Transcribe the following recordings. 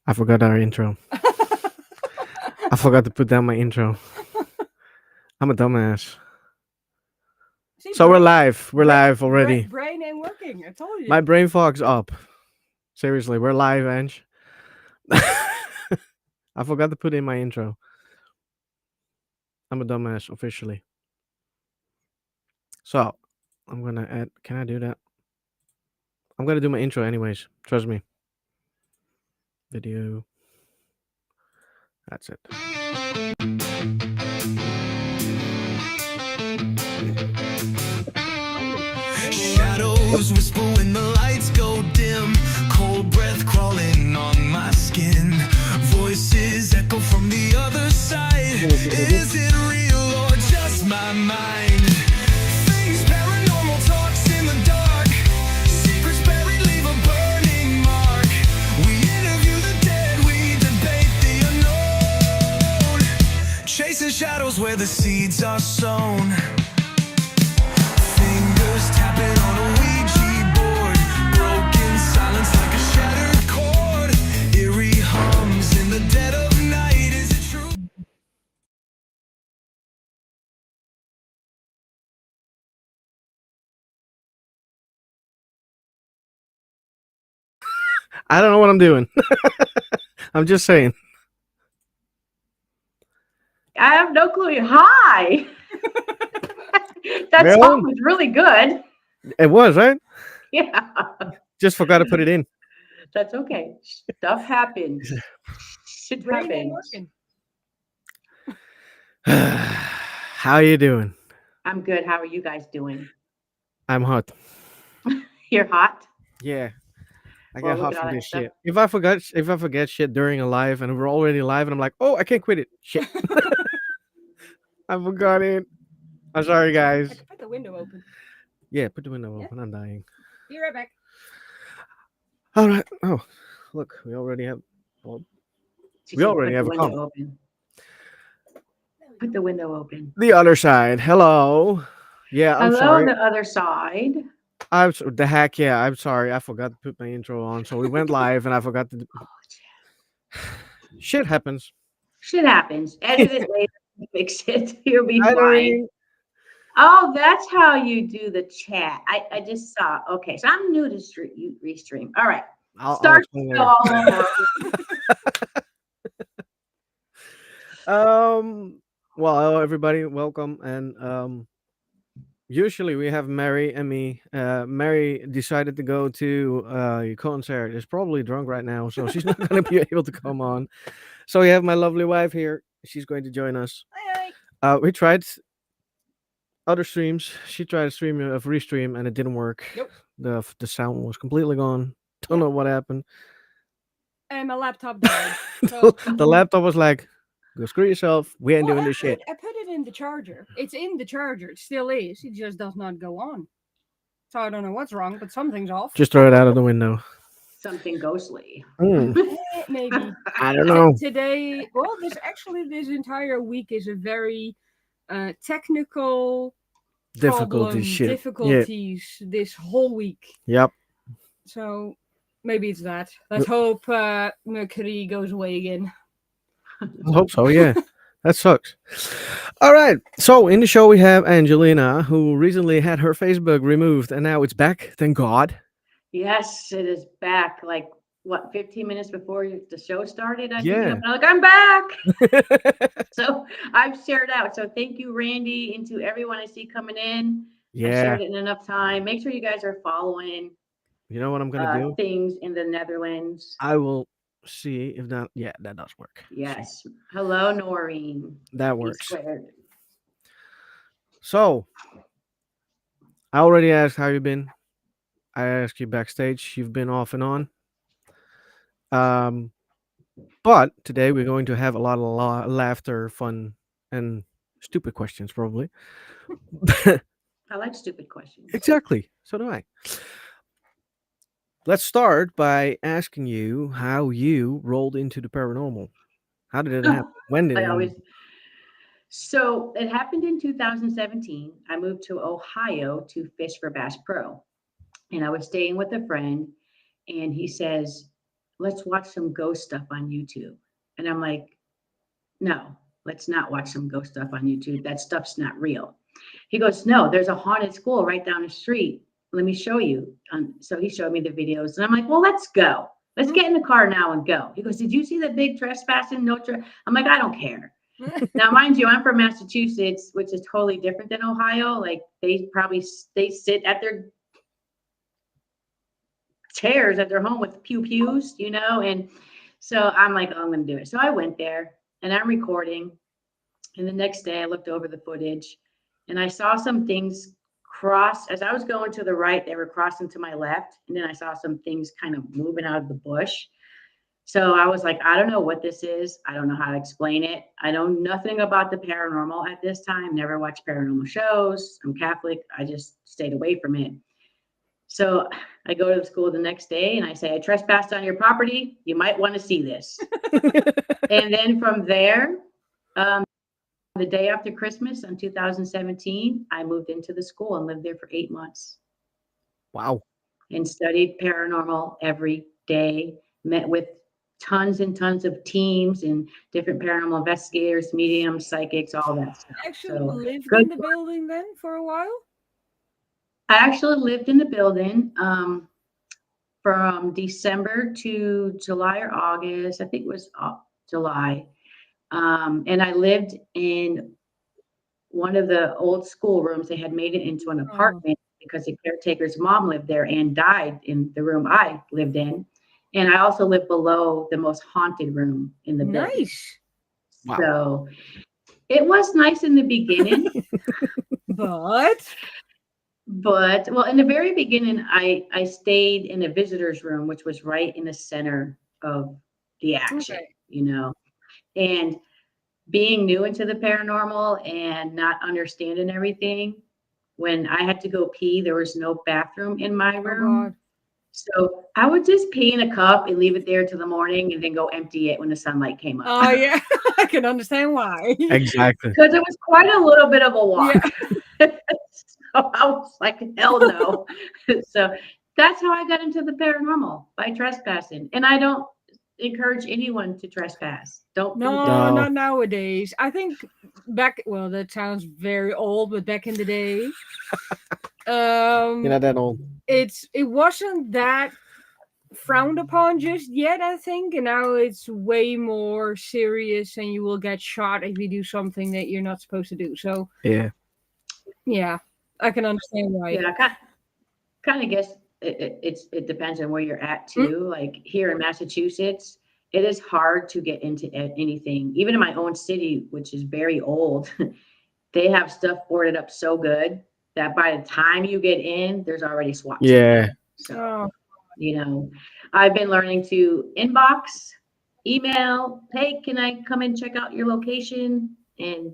I forgot our intro. I forgot to put down my intro. I'm a dumbass. See, So we're live. We're live already. Brain ain't working. I told you. My brain fog's up. Seriously, we're live, Ange. I forgot to put in my intro. I'm a dumbass officially. So I'm gonna add. Can I do that? I'm gonna do my intro anyways. Trust me. Video. That's it. Shadows whisper when the lights go dim. Cold breath crawling on my skin. Voices echo from the other side. Is it real or just my mind? Things paranormal talks in the dark. Secrets buried leave a burning mark. We interview the dead, we debate the unknown. Chasing shadows where the seeds are sown. Tapping on a Ouija board. Broken silence like a shattered chord. Eerie hums in the dead of night. Is it true? I don't know what I'm doing. I'm just saying. I have no clue. Hi. That Well, song was really good. It was, right? Yeah, Just forgot to put it in. that's okay. Stuff happens. Shit Brain ain't happens. working. How you doing? I'm good. How are you guys doing? I'm hot. You're hot. Yeah. I Well, get look hot at all from that this stuff. shit. If I forget shit during a live and we're already live and I'm like, oh, I can't quit it. Shit. I forgot it. I'm sorry, I guys. could put the window open. Yeah, put the window Yeah. open. I'm dying. Be right back. All right. Oh, look, we already have. Well, She we said, already put have the a window comment. open. Put the window open. The other side. Hello. Yeah, I'm Hello sorry. on the other side. The heck. Yeah, I'm sorry. I forgot to put my intro on. So we went live and I forgot to. Shit happens. Shit happens. Edit it later. Fix it. You'll be Hi, fine. Doreen. Oh, that's how you do the chat. I just saw. Okay, so I'm new to restream. All right. I'll Start explain the later. all over. Well, hello everybody, welcome. And usually we have Mary and me. Mary decided to go to a concert. Is probably drunk right now, so she's not going to be able to come on. So we have my lovely wife here. She's going to join us. Hi. We tried other streams. She tried to stream a restream and it didn't work. Nope. The sound was completely gone. Don't know what happened. And my laptop died. So The laptop was like, "Go screw yourself. We ain't doing this shit." I put it in the charger. It's in the charger. It still is. It just does not go on. So I don't know what's wrong, but something's off. Just throw it out of the window. Something ghostly. Maybe. I don't know. Today, well, this entire week is a very technical difficulties this whole week. Yep. So maybe it's that. Let's hope Mercury goes away again. I hope so, yeah. That sucks. All right. So in the show we have Angelina, who recently had her Facebook removed and now it's back. Thank God. Yes, it is back. Like what, 15 minutes before the show started? Yeah. I'm like, I'm back. So I've shared out. So thank you, Randy, and to everyone I see coming in. I Yeah. shared it in enough time. Make sure you guys are following You know what I'm gonna do? things in the Netherlands. I will see if that. Yeah, that does work. Yes. Hello, Noreen. That Be works. squared. So I already asked how you've been. I asked you backstage. You've been off and on. But today we're going to have a lot of laughter, fun, and stupid questions, probably. I like stupid questions. Exactly. So do I. Let's start by asking you how you rolled into the paranormal. How did it happen? When did it happen? So it happened in 2017. I moved to Ohio to fish for Bass Pro. And I was staying with a friend, and he says, let's watch some ghost stuff on YouTube. And I'm like, no, let's not watch some ghost stuff on YouTube. That stuff's not real. He goes, no, there's a haunted school right down the street. Let me show you. So he showed me the videos, and I'm like, well, let's go. Let's get in the car now and go. He goes, did you see the big trespassing? No, I'm like, I don't care. Now, mind you, I'm from Massachusetts, which is totally different than Ohio. Like they sit at their chairs at their home with pews, and so I'm like, oh, I'm going to do it. So I went there and I'm recording. And the next day I looked over the footage and I saw some things cross as I was going to the right. They were crossing to my left. And then I saw some things kind of moving out of the bush. So I was like, I don't know what this is. I don't know how to explain it. I know nothing about the paranormal at this time. Never watched paranormal shows. I'm Catholic. I just stayed away from it. So I go to the school the next day and I say, I trespassed on your property. You might want to see this. And then from there, the day after Christmas in 2017, I moved into the school and lived there for 8 months. Wow. And studied paranormal every day, met with tons and tons of teams and different paranormal investigators, mediums, psychics, all that stuff. Actually So lived good. in the building then for a while? I actually lived in the building from December to July or August. I think it was July. And I lived in one of the old school rooms. They had made it into an apartment because the caretaker's mom lived there and died in the room I lived in. And I also lived below the most haunted room in the building. Nice. Wow. So it was nice in the beginning. But Well, in the very beginning, I stayed in a visitor's room, which was right in the center of the action, okay. And being new into the paranormal and not understanding everything, when I had to go pee, there was no bathroom in my Oh room. God. So I would just pee in a cup and leave it there till the morning and then go empty it when the sunlight came up. Oh yeah. I can understand why. Exactly. Because it was quite a little bit of a walk. Yeah. So I was like, hell no. So that's how I got into the paranormal, by trespassing. And I don't encourage anyone to trespass. Don't do No, that. not nowadays. I think well, that sounds very old, but back in the day, You're not that old. it wasn't that frowned upon just yet, I think, and now it's way more serious, and you will get shot if you do something that you're not supposed to do. So yeah, I can understand why. Yeah, I kind of guess it depends on where you're at too. Like here in Massachusetts, it is hard to get into anything. Even in my own city, which is very old, they have stuff boarded up so good that by the time you get in, there's already SWAT team. Yeah. So, I've been learning to inbox, email, hey, can I come and check out your location? And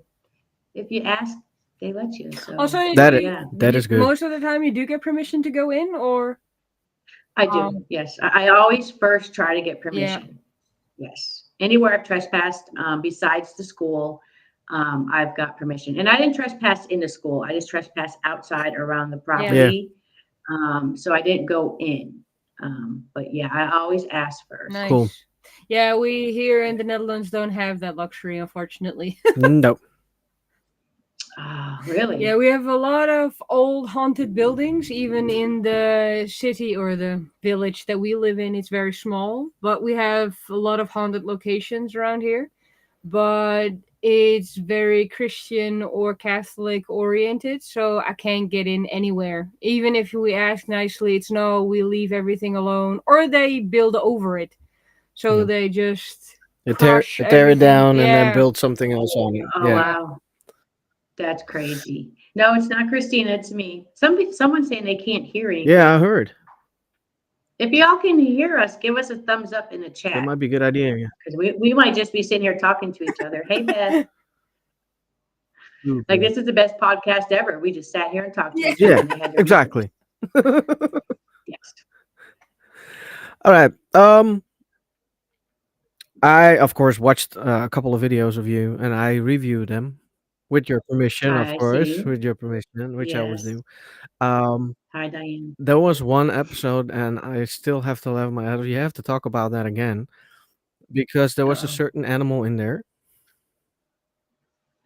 if you ask, they let you. So Also, that is good. Most of the time, you do get permission to go in, or I do. Yes, I always first try to get permission. Yes, anywhere I've trespassed besides the school, I've got permission. And I didn't trespass in the school. I just trespassed outside around the property. So I didn't go in. But yeah, I always ask first. Nice. Cool. Yeah, we here in the Netherlands don't have that luxury, unfortunately. Nope. Oh, really? Yeah, we have a lot of old haunted buildings, even in the city or the village that we live in. It's very small, but we have a lot of haunted locations around here. But it's very Christian or Catholic oriented, so I can't get in anywhere. Even if we ask nicely, it's no, we leave everything alone, or they build over it. So they just tear it down and then build something else on it. Oh, wow. That's crazy. No, it's not Christina, it's me. Someone's saying they can't hear you. Yeah, I heard. If y'all can hear us, give us a thumbs up in the chat. That might be a good idea. Because we might just be sitting here talking to each other. Hey, Beth. Like, this is the best podcast ever. We just sat here and talked to each other. Yeah, exactly. Yes. All right. I, of course, watched a couple of videos of you, and I reviewed them. With your permission, of I course, see. with your permission, which I always Yes. do. Um, Hi, Diane. there was one episode, and I still have to laugh my head off. You have to talk about that again because there was a Uh-oh. certain animal in there,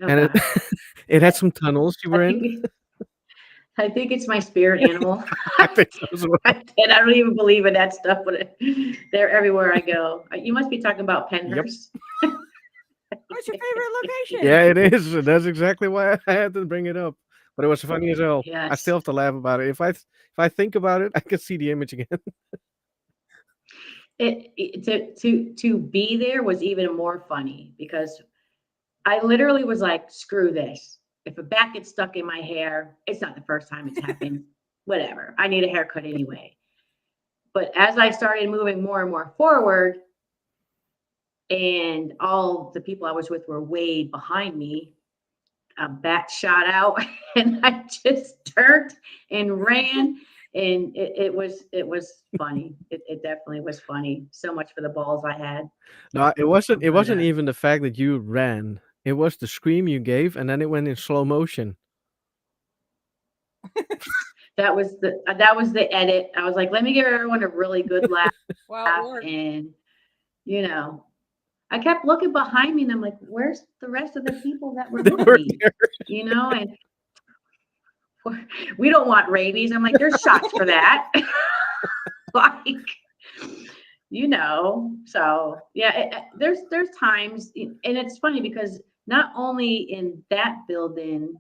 Oh and it God. it had I, some tunnels you I were in. think I think it's my spirit animal. I think so as well. And I don't even believe in that stuff, but they're everywhere I go. You must be talking about Yep. Penhurst. What's your favorite location? Yeah, it is. That's exactly why I had to bring it up. But it was funny as hell. I Yes. still have to laugh about it. If I think about it, I can see the image again. To be there was even more funny because I literally was like, screw this. If a bat gets stuck in my hair, it's not the first time it's happened. Whatever. I need a haircut anyway. But as I started moving more and more forward, and all the people I was with were way behind me, a bat shot out, and I just turned and ran. And it was funny. It definitely was funny. So much for the balls I had. No, it wasn't. It But wasn't even the fact that you ran. It was the scream you gave, and then it went in slow motion. that was the edit. I was like, let me give everyone a really good laugh, Wow, it worked. and you know, I kept looking behind me, and I'm like, where's the rest of the people that were They with were me? there. And we don't want rabies. I'm like, there's shots for that. Like, so yeah, there's times, and it's funny because not only in that building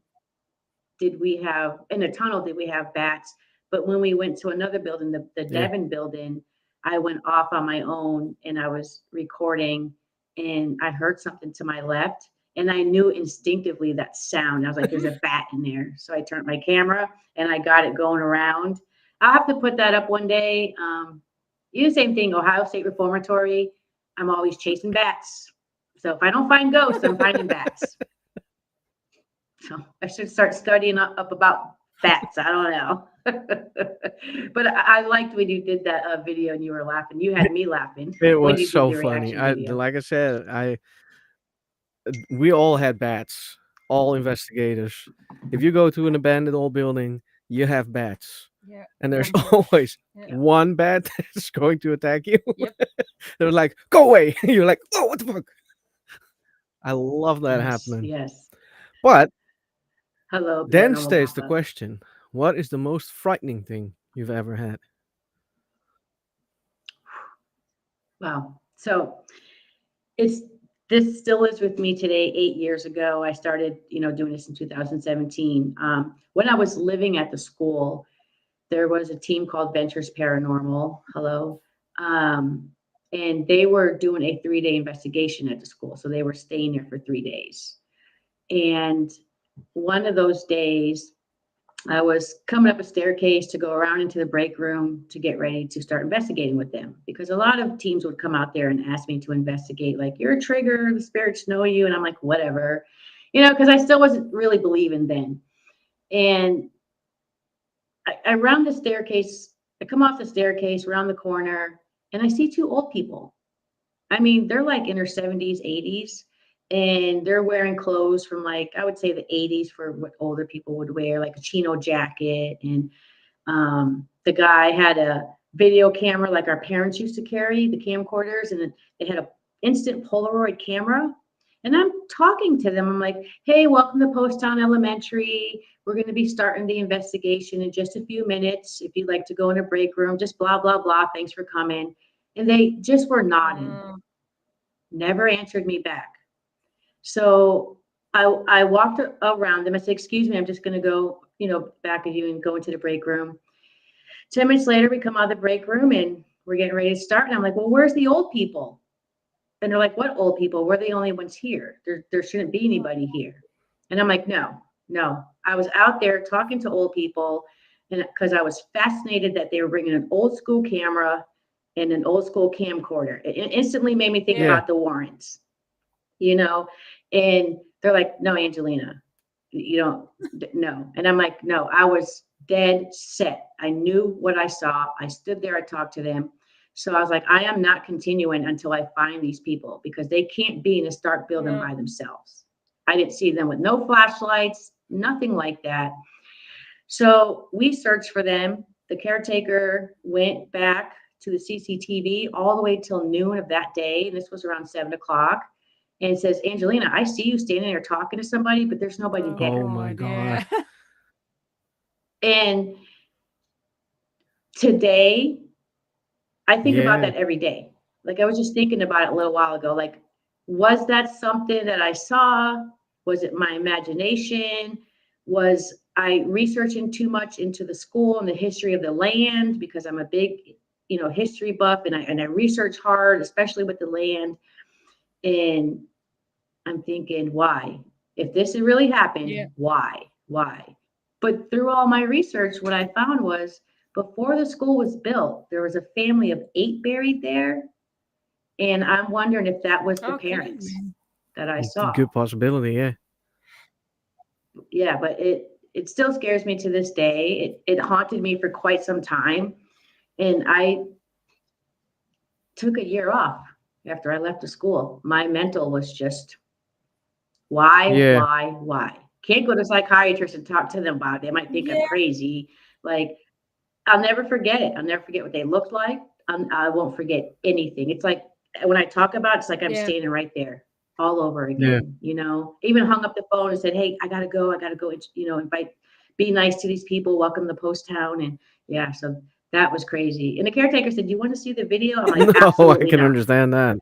did we have in a tunnel did we have bats, but when we went to another building, the Yeah. Devon building, I went off on my own and I was recording, and I heard something to my left, and I knew instinctively that sound. I was like, there's a bat in there. So I turned my camera and I got it going around. I'll have to put that up one day. You do the same thing, Ohio State Reformatory. I'm always chasing bats. So if I don't find ghosts, I'm finding bats. So I should start studying up about bats. I don't know. But I liked when you did that video and you were laughing. You had me laughing It when you was did so the funny. reaction video. Like I said, we all had bats, all investigators. If you go to an abandoned old building, you have bats, Yeah. and there's Bunkers. always Yeah. one bat that's going to attack you. Yep. They're like, "Go away!" You're like, "Oh, what the fuck!" I love that Yes, happening. yes. But Hello, then paranormal stays the papa. question: what is the most frightening thing you've ever had? Wow. So this still is with me today. 8 years ago, I started, doing this in 2017. When I was living at the school, there was a team called Things.Paranormal. Hello. And they were doing a 3-day investigation at the school. So they were staying there for 3 days. And one of those days, I was coming up a staircase to go around into the break room to get ready to start investigating with them, because a lot of teams would come out there and ask me to investigate, like, you're a trigger, the spirits know you. And I'm like, whatever, because I still wasn't really believing then. And I round the staircase, I come off the staircase, around the corner, and I see two old people. I mean, they're like in their 70s, 80s, and they're wearing clothes from, like, I would say the 80s for what older people would wear, like a chino jacket. And the guy had a video camera like our parents used to carry, the camcorders, and they had a instant Polaroid camera. And I'm talking to them. I'm like, hey, welcome to Poasttown Elementary. We're going to be starting the investigation in just a few minutes. If you'd like to go in a break room, just blah, blah, blah. Thanks for coming. And they just were nodding, never answered me back. So I walked around them. I said, excuse me, I'm just going to go, back of you and go into the break room. 10 minutes later, we come out of the break room and we're getting ready to start. And I'm like, well, where's the old people? And they're like, what old people? We're the only ones here. There shouldn't be anybody here. And I'm like, no. I was out there talking to old people, and because I was fascinated that they were bringing an old school camera and an old school camcorder. It instantly made me think about the Warrens, and they're like, no, Angelina, you don't know. And I'm like, no, I was dead set. I knew what I saw. I stood there, I talked to them. So I was like, I am not continuing until I find these people, because they can't be in a Stark building by themselves. I didn't see them with no flashlights, nothing like that. So we searched for them. The caretaker went back to the CCTV all the way till noon of that day. And this was around 7 o'clock. And says, Angelina, I see you standing there talking to somebody, but there's nobody there. Oh my God. Yeah. And today, I think about Yeah. that every day. Like I was just thinking about it a little while ago. Like, was that something that I saw? Was it my imagination? Was I researching too much into the school and the history of the land? Because I'm a big, history buff, and I research hard, especially with the land. And I'm thinking, why? If this had really happened, Yeah. why? Why? But through all my research, what I found was before the school was built, there was a family of 8 buried there. And I'm wondering if that was the Okay. parents that I It's a saw. good possibility. Yeah. Yeah, but it still scares me to this day. It haunted me for quite some time. And I took a year off after I left the school. My mental was just why? Can't go to a psychiatrist and talk to them about it. They might think I'm Yeah. crazy. Like, I'll never forget it. I'll never forget what they looked like. I won't forget anything. It's like when I talk about it, it's like I'm Yeah. standing right there all over Yeah. again, even hung up the phone and said, hey, I gotta go, invite, be nice to these people, welcome to Post Town. And yeah, so that was crazy. And the caretaker said, do you want to see the video? I'm like, No, I absolutely can not. understand that.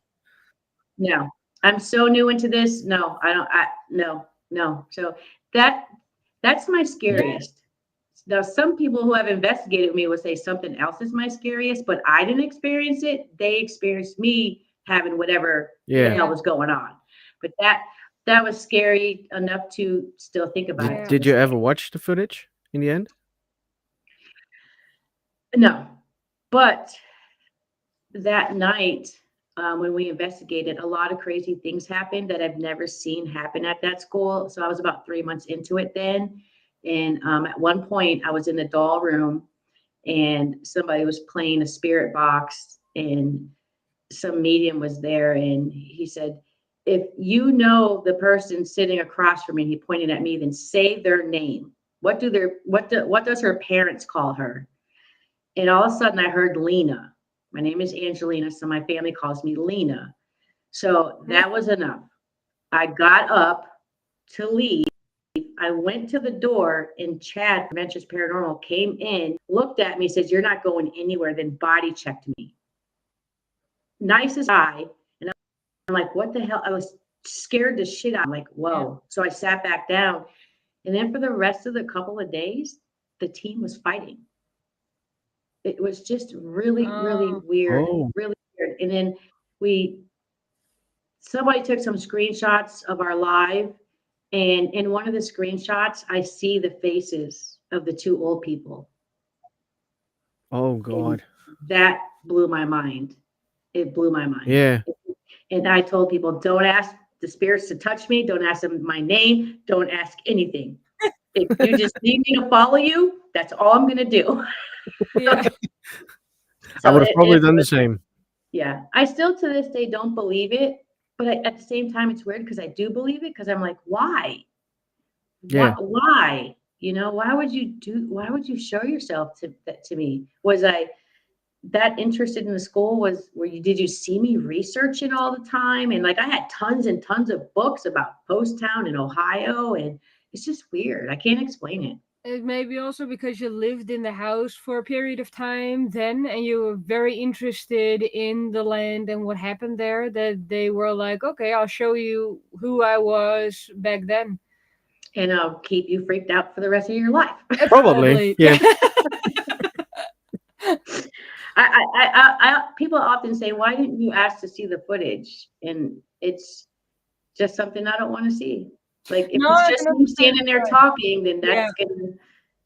No, I'm so new into this. No, I don't. No. So that's my scariest. Now, some people who have investigated me would say something else is my scariest, but I didn't experience it. They experienced me having whatever the Yeah. hell was going on. But that was scary enough to still think about it. to Did this you day. ever watch the footage in the end? No, but that night when we investigated, a lot of crazy things happened that I've never seen happen at that school. So I was about 3 months into it then. And at one point, I was in the doll room and somebody was playing a spirit box, and some medium was there. And he said, if you know the person sitting across from me, he pointed at me, then say their name. What does her parents call her? And all of a sudden I heard Lena. My name is Angelina, so my family calls me Lena. So that was enough. I got up to leave. I went to the door, and Chad from Adventures Paranormal came in, looked at me, says, you're not going anywhere, then body checked me. Nicest guy. And I'm like, what the hell? I was scared to shit out. I'm like, whoa. So I sat back down. And then for the rest of the couple of days, the team was fighting. It was just really, really weird, Oh. really weird. And then somebody took some screenshots of our live, and in one of the screenshots, I see the faces of the 2 old people. Oh And God. that blew my mind. It blew my mind. Yeah. And I told people, don't ask the spirits to touch me. Don't ask them my name. Don't ask anything. If you just need me to follow you, that's all I'm going to do. Yeah. I would have probably it done the was- same. Yeah. I still to this day don't believe it. But at the same time, it's weird because I do believe it, because I'm like, why? Yeah. Why? Why would you show yourself to me? Was I that interested in the school? Did you see me researching all the time? And like, I had tons and tons of books about Post Town in Ohio, and it's just weird. I can't explain it. It may be also because you lived in the house for a period of time then, and you were very interested in the land and what happened there, that they were like, okay, I'll show you who I was back then. And I'll keep you freaked out for the rest of your life. Probably. Yeah. People often say, why didn't you ask to see the footage? And it's just something I don't want to see. Like, if No, it's I just can me standing there understand. talking, then that's gonna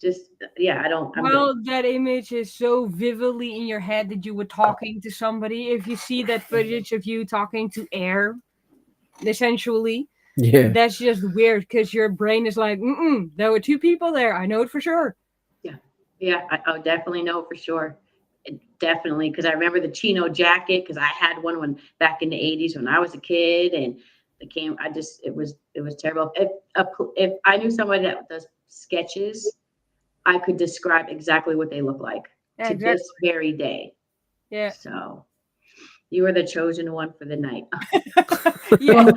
just, I don't. I'm Well, good. that image is so vividly in your head that you were talking to somebody. If you see that footage of you talking to air, essentially, Yeah. that's just weird because your brain is like, there were 2 people there. I know it for sure. Yeah, I definitely know for sure. Definitely, because I remember the chino jacket, because I had one back in the 80s when I was a kid, and it was terrible. If I knew somebody that does sketches, I could describe exactly what they look like Yeah, to exactly. this very day. Yeah. So you were the chosen one for the night. Yeah. Well,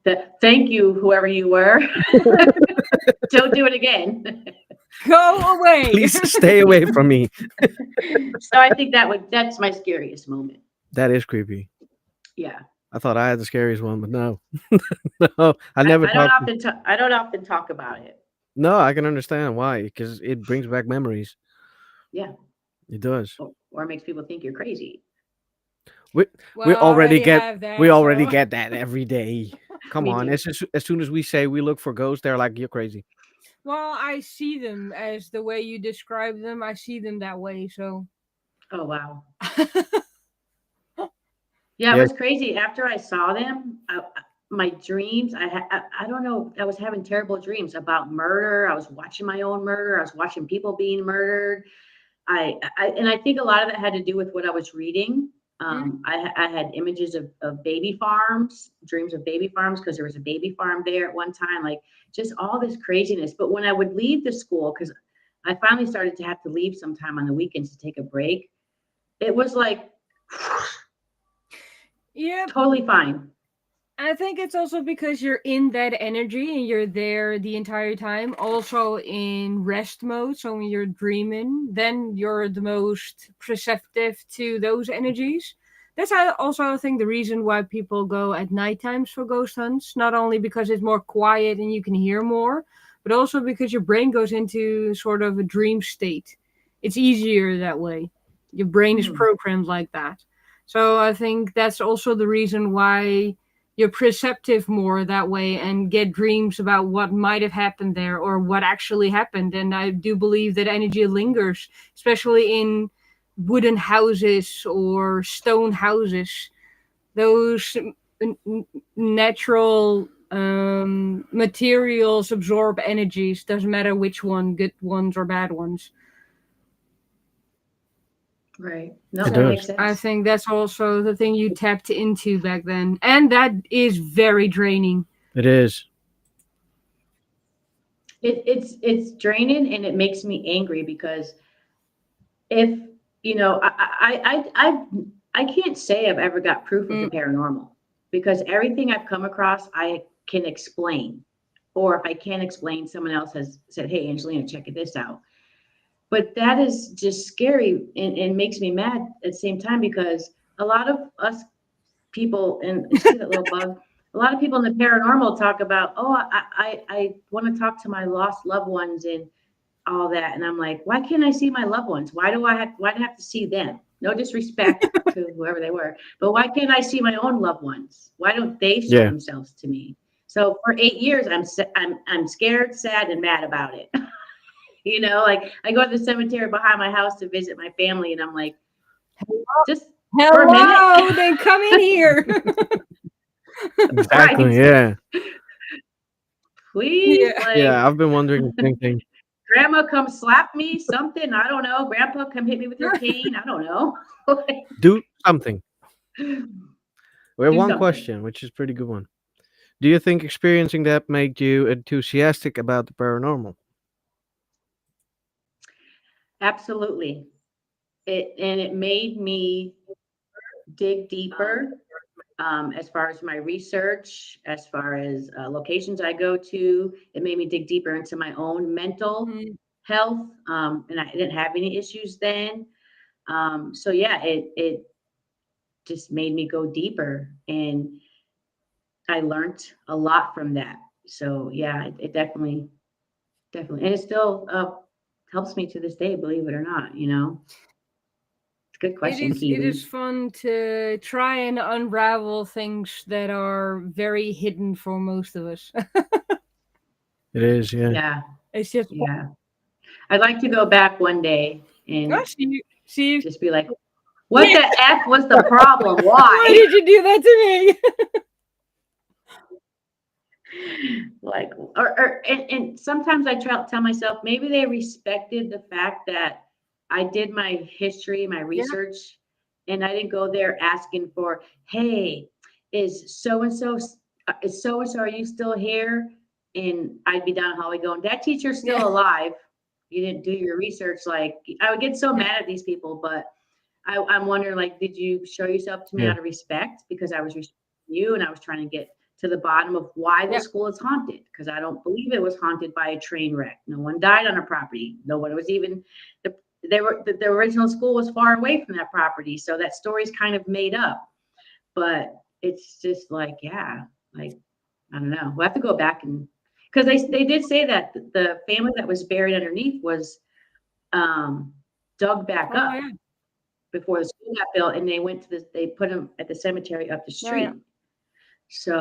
yeah. Thank you, whoever you were. Don't do it again. Go away. Please stay away from me. So I think that's my scariest moment. That is creepy. Yeah. I thought I had the scariest one, but no. No, I never I don't talked. often I don't often talk about it. No, I can understand why, because it brings back memories. Yeah. It does. Or makes people think you're crazy. We Well, we I already get have that, we already so. get that every day. Come We on, do. as soon as we say we look for ghosts, they're like, you're crazy. Well, I see them as the way you describe them. I see them that way. So. Oh wow. Yeah, it Yeah, was crazy. After I saw them, my dreams, I don't know, I was having terrible dreams about murder. I was watching my own murder. I was watching people being murdered. And I think a lot of it had to do with what I was reading. I had images of baby farms, dreams of baby farms, because there was a baby farm there at one time, like just all this craziness. But when I would leave the school, because I finally started to have to leave sometime on the weekends to take a break, it was like Yeah, totally fine. I think it's also because you're in that energy and you're there the entire time. Also in rest mode. So when you're dreaming, then you're the most perceptive to those energies. That's also, I think, the reason why people go at night times for ghost hunts. Not only because it's more quiet and you can hear more, but also because your brain goes into sort of a dream state. It's easier that way. Your brain is Hmm. programmed like that. So I think that's also the reason why you're perceptive more that way and get dreams about what might have happened there or what actually happened. And I do believe that energy lingers, especially in wooden houses or stone houses. Those natural materials absorb energies, doesn't matter which one, good ones or bad ones. Right. No, it that So makes does. I sense. think that's also the thing you tapped into back then. And that is very draining. It is. It's draining, and it makes me angry because if you know, I can't say I've ever got proof of the Mm, paranormal, because everything I've come across I can explain, or if I can't explain, someone else has said, "Hey, Angelina, check this out." But that is just scary, and makes me mad at the same time, because a lot of us people, and you see that little bug, a lot of people in the paranormal talk about, oh, I want to talk to my lost loved ones and all that, and I'm like, why can't I see my loved ones? Why do I have to see them? No disrespect to whoever they were, but why can't I see my own loved ones? Why don't they show Yeah. themselves to me? So for 8 years, I'm scared, sad, and mad about it. Like I go to the cemetery behind my house to visit my family, and I'm like, just for a minute. hello, then come in here. Exactly. Right? Yeah. Please, Yeah. Yeah. like, I've been wondering the same thing. grandma, come slap me, something. I don't know. Grandpa, come hit me with your cane. I don't know. Do something. We have Do one something. question, which is a pretty good one. Do you think experiencing that made you enthusiastic about the paranormal? Absolutely. It made me dig deeper, as far as my research, as far as locations I go to. It made me dig deeper into my own mental Mm, health, and I didn't have any issues then. So yeah, it just made me go deeper, and I learned a lot from that. So yeah, it definitely, and it still helps me to this day, believe it or not. It's a good question, it is Kiwi. fun to try and unravel things that are very hidden for most of us. It is. Yeah. Yeah, It's just yeah. I'd like to go back one day oh, and see, just be like, what the F was the problem? why Why? did you do that to me? Like, and sometimes I tell myself, maybe they respected the fact that I did my history, my Yeah. research, and I didn't go there asking for, hey, is so and so, is so and so, are you still here? And I'd be down the hallway going, that teacher's still Yeah. alive. You didn't do your research. Like, I would get so mad at these people, but I'm wondering, like, did you show yourself to me Yeah. out of respect? Because I was respecting you and I was trying to get to the bottom of why the Yeah. school is haunted. Because I don't believe it was haunted by a train wreck. No one died on a property. No one was even the original school was far away from that property. So that story's kind of made up. But it's just like, yeah, like, I don't know. We'll have to go back and because they did say that the family that was buried underneath was dug back Oh up yeah. before the school got built, and they put them at the cemetery up the Oh, yeah. street. So,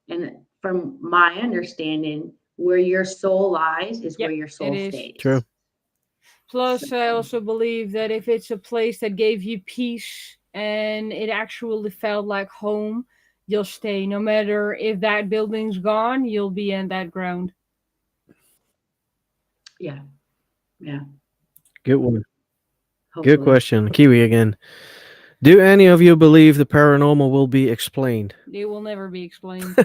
and from my understanding, where your soul lies is Yep, where your it soul is. stays. True. Plus, I So, also believe that if it's a place that gave you peace and it actually felt like home, you'll stay. No matter if that building's gone, you'll be in that ground. yeah, yeah, Good one. Good hopefully. question. Kiwi again. Do any of you believe the paranormal will be explained? It will never be explained.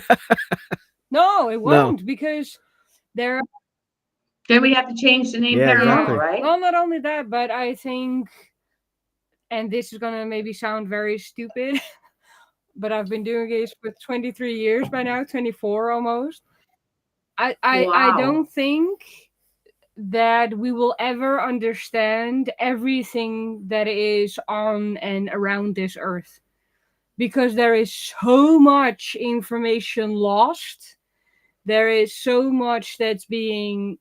No, it No. won't, because there. Then we have to change the name Yeah, paranormal, exactly. right? Well, not only that, but I think, and this is gonna maybe sound very stupid, but I've been doing this for 23 years by now, 24 almost. I Wow. don't think that we will ever understand everything that is on and around this earth, because there is so much information lost. There is so much that's being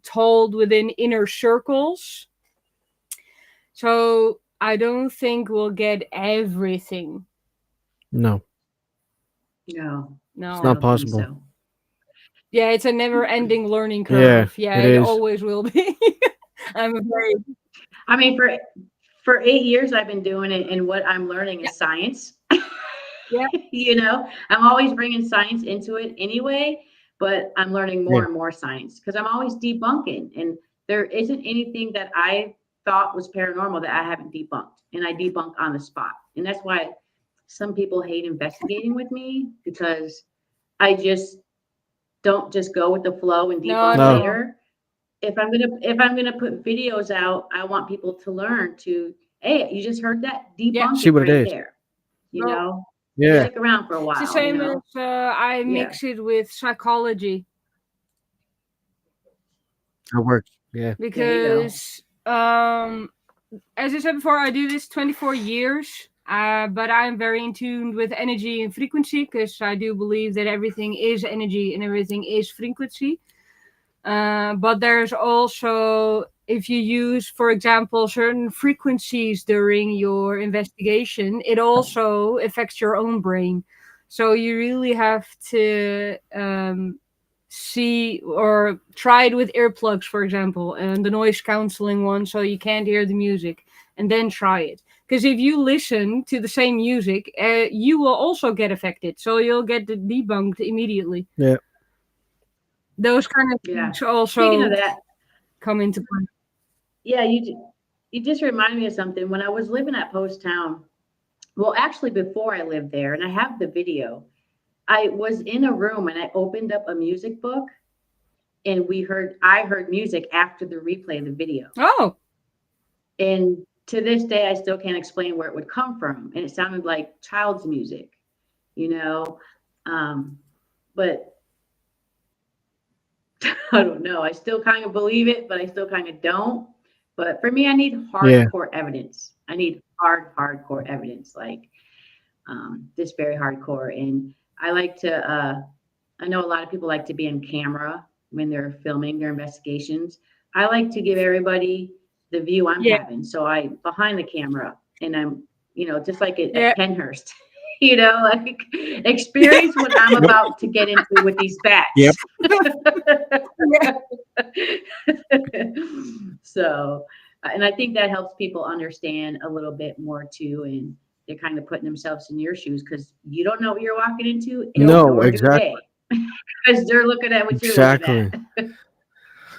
told within inner circles. So I don't think we'll get everything. No. No, No. It's I not don't think possible. so. Yeah, it's a never-ending learning Yeah, curve. Yeah, it it is. always will be. I'm afraid. I mean, for 8 years I've been doing it, and what I'm learning is science. Yeah. You know, I'm always bringing science into it anyway, but I'm learning more Yeah. and more science because I'm always debunking, and there isn't anything that I thought was paranormal that I haven't debunked, and I debunk on the spot. And that's why some people hate investigating with me, because I just don't just go with the flow and No, debunk No. later. If I'm gonna put videos out, I want people to learn to, hey, you just heard that? Yeah. Debunk See it what it right is. there. You Well, know, Yeah. stick around for a it's the while, you same as know. I Yeah. mix it with psychology, That works. Yeah. There you go. because as I said before, I do this 24 years. But I'm very in tune with energy and frequency, because I do believe that everything is energy and everything is frequency. But there's also, if you use, for example, certain frequencies during your investigation, it also affects your own brain. So you really have to see or try it with earplugs, for example, and the noise canceling one, so you can't hear the music, and then try it. Because if you listen to the same music, you will also get affected. So you'll get debunked immediately. Yeah. Those kind of Yeah. things Speaking also of that, come into play. yeah, you just remind me of something. When I was living at Post Town, well, actually before I lived there, and I have the video, I was in a room and I opened up a music book, and I heard music after the replay of the video. Oh, And to this day, I still can't explain where it would come from. And it sounded like child's music, you know. But I don't know. I still kind of believe it, but I still kind of don't. But for me, I need Yeah. hardcore evidence. I need hardcore evidence, like this very hardcore. And I like to, I know a lot of people like to be on camera when they're filming their investigations. I like to give everybody the view I'm Yeah. having. So I behind the camera, and I'm, just like at Yeah. Penhurst, like experience what I'm about to get into with these bats. Yep. So, and I think that helps people understand a little bit more too, and they're kind of putting themselves in your shoes, because you don't know what you're walking into, and No, nor exactly. do they, because they're looking at what you're Exactly. looking at.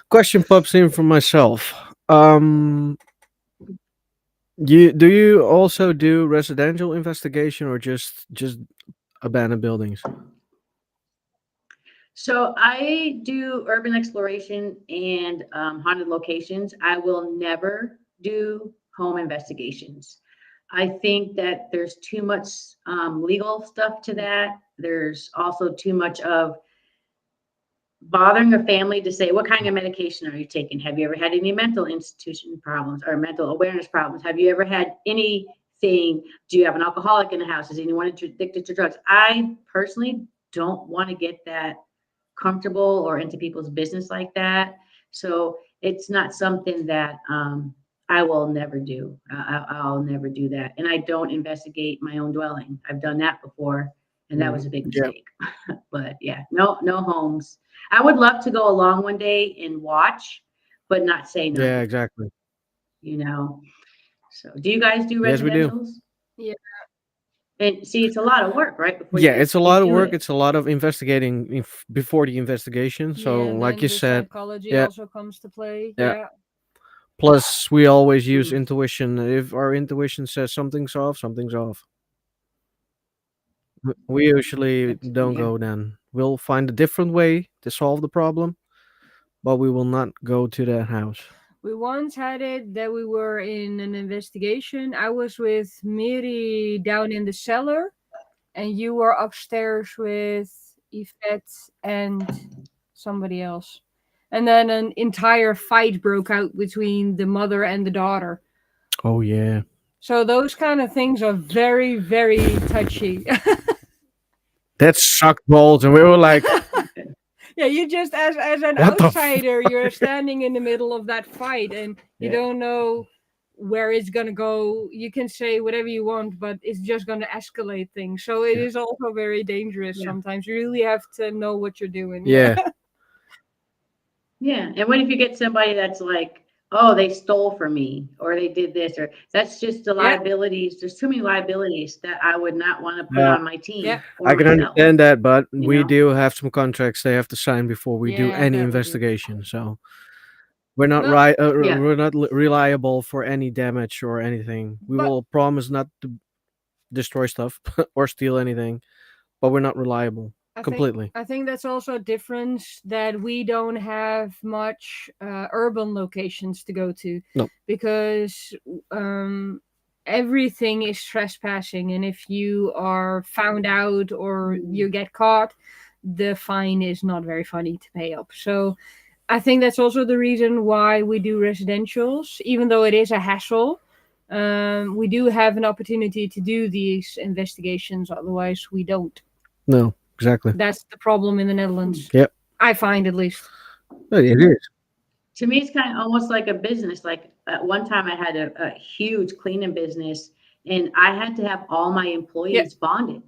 Question pops in from myself. Do you also do residential investigation, or just abandoned buildings? So I do urban exploration and haunted locations. I will never do home investigations. I think that there's too much legal stuff to that. There's also too much of bothering a family to say, what kind of medication are you taking? Have you ever had any mental institution problems or mental awareness problems? Have you ever had anything? Do you have an alcoholic in the house? Is anyone addicted to drugs? I personally don't want to get that comfortable or into people's business like that. So it's not something that I will never do. I'll never do that. And I don't investigate my own dwelling. I've done that before, and that was a big Yeah. mistake. But yeah, no homes. I would love to go along one day and watch, but not say Yeah, nothing, exactly. you know. So do you guys do Yes, we do. residentials? Yeah. And see, it's a lot of work, right? Before Yeah, you it's a lot of do work. it. It's a lot of investigating before the investigation. So, Yeah, and like then you the said, psychology yeah, also comes to play. yeah. Yeah. Plus, we always use Mm. intuition. If our intuition says something's off, something's off. We usually don't Yeah. go then. We'll find a different way to solve the problem, but we will not go to that house. We once had it that we were in an investigation. I was with Miri down in the cellar, and you were upstairs with Yvette and somebody else. And then an entire fight broke out between the mother and the daughter. Oh yeah, So those kind of things are very, very touchy. that sucked balls, and we were like, Yeah, you just as an What the outsider, you're standing in the middle of that fight and you Yeah. don't know where it's gonna go. You can say whatever you want, but it's just gonna escalate things. So it Yeah. is also very dangerous Yeah. sometimes. You really have to know what you're doing. yeah, Yeah. And what if you get somebody that's like, oh, they stole from me or they did this or that's just the Yeah. liabilities. There's too many liabilities that I would not want to put Yeah. on my team Yeah. or I can myself. understand that, but you we know? do have some contracts they have to sign before we do Yeah, any that we do. investigation. So we're not Well, right. Yeah. We're not reliable for any damage or anything. We But- will promise not to destroy stuff or steal anything, but we're not reliable completely. I think that's also a difference that we don't have much urban locations to go to. No. Because everything is trespassing, and if you are found out or you get caught, the fine is not very funny to pay up. So I think that's also the reason why we do residentials, even though it is a hassle. We do have an opportunity to do these investigations, otherwise we don't. No, exactly. That's the problem in the Netherlands. Yep. I find, at least. It is. To me, it's kind of almost like a business. Like at one time I had a huge cleaning business and I had to have all my employees bonded,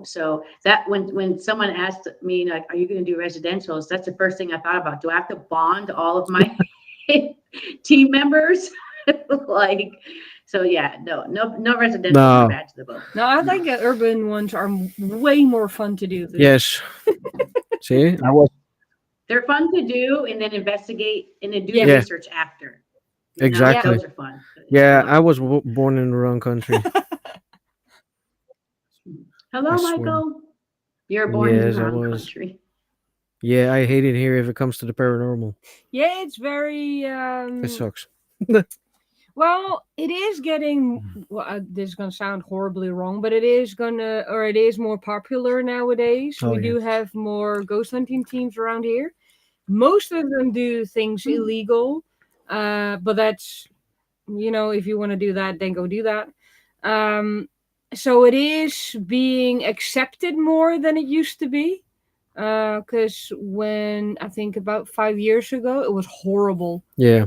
So that when someone asked me, like, are you going to do residentials? That's the first thing I thought about. Do I have to bond all of my team members? Like, so yeah, no residentials No. are bad to the bone. No, I think that urban ones are way more fun to do. Than Yes. See, I was They're fun to do and then investigate and then do Yeah. Yeah. research after. Exactly. Those are fun. Yeah, I was born in the wrong country. Hello, I swear. Michael. You're born Yes, in I the wrong was. country. Yeah, I hate it here if it comes to the paranormal. Yeah, it's very. It sucks. Well, it is getting. Well, this is gonna sound horribly wrong, but it is more popular nowadays. Oh, We do have more ghost hunting teams around here. Most of them do things illegal, but that's, if you want to do that, then go do that. So it is being accepted more than it used to be. Because when I think about 5 years ago, it was horrible. Yeah,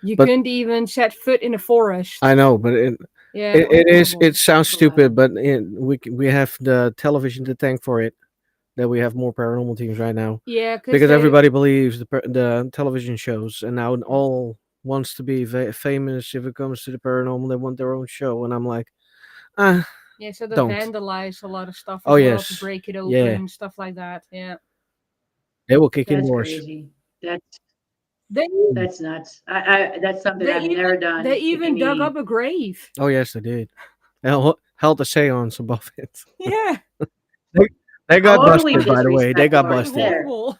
You But- couldn't even set foot in a forest. I know, but it was is. horrible. It sounds stupid, but we have the television to thank for it. That we have more paranormal teams right now Yeah, because everybody believes the television shows, and now all wants to be famous if it comes to the paranormal. They want their own show, and I'm like, Yeah, so they don't. vandalize a lot of stuff. Oh, as well, yes. to break it open, Yeah. stuff like that. Yeah, they will kick in That's doors. crazy. That's they that's nuts. I that's something they I've even never done. they to even dug any- up a grave. Oh yes, they did. And held a seance above it. Yeah. They, they got Totally busted, by the way. They got disrespectful right busted. there. Horrible.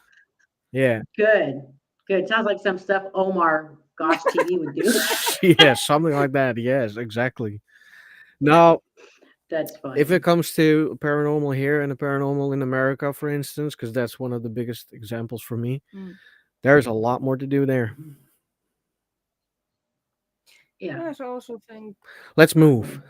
Yeah. Good. Good. Sounds like some stuff Omar Gosh TV would do. Yeah, something like that. Yes, exactly. Now, That's funny. if it comes to paranormal here and the paranormal in America, for instance, because that's one of the biggest examples for me, there's a lot more to do there. Yeah. Yes, I also think. Let's move.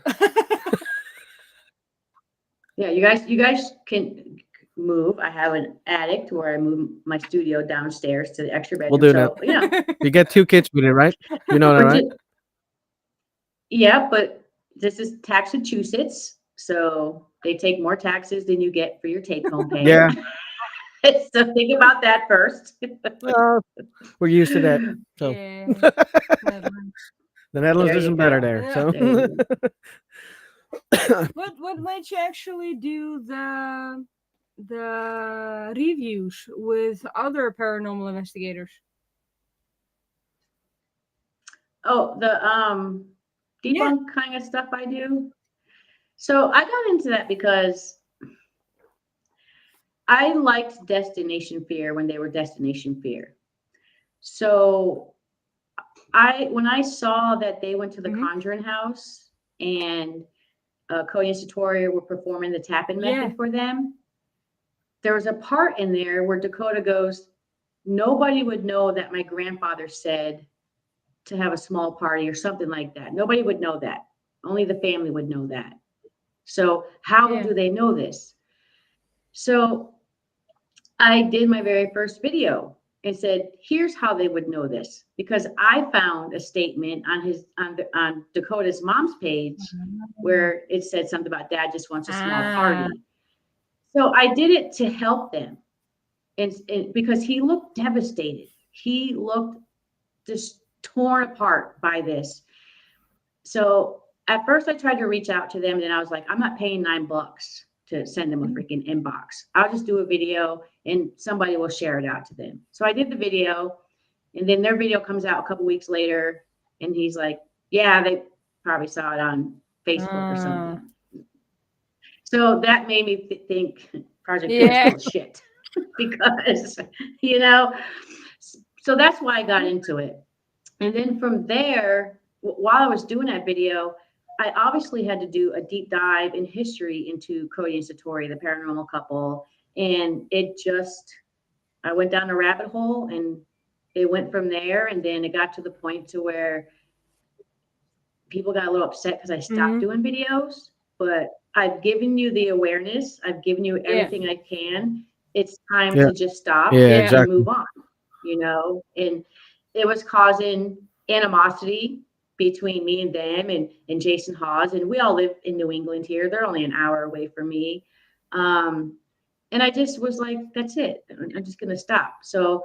Yeah, you guys can move. I have an attic where I move my studio downstairs to the extra bedroom. We'll do so, you know, You get 2 kids with it, right? You know that, we're right? yeah, but this is Massachusetts, so they take more taxes than you get for your take-home pay. Yeah. So think about that first. We're used to that. So Yeah. the Netherlands There you isn't better go. there. Yeah. So There you go. What made you actually do the reviews with other paranormal investigators? Oh, the debunk kind of stuff I do. So I got into that because I liked Destination Fear when they were Destination Fear. So when I saw that they went to the Conjuring House and Cody and Satori were performing the tapping method for them, there was a part in there where Dakota goes, nobody would know that my grandfather said to have a small party or something like that. Nobody would know that. Only the family would know that. So how do they know this? So I did my very first video and said, here's how they would know this, because I found a statement on Dakota's mom's page where it said something about dad just wants a small party. So I did it to help them, and because he looked devastated. He looked just torn apart by this. So at first I tried to reach out to them, and then I was like, I'm not paying $9 to send them a freaking inbox. I'll just do a video and somebody will share it out to them. So I did the video, and then their video comes out a couple weeks later, and he's like, yeah, they probably saw it on Facebook or something. So that made me think Project Fear was shit because, you know, so that's why I got into it. And then from there, while I was doing that video, I obviously had to do a deep dive in history into Cody and Satori, the paranormal couple. And I went down a rabbit hole, and it went from there. And then it got to the point to where people got a little upset because I stopped doing videos, but I've given you the awareness. I've given you everything I can. It's time to just stop and move on, you know? And it was causing animosity between me and them and Jason Hawes. And we all live in New England here. They're only an hour away from me. And I just was like, that's it. I'm just going to stop. So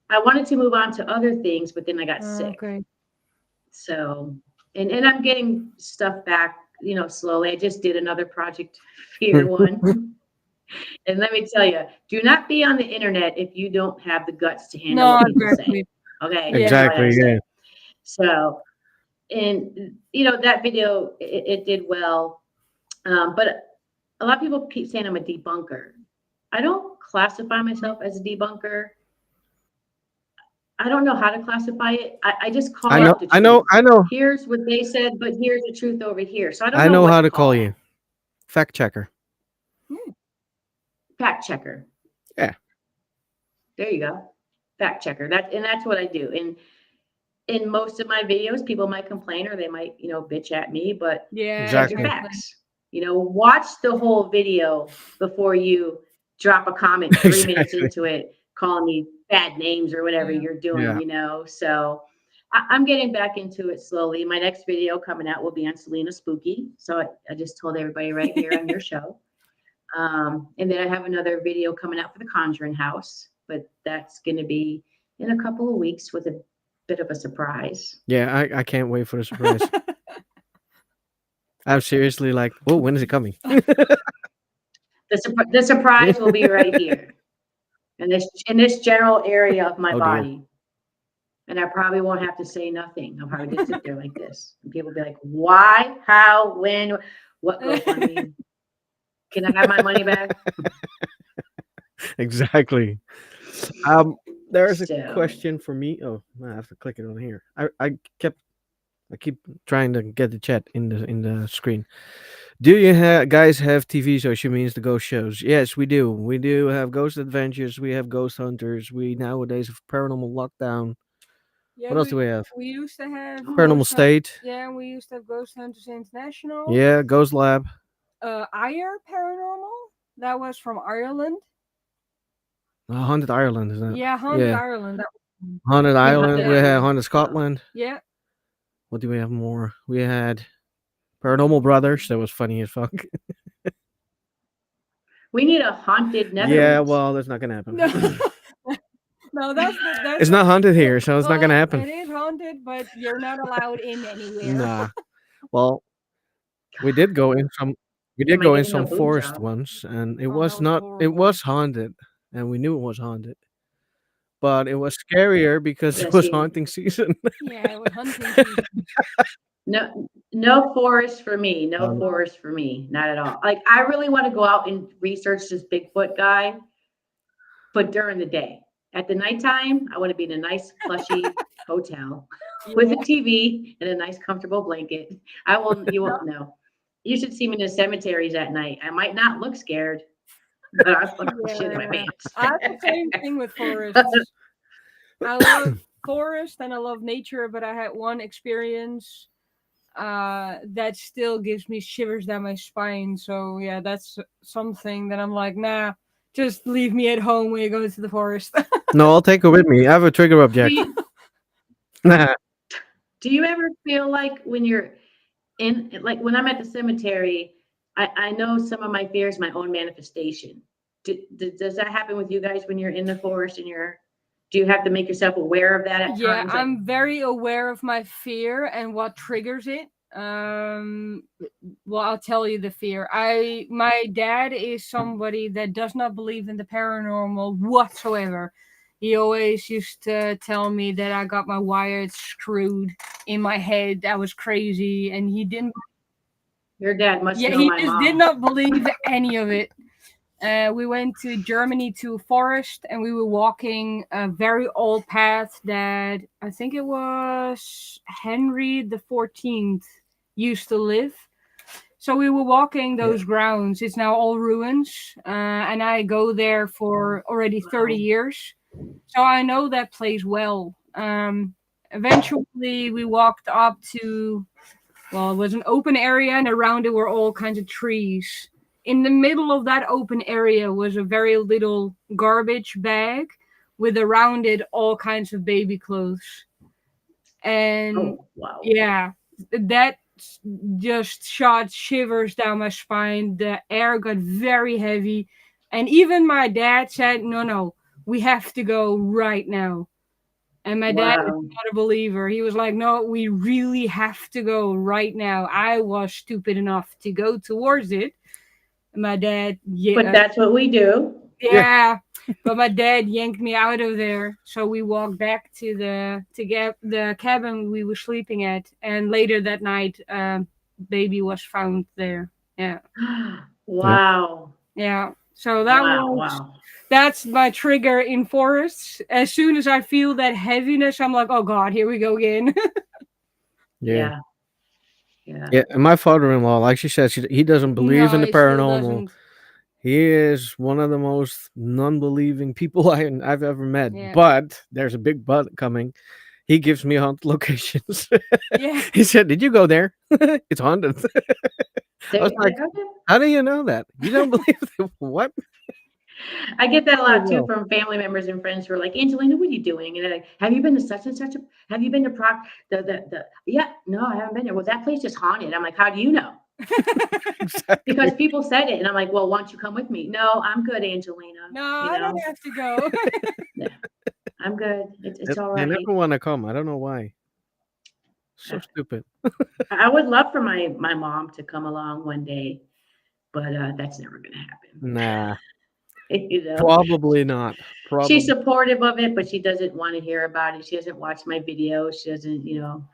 I wanted to move on to other things, but then I got sick. So, and I'm getting stuff back, you know, slowly. I just did another Project Fear one. And let me tell you, do not be on the internet if you don't have the guts to handle what people say. Okay. Exactly. Yeah. So, and you know, that video, it did well. But a lot of people keep saying I'm a debunker. I don't classify myself as a debunker. I don't know how to classify it. I just call out the truth. I know. Here's what they said, but here's the truth over here. So I know how to call you. Fact checker. Fact checker. Yeah. There you go. Fact checker. That's what I do. And in most of my videos, people might complain or they might, you know, bitch at me, but check your facts. You know, watch the whole video before you drop a comment 3 minutes into it, calling me bad names or whatever you're doing, you know. So I'm getting back into it slowly. My next video coming out will be on Selena Spooky. So I just told everybody right here on your show. And then I have another video coming out for the Conjuring House, but that's going to be in a couple of weeks with a bit of a surprise. Yeah, I can't wait for the surprise. I'm seriously like, oh, when is it coming? The surprise will be right here in this general area of my body. And I probably won't have to say nothing. I'll probably just sit there like this. And people will be like, why, how, when, What GoFundMe? Can I have my money back? Exactly. There's a So question for me. Oh, I have to click it on here. I keep trying to get the chat in the screen. Do you guys have TV shows? She means the ghost shows. Yes, we do. We do have Ghost Adventures. We have Ghost Hunters. We nowadays have Paranormal Lockdown. Yeah, What else do we have? we used to have Paranormal State. Yeah, we used to have Ghost Hunters International. Yeah, Ghost Lab. Ire Paranormal. That was from Ireland. Haunted Ireland, is that? Yeah, Haunted Ireland. That Haunted Ireland. Haunted We had Ireland. Haunted Scotland. yeah. What do we have more? We had Paranormal Brothers. That was funny as fuck. we need a haunted Netherlands. Yeah, well, that's not gonna happen. No, no, that's It's not haunted here, so it's not gonna happen. It is haunted, but you're not allowed in anywhere. Nah. Well, we did go in some. We Am did I go in getting a some boob forest job? once, and it Oh, was that was not. It horrible. was haunted, and we knew it was haunted. But it was scarier because Yeah, it was see. haunting season. Yeah, it was hunting season. No forest for me. No Um, forest for me. Not at all. Like I really want to go out and research this Bigfoot guy, but during the day. At the nighttime, I want to be in a nice plushy hotel with a TV and a nice comfortable blanket. You won't know. You should see me in the cemeteries at night. I might not look scared, but I'll put shit in my Yeah. pants. I have the same thing with forests. I love forest and I love nature, but I had one experience that still gives me shivers down my spine. So yeah, that's something that I'm like, nah, just leave me at home when you go to the forest. no, I'll take it with me. I have a trigger object. Do you ever feel like when you're like when I'm at the cemetery, I know some of my fears, my own manifestation. Does that happen with you guys when you're in the forest and do you have to make yourself aware of that at Yeah, times? I'm very aware of my fear and what triggers it. Well, I'll tell you the fear. My dad is somebody that does not believe in the paranormal whatsoever. He always used to tell me that I got my wires screwed in my head. I was crazy, and he didn't. Your dad must Yeah, know he my just mom. did not believe any of it. We went to Germany to a forest, and we were walking a very old path that I think it was Henry the 14th used to live. So we were walking those grounds. It's now all ruins, and I go there for already 30 years. So I know that place well. Eventually, we walked up to, well, it was an open area, and around it were all kinds of trees. In the middle of that open area was a very little garbage bag with around it all kinds of baby clothes. And Oh, wow. yeah, that just shot shivers down my spine. The air got very heavy. And even my dad said, no, we have to go right now. And my dad is Wow. not a believer. He was like, no, we really have to go right now. I was stupid enough to go towards it. And my dad, But that's what we do. yeah. But my dad yanked me out of there. So we walked back to the cabin we were sleeping at. And later that night, baby was found there. Yeah. Wow. Yeah. So that Wow. that's my trigger in forests. As soon as I feel that heaviness, I'm like, oh God, here we go again. Yeah. Yeah. Yeah, and my father-in-law, like she said, he doesn't believe in the he still paranormal. doesn't. He is one of the most non-believing people I've ever met. Yeah. But there's a big but coming. He gives me haunted locations. Yeah. He said, "Did you go there? It's haunted." I was like, Okay. "How do you know that? You don't believe it? What?" I get that a lot too Well. from family members and friends who are like, Angelina, what are you doing? And they're like, have you been to such and such a, have you been to yeah, no, I haven't been there. Well, that place is haunted. I'm like, how do you know? Exactly. Because people said it. And I'm like, well, why don't you come with me? No, I'm good, Angelina. No, You I don't know? have to go. I'm good. It's all They right. never want to come. I don't know why. So stupid. I would love for my mom to come along one day, but that's never going to happen. Nah, You know? probably not. Probably. She's supportive of it, but she doesn't want to hear about it. She doesn't watch my videos. She doesn't,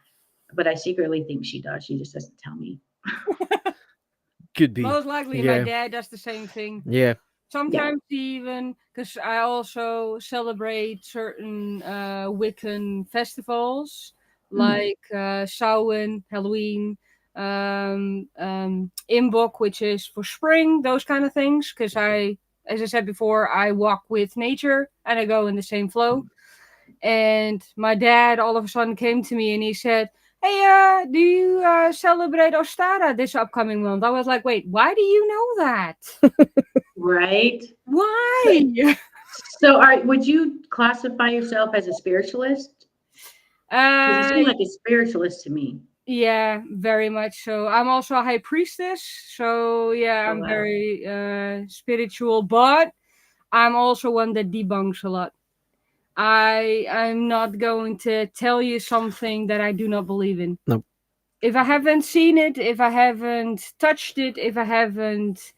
but I secretly think she does. She just doesn't tell me. Could be. Most likely, my Yeah. dad does the same thing. Yeah. Sometimes even because I also celebrate certain Wiccan festivals like Samhain, Halloween, Imbolc, which is for spring, those kind of things. Because as I said before, I walk with nature and I go in the same flow. And my dad all of a sudden came to me and he said, "Hey, do you celebrate Ostara this upcoming month?" I was like, "Wait, why do you know that? Right. Why?" So would you classify yourself as a spiritualist? Because you seem like a spiritualist to me. Yeah, very much so. I'm also a high priestess, so yeah, Oh, I'm wow. very spiritual, but I'm also one that debunks a lot. I'm not going to tell you something that I do not believe in. Nope. If I haven't seen it, if I haven't touched it, if I haven't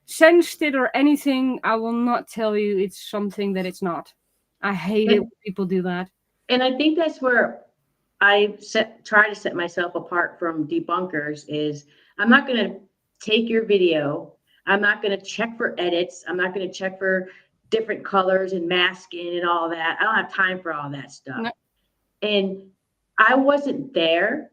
sensed it or anything, I will not tell you it's something that it's not. I hate it when people do that. And I think that's where try to set myself apart from debunkers is I'm not going to take your video. I'm not going to check for edits. I'm not going to check for different colors and masking and all that. I don't have time for all that stuff. No. And I wasn't there.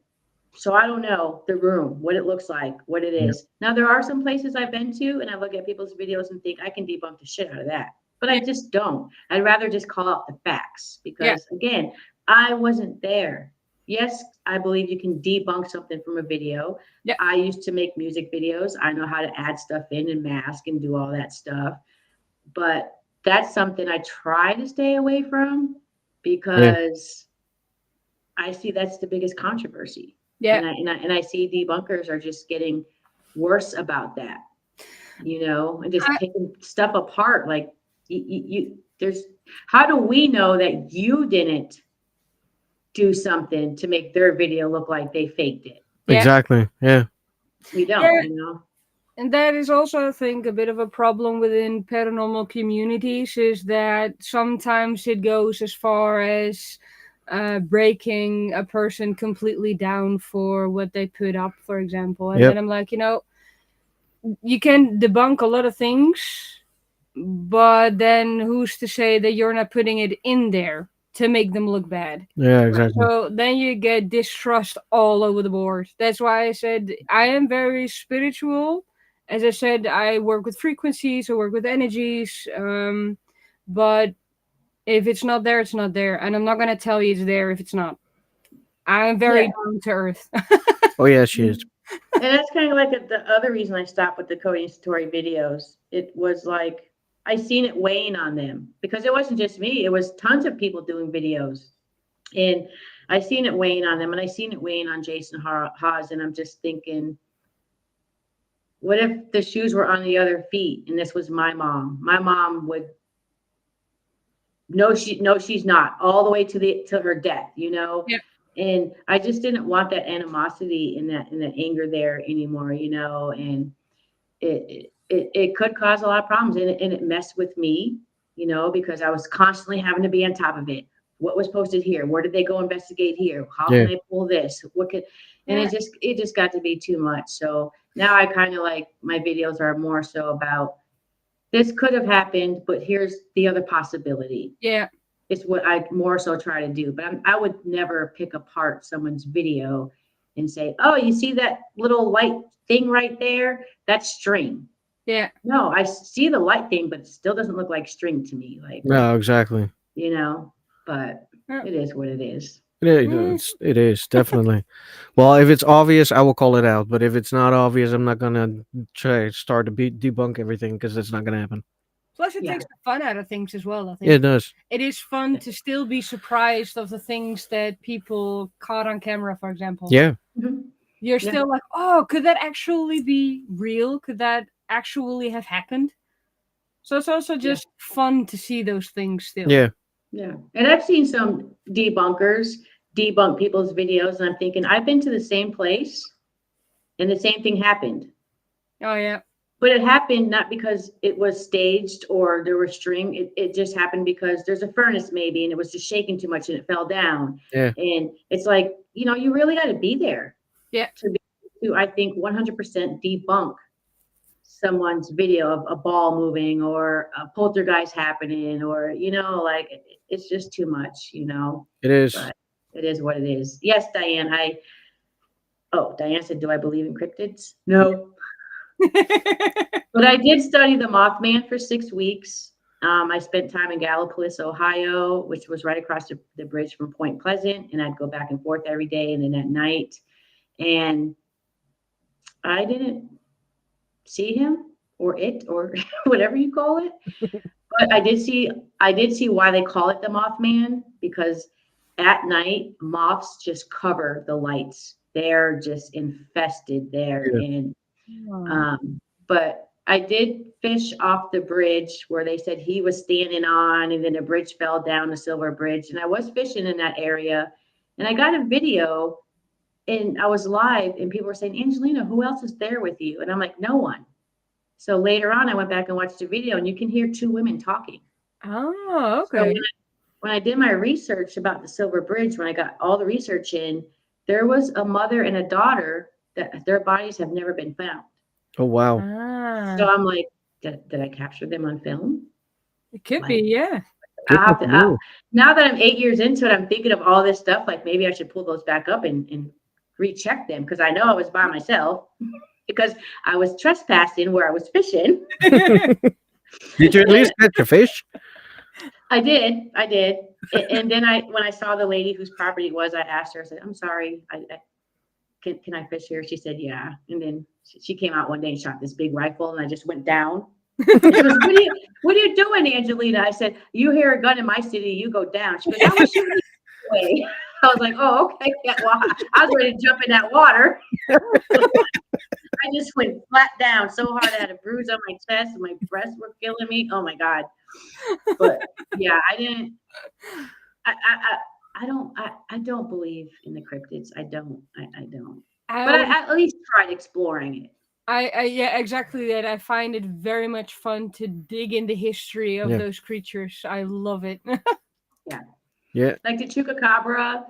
So I don't know the room, what it looks like, what it is. Now, there are some places I've been to and I look at people's videos and think I can debunk the shit out of that. But I just don't. I'd rather just call out the facts because, again, I wasn't there. Yes, I believe you can debunk something from a video. Yeah. I used to make music videos. I know how to add stuff in and mask and do all that stuff. But that's something I try to stay away from because I see that's the biggest controversy. Yeah. And I see debunkers are just getting worse about that, and just picking stuff apart. Like there's, how do we know that you didn't do something to make their video look like they faked it? Yeah. Exactly. Yeah. We don't, And that is also, I think, a bit of a problem within paranormal communities is that sometimes it goes as far as breaking a person completely down for what they put up, for example. And then I'm like, you can debunk a lot of things, but then who's to say that you're not putting it in there to make them look bad? Yeah, exactly. So then you get distrust all over the board. That's why I said I am very spiritual. As I said, I work with frequencies, I work with energies, but if it's not there, it's not there. And I'm not going to tell you it's there if it's not. I'm very down to earth. Oh, yeah, she is. And that's kind of like the other reason I stopped with the coding story videos. It was like, I seen it weighing on them because it wasn't just me. It was tons of people doing videos. And I seen it weighing on them and I seen it weighing on Jason Hawes. And I'm just thinking, what if the shoes were on the other feet and this was my mom? My mom would, no, she's not, all the way to her death, Yeah. And I just didn't want that animosity and that anger there anymore, and it could cause a lot of problems and it messed with me, because I was constantly having to be on top of it. What was posted here? Where did they go investigate here? How can I pull this? And it just got to be too much. So now I kind of like my videos are more so about this could have happened, but here's the other possibility. Yeah. It's what I more so try to do. But I would never pick apart someone's video and say, oh, you see that little light thing right there? That's string. Yeah. No, I see the light thing, but it still doesn't look like string to me. Like, No, exactly. But it is what it is. It is definitely. Well, if it's obvious, I will call it out. But if it's not obvious, I'm not gonna start to debunk everything because it's not gonna happen. Plus, it takes the fun out of things as well, I think. Yeah, it does. It is fun to still be surprised of the things that people caught on camera, for example. Yeah. Mm-hmm. You're still like, oh, could that actually be real? Could that actually have happened? So it's also just fun to see those things still. Yeah. Yeah. And I've seen some debunkers debunk people's videos, and I'm thinking, I've been to the same place and the same thing happened. Oh, yeah. But it happened not because it was staged or there was string. It just happened because there's a furnace maybe, and it was just shaking too much and it fell down. Yeah. And it's like, you really got to be there. Yeah. To I think 100% debunk someone's video of a ball moving or a poltergeist happening, or like it's just too much. It is. But it is what it is. Yes, Diane. Diane said, "Do I believe in cryptids?" No, but I did study the Mothman for 6 weeks. I spent time in Gallipolis, Ohio, which was right across the bridge from Point Pleasant, and I'd go back and forth every day and then at night. And I didn't see him or it or whatever you call it, but I did see why they call it the Mothman, because at night moths just cover the lights. They're just infested there, Yeah. and Oh. but I did fish off the bridge where they said he was standing on, and then the bridge fell down the Silver Bridge. And I was fishing in that area, and I got a video, and I was live, and people were saying, "Angelina, who else is there with you?" And I'm like, "No one." So later on, I went back and watched the video, and you can hear two women talking. Oh, So okay. when I did my research about the Silver Bridge, when I got all the research in, there was a mother and a daughter that their bodies have never been found. Oh wow. So Ah, I'm like, did I capture them on film? it could be, Like, yeah. Good I have to, to know. now that I'm 8 years into it, I'm thinking of all this stuff. Like maybe I should pull those back up and recheck them, because I know I was by myself because I was trespassing where I was fishing. Did you at least catch a fish? I did. And then when I saw the lady whose property it was, I asked her, I said, "I'm sorry, can I fish here?" She said, "Yeah." And then she came out one day and shot this big rifle, and I just went down. And she goes, what are you doing, Angelina?" I said, "You hear a gun in my city, you go down." She goes, "I was shooting you away." I was like, "Oh, okay." Yeah, well, I was ready to jump in that water. I just went flat down so hard I had a bruise on my chest and my breasts were killing me. Oh my God. But yeah, I didn't I I don't believe in the cryptids. I don't. I don't. I But always, I at least tried exploring it. yeah, exactly that. I find it very much fun to dig in the history of Yeah. those creatures. I love it. Yeah. Yeah. Like the chupacabra,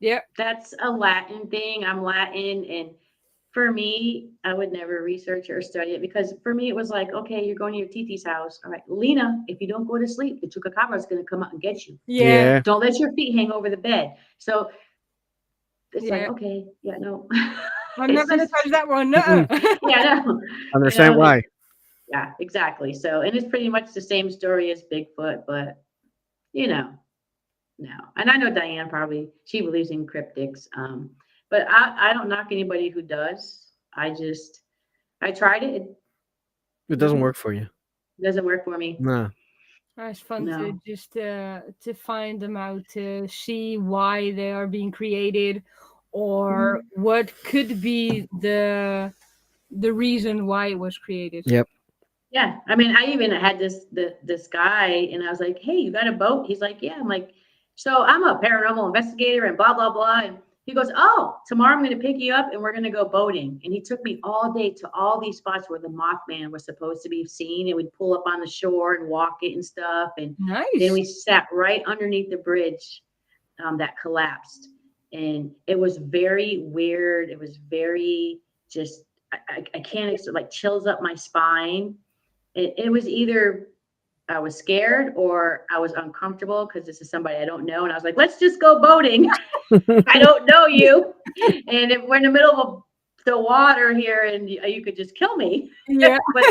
Yep. that's a Latin thing. I'm Latin, and for me, I would never research or study it, because for me it was like, okay, you're going to your Titi's house. All right, Lena, if you don't go to sleep, the chupacabra is going to come out and get you. Yeah. Yeah. Don't let your feet hang over the bed. So it's like, Yeah. okay, yeah, no. I'm not It's gonna just, touch that one. Mm-mm. No. yeah, no. Understand It's, why? yeah, exactly. So, and it's pretty much the same story as Bigfoot, but you know, no. And I know Diane probably, she believes in cryptics. But I don't knock anybody who does. I tried it. It, It doesn't no, work for you. doesn't work for me. Nah. It's fun to No. just to find them out, to see why they are being created, or Mhm. what could be the reason why it was created. Yep. Yeah. I mean, I even had this guy, and I was like, "Hey, you got a boat?" He's like, "Yeah." I'm like, "So I'm a paranormal investigator and blah blah blah." And he goes, "Oh, tomorrow I'm going to pick you up and we're going to go boating." And he took me all day to all these spots where the Mothman was supposed to be seen, and we'd pull up on the shore and walk it and stuff. And then Nice. we sat right underneath the bridge that collapsed, and it was very weird. It was very just I can't like chills up my spine. It was either I was scared or I was uncomfortable, because this is somebody I don't know. And I was like, let's just go boating. I don't know you. And if we're in the middle of the water here, and you could just kill me. Yeah. But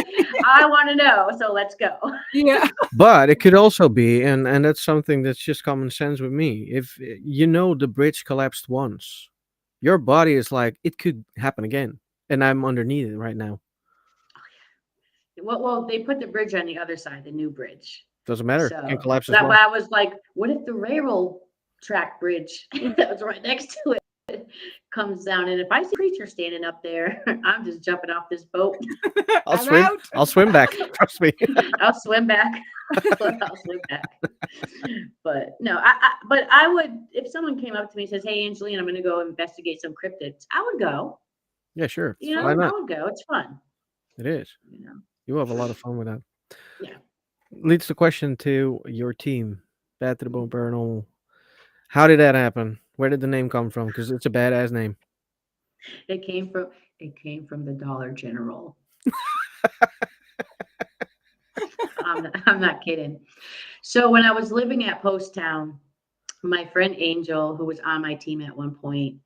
I want to know. So let's go. Yeah. But it could also be, and that's something that's just common sense with me. If you know the bridge collapsed once, your body is like, it could happen again, and I'm underneath it right now. Well, they put the bridge on the other side, the new bridge. Doesn't matter. Can So collapse as that well. I was like, what if the railroad track bridge that was right next to it comes down? And if I see a creature standing up there, I'm just jumping off this boat. I'll I'm swim. out. I'll swim back. Trust me. I'll swim back. I'll swim back. But no, but I would, if someone came up to me and says, "Hey, Angelina, I'm going to go investigate some cryptids," I would go. Yeah, sure. It's Why fun. I not? would go. It's fun. It is. You know. You have a lot of fun with that. Yeah. Leads the question to your team, Bad to the Bone Paranormal. How did that happen? Where did the name come from? Because it's a badass name. It came from the Dollar General. I'm not kidding. So when I was living at Post Town, my friend Angel, who was on my team at one point,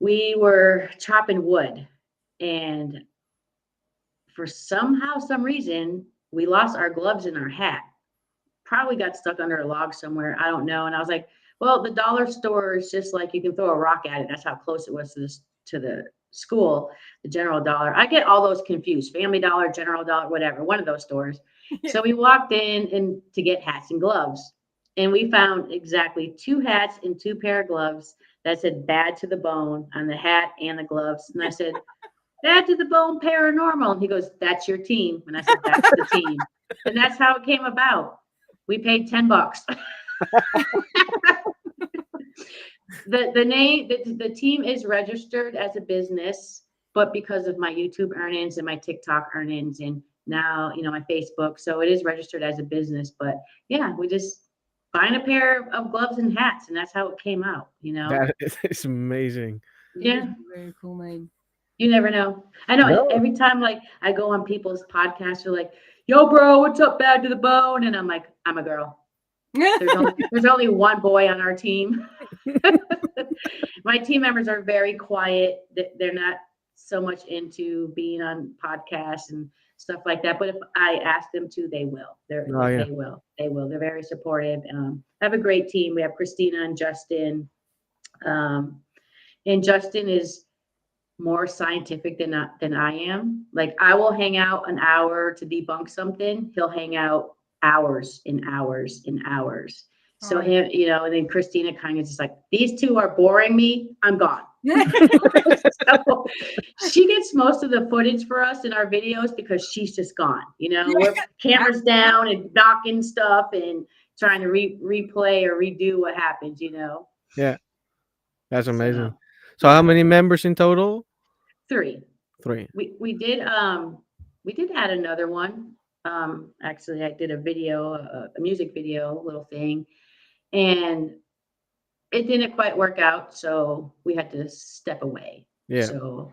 we were chopping wood, and for some reason, we lost our gloves and our hat. Probably got stuck under a log somewhere. I don't know. And I was like, well, the dollar store is just like you can throw a rock at it. That's how close it was to this to the school, the General Dollar. I get all those confused. Family Dollar, General Dollar, whatever, one of those stores. So we walked in and to get hats and gloves. And we found exactly 2 hats and 2 pair of gloves that said bad to the bone on the hat and the gloves. And I said, bad to the bone paranormal. And he goes, that's your team. And I said, that's the team. And that's how it came about. We paid $10. The team is registered as a business, but because of my YouTube earnings and my TikTok earnings and now, my Facebook, so it is registered as a business. But yeah, we just find a pair of gloves and hats, and that's how it came out. That is amazing. Yeah. Very cool name. You never know. I know. No. Every time, like, I go on people's podcasts, they're like, "Yo, bro, what's up, bad to the bone?" And I'm like, "I'm a girl." There's only one boy on our team. My team members are very quiet. They're not so much into being on podcasts and stuff like that. But if I ask them to, they will. They will. They will. They're very supportive. I have a great team. We have Christina and Justin. And Justin is more scientific than I am. Like, I will hang out an hour to debunk something. He'll hang out hours and hours and hours. So him, and then Christina kind of just like, these two are boring me. I'm gone. So she gets most of the footage for us in our videos because she's just gone. We're cameras down and knocking stuff and trying to replay or redo what happens. Yeah, that's amazing. So how many members in total? 3. 3. We did add another one. Actually, I did a video, a music video, little thing, and it didn't quite work out, so we had to step away. Yeah. So,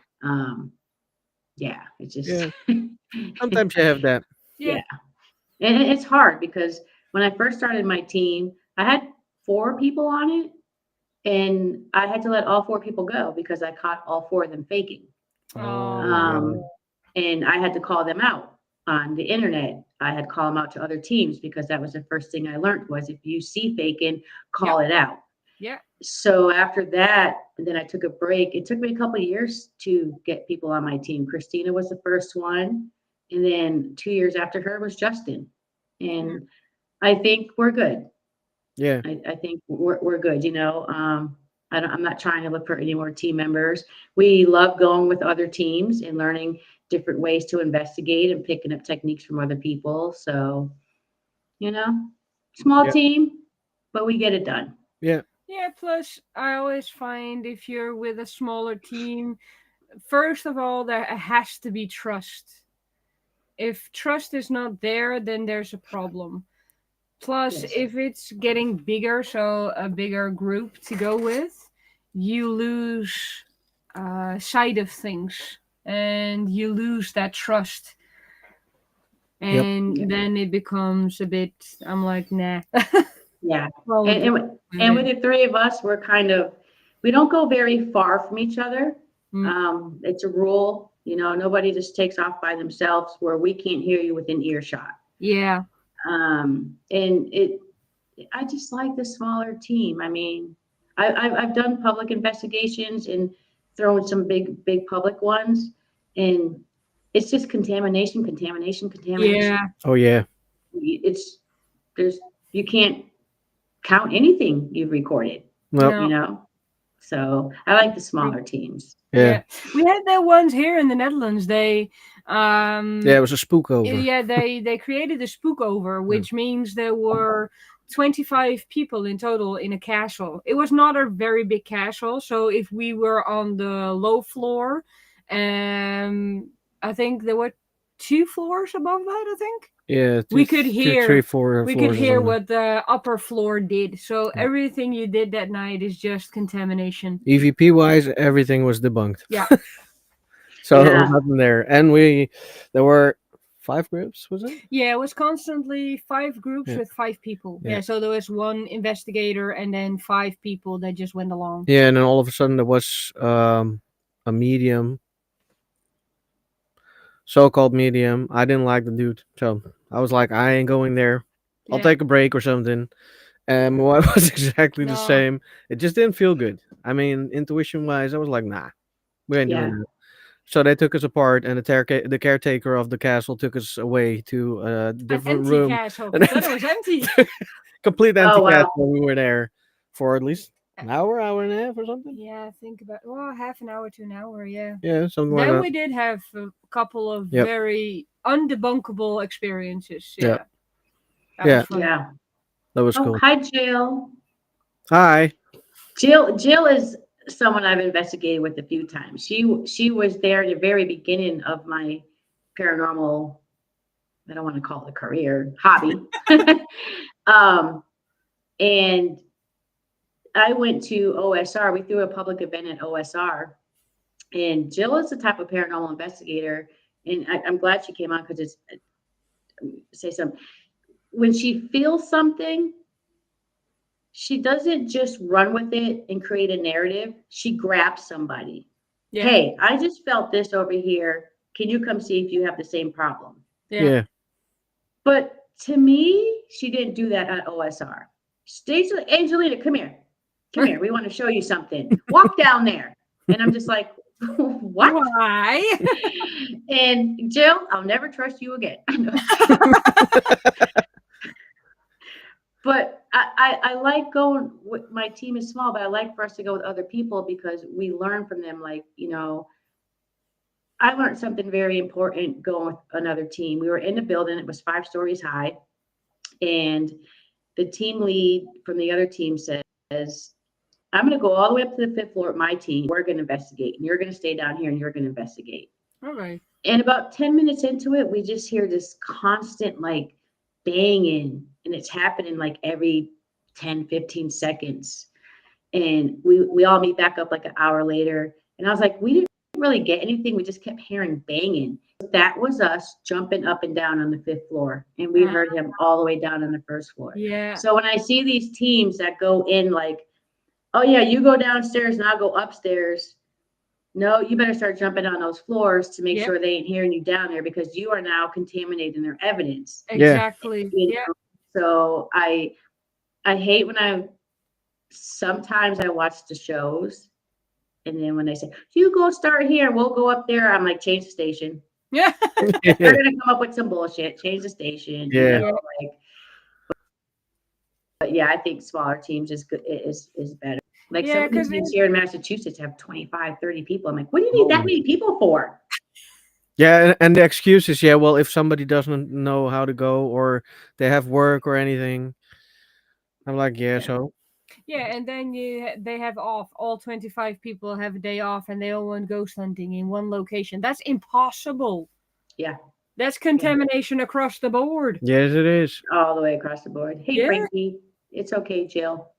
it's just Sometimes you have that. Yeah. And it's hard because when I first started my team, I had 4 people on it, and I had to let all 4 people go because I caught all 4 of them faking. And I had to call them out on the internet. I had to call them out to other teams because that was the first thing I learned was if you see faking, call it out. Yeah. So after that, and then I took a break. It took me a couple of years to get people on my team. Christina was the first one. And then 2 years after her was Justin. And I think we're good. Yeah. I think we're good. I'm not trying to look for any more team members. We love going with other teams and learning different ways to investigate and picking up techniques from other people. So, small team, but we get it done. Yeah. Yeah, plus I always find if you're with a smaller team, first of all, there has to be trust. If trust is not there, then there's a problem. Plus, if it's getting bigger, so a bigger group to go with, you lose sight of things and you lose that trust. And then it becomes a bit, I'm like, nah. Yeah. And with the 3 of us, we don't go very far from each other. It's a rule, nobody just takes off by themselves where we can't hear you within earshot. Yeah. And I just like the smaller team. I mean, I've done public investigations and thrown some big public ones, and it's just contamination. Yeah. Oh yeah. You can't count anything you've recorded. Well, So I like the smaller teams. Yeah. We had the ones here in the Netherlands. They it was a spook over. Yeah, they created a spookover, which means there were 25 people in total in a castle. It was not a very big castle, so if we were on the low floor, I think there were 2 floors above that, I think. Yeah, we could hear 2, 3, 4 we floors could hear or something. what the upper floor did. So everything you did that night is just contamination. EVP wise, everything was debunked. Yeah. So there was Yeah. nothing there, and there were 5 groups, was it? Yeah, it was constantly 5 groups Yeah, with 5 people. yeah, Yeah, so there was one investigator and then 5 people that just went along. yeah. And then all of a sudden there was a medium, so-called medium. I didn't like the dude, so I was like, I ain't going there. I'll Yeah. take a break or something. And my wife was exactly the No. same. It just didn't feel good. I mean, intuition wise, I was like, nah, we ain't doing Yeah. that. So they took us apart, and the caretaker of the castle took us away to a An different empty room. castle. An Then it was empty. complete Oh empty wow. castle. We were there for at least an hour and a half or something. Yeah, think about half an hour to an hour. Yeah. Yeah, something like Then that. we did have a couple of Yep. very undebunkable experiences. Yeah. Yep. That Yeah. was fun. Yeah. That was Oh, cool. hi, Jill. Hi. Jill is someone I've investigated with a few times. She was there at the very beginning of my paranormal, I don't want to call it a career, hobby. And I went to OSR. We threw a public event at OSR, and Jill is the type of paranormal investigator. And I'm glad she came on because it's say something. When she feels something, she doesn't just run with it and create a narrative. She grabs somebody. Yeah. Hey, I just felt this over here. Can you come see if you have the same problem? Yeah. Yeah. But to me, she didn't do that at OSR. Stage Angelina, come here. Come here. We want to show you something. Walk down there. And I'm just like, what? Why? And Jill, I'll never trust you again. But I like going with my team is small, but I like for us to go with other people because we learn from them. Like, I learned something very important going with another team. We were in the building, it was 5 stories high, and the team lead from the other team says, I'm going to go all the way up to the 5th floor at my team. We're going to investigate, and you're going to stay down here and you're going to investigate. Okay. And about 10 minutes into it, we just hear this constant like banging, and it's happening like every 10, 15 seconds. And we all meet back up like an hour later. And I was like, we didn't really get anything. We just kept hearing banging. That was us jumping up and down on the 5th floor. And we heard him all the way down on the 1st floor. Yeah. So when I see these teams that go in like, oh yeah, you go downstairs and I'll go upstairs. No, you better start jumping on those floors to make sure they ain't hearing you down there because you are now contaminating their evidence. Exactly. You Yeah. know? So I hate when sometimes I watch the shows and then when they say, you go start here, we'll go up there. I'm like, change the station. Yeah. They're going to come up with some bullshit, change the station. Yeah. Like, but yeah, I think smaller teams is good, is better. Like some of these teams here in Massachusetts have 25, 30 people. I'm like, what do you need that many people for? Yeah, and the excuse is, yeah, well, if somebody doesn't know how to go or they have work or anything, I'm like, yeah. So Yeah, and then they have off. All 25 people have a day off, and they all went ghost hunting in one location. That's impossible. Yeah. That's contamination across the board. yes, it is. All the way across the board. Hey, Frankie, it's okay, Jill.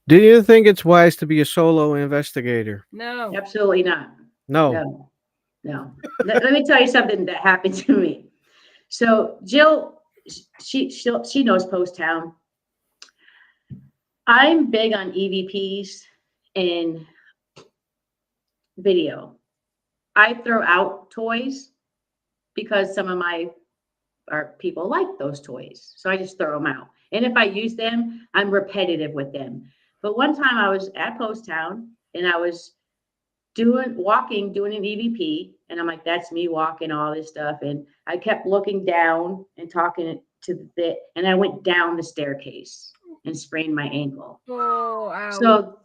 Do you think it's wise to be a solo investigator? No. Absolutely not. No. No. Let me tell you something that happened to me. So Jill, she knows Post Town. I'm big on EVPs and video. I throw out toys because some of our people like those toys. So I just throw them out. And if I use them, I'm repetitive with them. But one time I was at Post Town and I was doing an EVP, and I'm like, that's me walking all this stuff. And I kept looking down and talking to and I went down the staircase and sprained my ankle. Oh, ow. So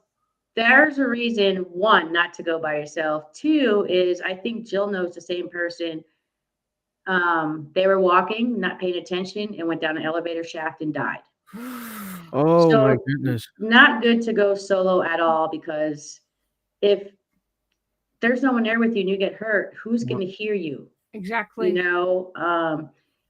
there's a reason, 1, not to go by yourself. 2 is I think Jill knows the same person. They were walking, not paying attention, and went down an elevator shaft and died. Oh So, my goodness. not good to go solo at all, because if there's no one there with you and you get hurt, who's going to hear you? Exactly.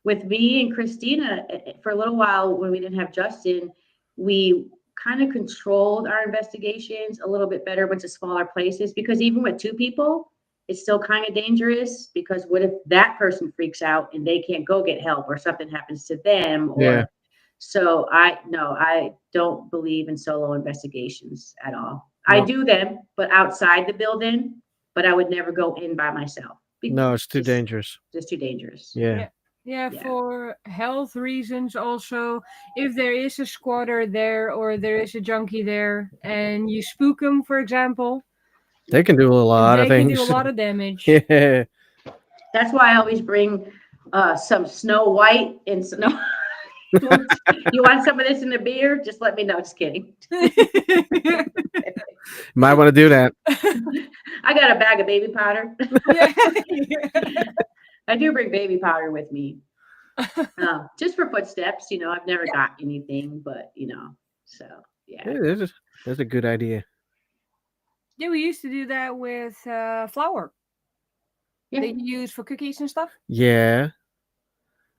With me and Christina, for a little while when we didn't have Justin, we kind of controlled our investigations a little bit better, went to smaller places, because even with 2 people, it's still kind of dangerous because what if that person freaks out and they can't go get help or something happens to them Yeah. or so I don't believe in solo investigations at all. I No. do them, but outside the building, but I would never go in by myself. No, it's too Just dangerous. just too dangerous. Yeah. Yeah. Yeah, Yeah. for health reasons also, if there is a squatter there or there is a junkie there and you spook them, for example, They can do a lot of they can do a things. lot of damage. Yeah. That's why I always bring some Snow White and snow. You want some of this in the beer? Just let me know. Just kidding. Might want to do that. I got a bag of baby powder. Yeah. I do bring baby powder with me, just for footsteps. I've never got anything, but so yeah. Yeah, that's a good idea. Yeah, we used to do that with flour Yeah. that you use for cookies and stuff. Yeah,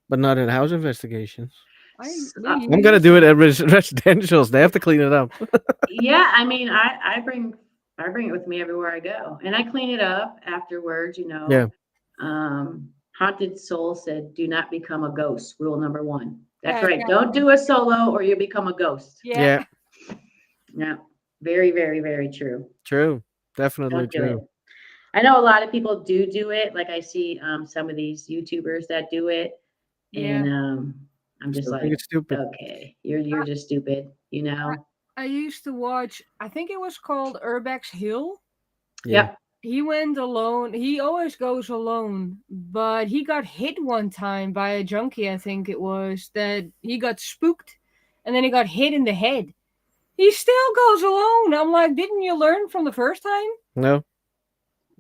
but not in house investigations. You I'm gonna used do to. it at residentials. They have to clean it up. Yeah, I mean, I bring it with me everywhere I go, and I clean it up afterwards. Yeah. Haunted Soul said, "Do not become a ghost." Rule number 1. That's Yeah, right. Don't do a solo, or you become a ghost. Yeah. Yeah, very, very, very true. True. Definitely Don't do it. true. I know a lot of people do it. Like I see some of these YouTubers that do it, Yeah. and I'm just Still think like, it's stupid. okay, you're just stupid. I used to watch, I think it was called Urbex Hill. Yeah. Yep. He went alone. He always goes alone, but he got hit one time by a junkie, I think it was, that he got spooked and then he got hit in the head. He still goes alone. I'm like, didn't you learn from the first time? No,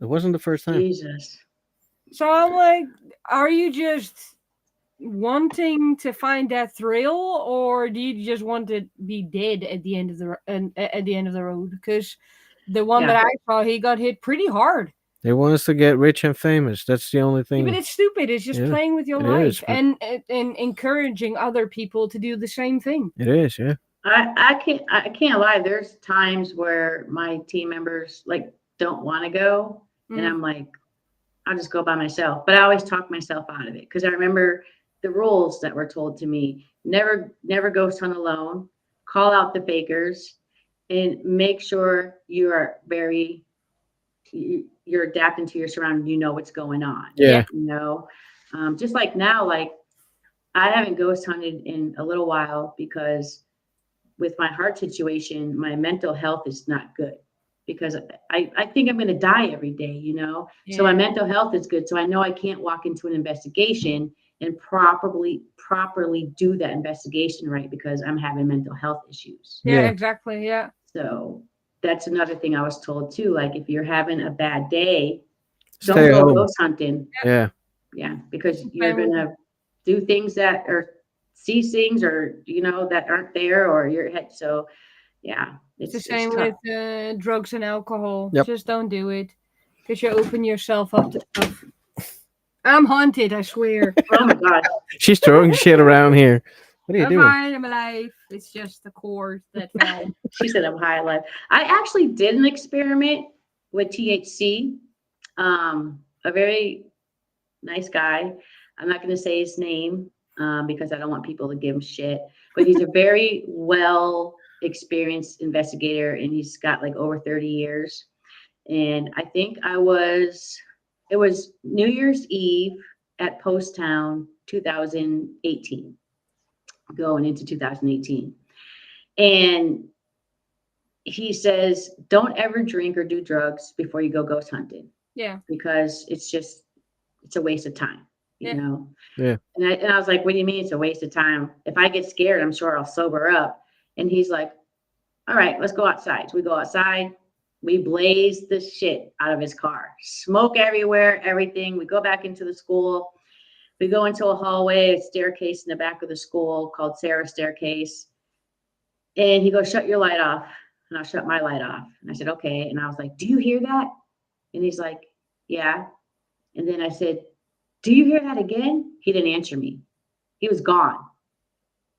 it wasn't the first time. Jesus. So I'm like, are you just wanting to find that thrill, or do you just want to be dead at the end of the road? Because the one Yeah. that I saw, he got hit pretty hard. They want us to get rich and famous. That's the only Yeah, thing. but it's stupid. It's just Yeah, playing with your it life is, but- and encouraging other people to do the same thing. It is, yeah. I can't lie. There's times where my team members like don't want to go, and Mm. I'm like, I'll just go by myself. But I always talk myself out of it because I remember the rules that were told to me: never ghost hunt alone, call out the fakers, and make sure you're adapting to your surroundings. You know what's going on. Yeah. Just like now, like I haven't ghost hunted in a little while because with my heart situation, my mental health is not good because I think I'm going to die every day, So my Yeah. mental health is good. So I know I can't walk into an investigation and properly do that investigation right because I'm having mental health issues. Yeah, Yeah. exactly. Yeah. So that's another thing I was told too. Like if you're having a bad day, don't Stay go home. ghost hunting. Yeah. Yeah, because you're Okay. gonna do things that are see things or that aren't there or your head. So yeah, It's it's the same tough. with drugs and alcohol. Yep. Just don't do it because you open yourself up to stuff. I'm haunted, I swear. Oh my god. She's throwing shit around here. What are you I'm doing? fine, I'm alive. It's just the cord that fell. She said I'm high life. I actually did an experiment with THC. A very nice guy. I'm not going to say his name because I don't want people to give him shit. But he's a very well experienced investigator, and he's got like over 30 years. And I think it was New Year's Eve at Post Town 2018, going into 2018. And he says, don't ever drink or do drugs before you go ghost hunting Yeah. because it's a waste of time, you Yeah. know? Yeah. And I was like, what do you mean it's a waste of time? If I get scared, I'm sure I'll sober up. And he's like, all right, let's go outside. So we go outside. We blaze the shit out of his car. Smoke everywhere, everything. We go back into the school. We go into a hallway, a staircase in the back of the school called Sarah Staircase. And he goes, shut your light off. And I'll shut my light off. And I said, okay. And I was like, do you hear that? And he's like, yeah. And then I said, do you hear that again? He didn't answer me. He was gone.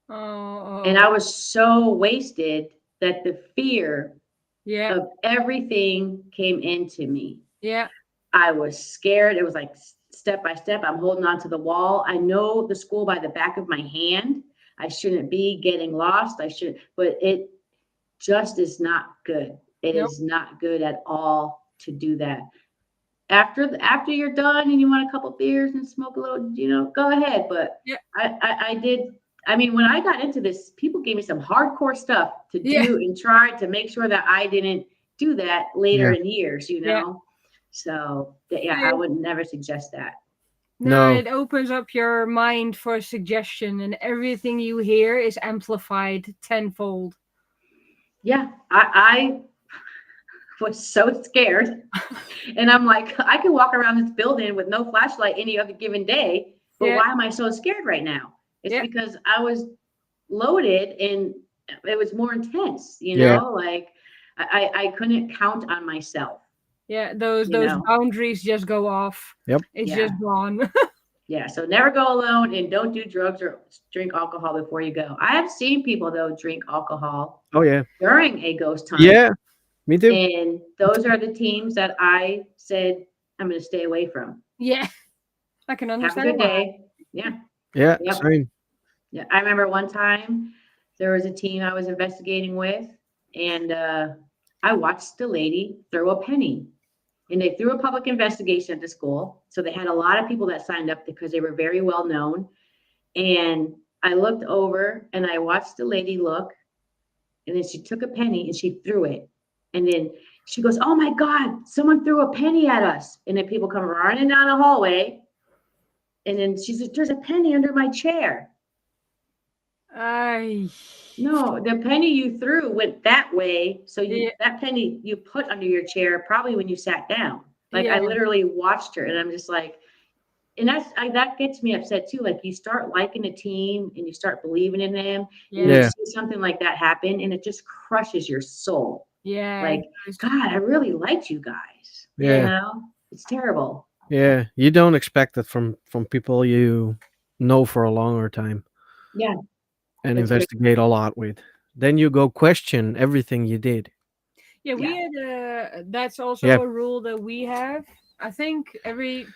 Oh. And I was so wasted that the fear Yeah. of everything came into me. Yeah. I was scared. It was like step by step. I'm holding on to the wall. I know the school by the back of my hand. I shouldn't be getting lost. I should, but it just is not good. It Nope. is not good at all to do that. After you're done and you want a couple beers and smoke a little, go ahead. But Yeah. I did. I mean, when I got into this, people gave me some hardcore stuff to Yeah. do and try to make sure that I didn't do that later Yeah. in years, Yeah. So yeah, Yeah. I would never suggest that. No, No. it opens up your mind for suggestion, and everything you hear is amplified tenfold. Yeah, I was so scared. And I'm like, I could walk around this building with no flashlight any other given day, but Yeah. why am I so scared right now? It's Yeah. because I was loaded and it was more intense, Yeah. like I couldn't count on myself. Yeah, those You know. boundaries just go off. Yep. It's Yeah. just gone. Yeah, so never go alone and don't do drugs or drink alcohol before you go. I have seen people though drink alcohol Oh yeah. during a ghost hunt. Yeah. Me too. And those are the teams that I said I'm going to stay away from. Yeah, I can Have a understand good why. day. Yeah. Yeah. Yep. Same. Yeah. I remember one time there was a team I was investigating with, and I watched a lady throw a penny. And they threw a public investigation at the school. So they had a lot of people that signed up because they were very well known. And I looked over and I watched the lady look, and then she took a penny and she threw it. And then she goes, "Oh my God, someone threw a penny at us." And then people come running down the hallway. And then she says, "There's a penny under my chair." I No, the penny you threw went that way. So Yeah. that penny you put under your chair probably when you sat down. Like I Yeah. literally watched her, and I'm just like, and that gets me upset too. Like you start liking a team and you start believing in them, and you Yeah. see something like that happen, and it just crushes your soul. Yeah. Like, God, I really liked you guys. Yeah. It's terrible. Yeah. You don't expect it from people you know for a longer time Yeah. and It's crazy. investigate a lot with. Then you go question everything you did. Yeah, we Yeah. had that's also Yeah. a rule that we have. I think every good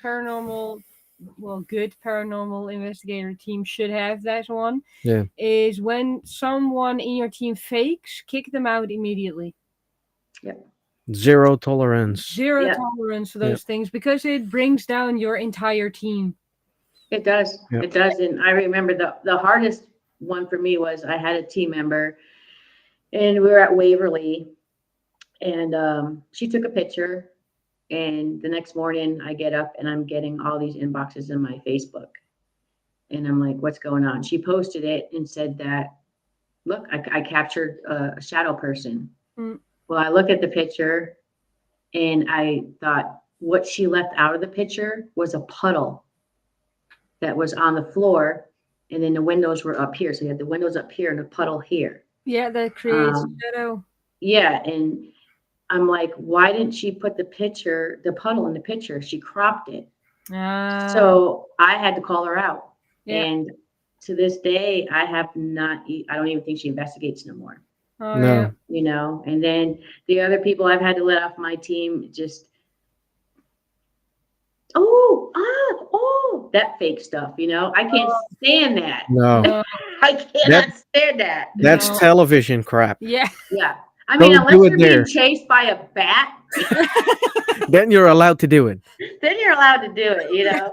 paranormal investigator team should have that one. Yeah. Is when someone in your team fakes, kick them out immediately. Zero tolerance. Zero Yeah. tolerance for Yeah. those things because it brings down your entire team. It does. Yep. It does. And I remember the hardest one for me was I had a team member, and we were at Waverly, and she took a picture. And the next morning I get up and I'm getting all these inboxes in my Facebook. And I'm like, what's going on? She posted it and said that, look, I captured a shadow person. Mm. Well, I look at the picture and I thought what she left out of the picture was a puddle that was on the floor. And then the windows were up here. So you had the windows up here and a puddle here. Yeah, that creates Um, shadow. Yeah. And I'm like, why didn't she put the puddle in the picture? She cropped it. So I had to call her out. Yeah. And to this day, I don't even think she investigates no more. Oh, No. yeah. And then the other people I've had to let off my team just, that fake stuff, I can't stand that. No. I cannot stand that. That's No. television crap. Yeah. Yeah. I mean, Don't unless do it you're being there. chased by a bat, Then you're allowed to do it. then you're allowed to do it,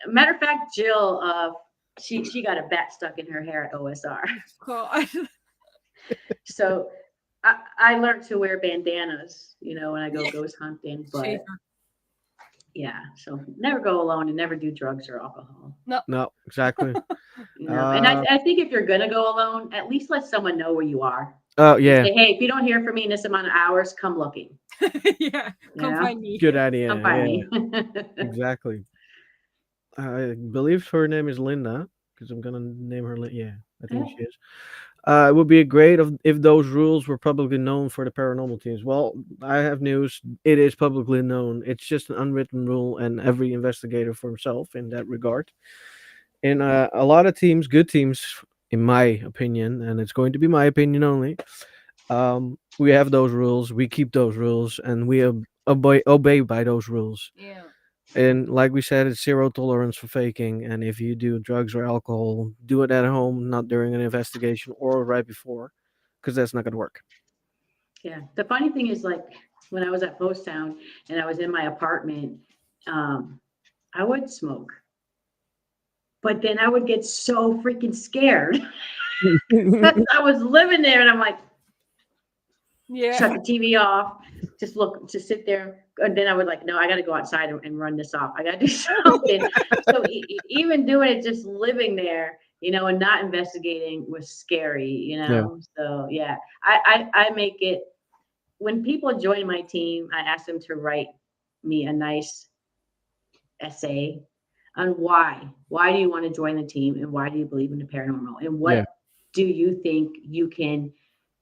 Matter of fact, Jill, she got a bat stuck in her hair at OSR. God. So I learned to wear bandanas, when I go ghost hunting. But Safer. yeah, so never go alone and never do drugs or alcohol. No, exactly. And I think if you're gonna go alone, at least let someone know where you are. Oh yeah, Say, hey, if you don't hear from me in this amount of hours, come looking. Yeah. Come find me. good idea. Come find Yeah, me. exactly. I believe her name is Linda because I'm gonna name her. Yeah, I think Yeah. she is. It would be great if those rules were publicly known for the paranormal teams. Well, I have news. It is publicly known. It's just an unwritten rule, and every investigator for himself in that regard. And a lot of teams, good teams, in my opinion, and it's going to be my opinion only. We have those rules. We keep those rules, and we obey by those rules. Yeah. And like we said, it's zero tolerance for faking. And if you do drugs or alcohol, do it at home, not during an investigation or right before, because that's not going to work. Yeah. The funny thing is, like, when I was at Post Town and I was in my apartment, I would smoke, but then I would get so freaking scared because I was living there and I'm like, Yeah. shut the TV off, just sit there. And then I would like, no, I got to go outside and run this off. I got to do something. So even doing it, just living there, and not investigating was scary, Yeah. So yeah, I make it, when people join my team, I ask them to write me a nice essay on why do you want to join the team, and why do you believe in the paranormal, and Yeah. what do you think you can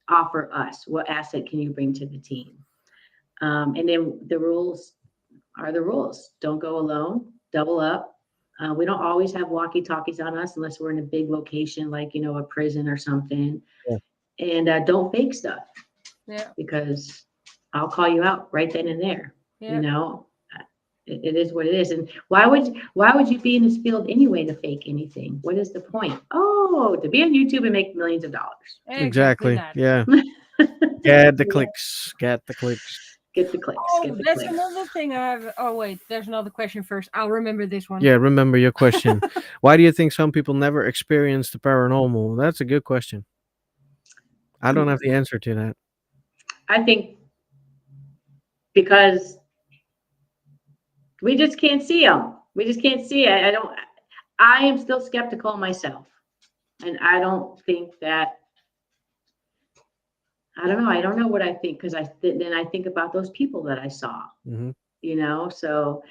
offer us, what asset can you bring to the team. And then the rules are the rules. Don't go alone, double up. We don't always have walkie talkies on us unless we're in a big location like a prison or something. Yeah. And don't fake stuff, Yeah. because I'll call you out right then and there. Yeah. It is what it is. And why would you be in this field anyway to fake anything? What is the point? Oh, to be on YouTube and make millions of dollars. Exactly. that. Yeah. Get the Yeah. clicks. Get the clicks. Get the clicks. Oh, Get the that's clicks. another thing I have. Oh, wait, there's another question first. I'll remember this one. Yeah. Remember your question. Why do you think some people never experience the paranormal? That's a good question. I don't have the answer to that. I think because we just can't see them. We just can't see it. I am still skeptical myself. And I don't think that, I don't know. I don't know what I think, because then I think about those people that I saw, Hmm. so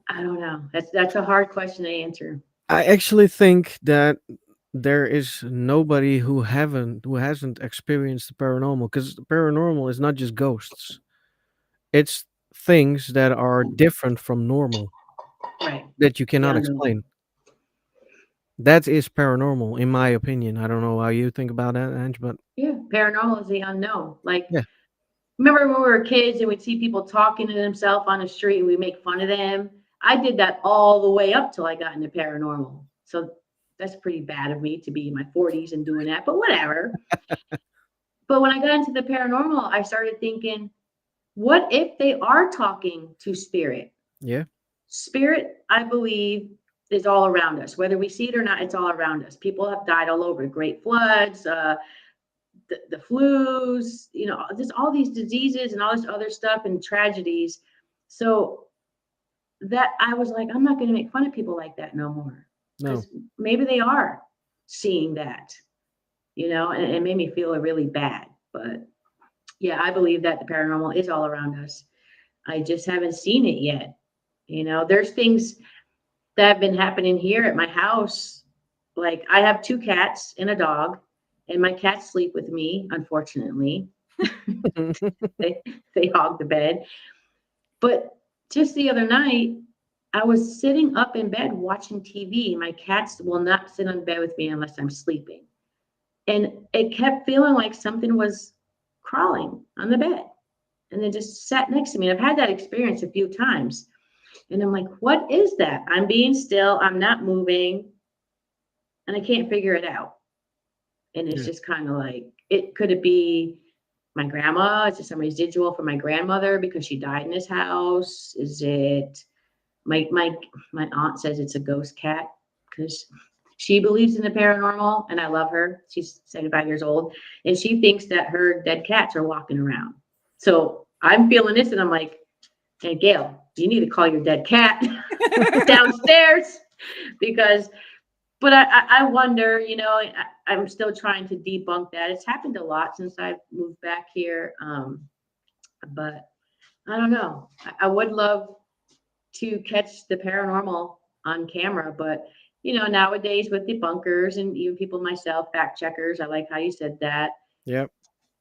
I don't know. That's a hard question to answer. I actually think that there is nobody who hasn't experienced the paranormal, because the paranormal is not just ghosts. It's things that are different from normal Right. that you cannot Yeah, I know. explain. That is paranormal, in my opinion. I don't know how you think about that, Ange, but Yeah. Paranormal is the unknown. Like, yeah, remember when we were kids and we'd see people talking to themselves on the street and we make fun of them? I did that all the way up till I got into paranormal. So that's pretty bad of me to be in my 40s and doing that, but whatever. But when I got into the paranormal, I started thinking, what if they are talking to spirit? yeah, Spirit, I believe, is all around us. Whether we see it or not, it's all around us. People have died all over, great floods, the flus, just all these diseases and all this other stuff and tragedies. So that I was like, I'm not going to make fun of people like that no more, no, because maybe they are seeing that, and it made me feel really bad. But yeah, I believe that the paranormal is all around us. I just haven't seen it yet. There's things that have been happening here at my house. Like, I have 2 cats and a dog, and my cats sleep with me, unfortunately. They hog the bed. But just the other night, I was sitting up in bed watching TV. My cats will not sit on bed with me unless I'm sleeping. And it kept feeling like something was crawling on the bed and then just sat next to me. I've had that experience a few times. And I'm like, what is that? I'm being still. I'm not moving. And I can't figure it out. And it's yeah, just kind of like, could it be my grandma? Is it somebody's residual from my grandmother because she died in this house? Is it my aunt says it's a ghost cat because she believes in the paranormal, and I love her. She's 75 years old, and she thinks that her dead cats are walking around. So I'm feeling this, and I'm like, hey, Gail, you need to call your dead cat downstairs, because, but I wonder, I'm still trying to debunk that. It's happened a lot since I moved back here. But I don't know. I would love to catch the paranormal on camera, but nowadays with debunkers and even people myself, fact checkers, I like how you said that. yep,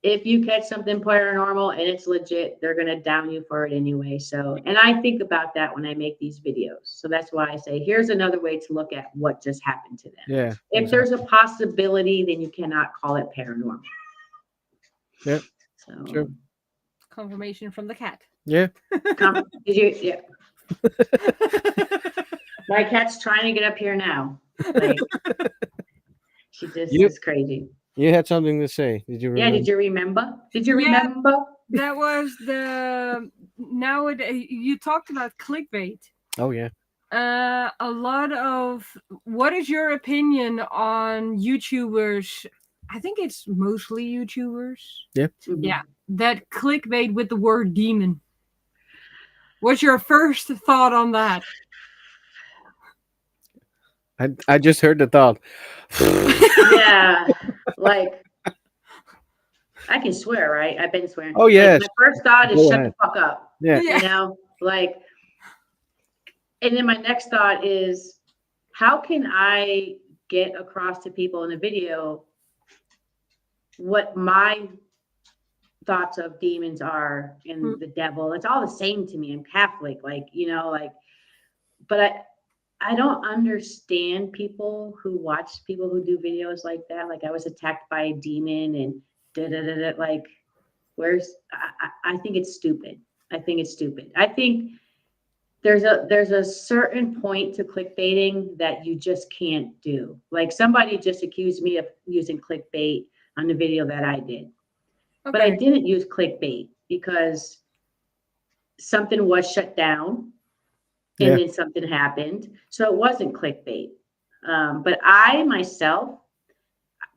If you catch something paranormal and it's legit, they're going to down you for it anyway. So, and I think about that when I make these videos. So that's why I say, here's another way to look at what just happened to them. yeah. If there's a possibility, then you cannot call it paranormal. Yep, So, true. Confirmation from the cat. Yeah. Did you? Yeah. My cat's trying to get up here now. Like, she just You is crazy. you had something to say. Did you Yeah, remember? did you remember? Did you Yeah. remember? That was the nowadays you talked about clickbait. Oh yeah. A lot of what is your opinion on YouTubers? I think it's mostly YouTubers. Mhm. Yeah, that clickbait with the word demon. What's your first thought on that? I just heard the thought. Yeah, like I can swear, right? I've been swearing. Oh Like yes. my first thought is Go shut ahead. the fuck up. Yeah. Yeah. You know, like, and then my next thought is, how can I get across to people in a video what my thoughts of demons are and the devil? It's all the same to me. I'm Catholic, like, like, but I don't understand people who watch people who do videos like that. Like I was attacked by a demon and da da da da. Like, where's I think it's stupid. I think it's stupid. I think there's a certain point to clickbaiting that you just can't do. Like somebody just accused me of using clickbait on the video that I did, but I Okay. didn't use clickbait because something was shut down and Yeah. then something happened. So it wasn't clickbait. But I myself,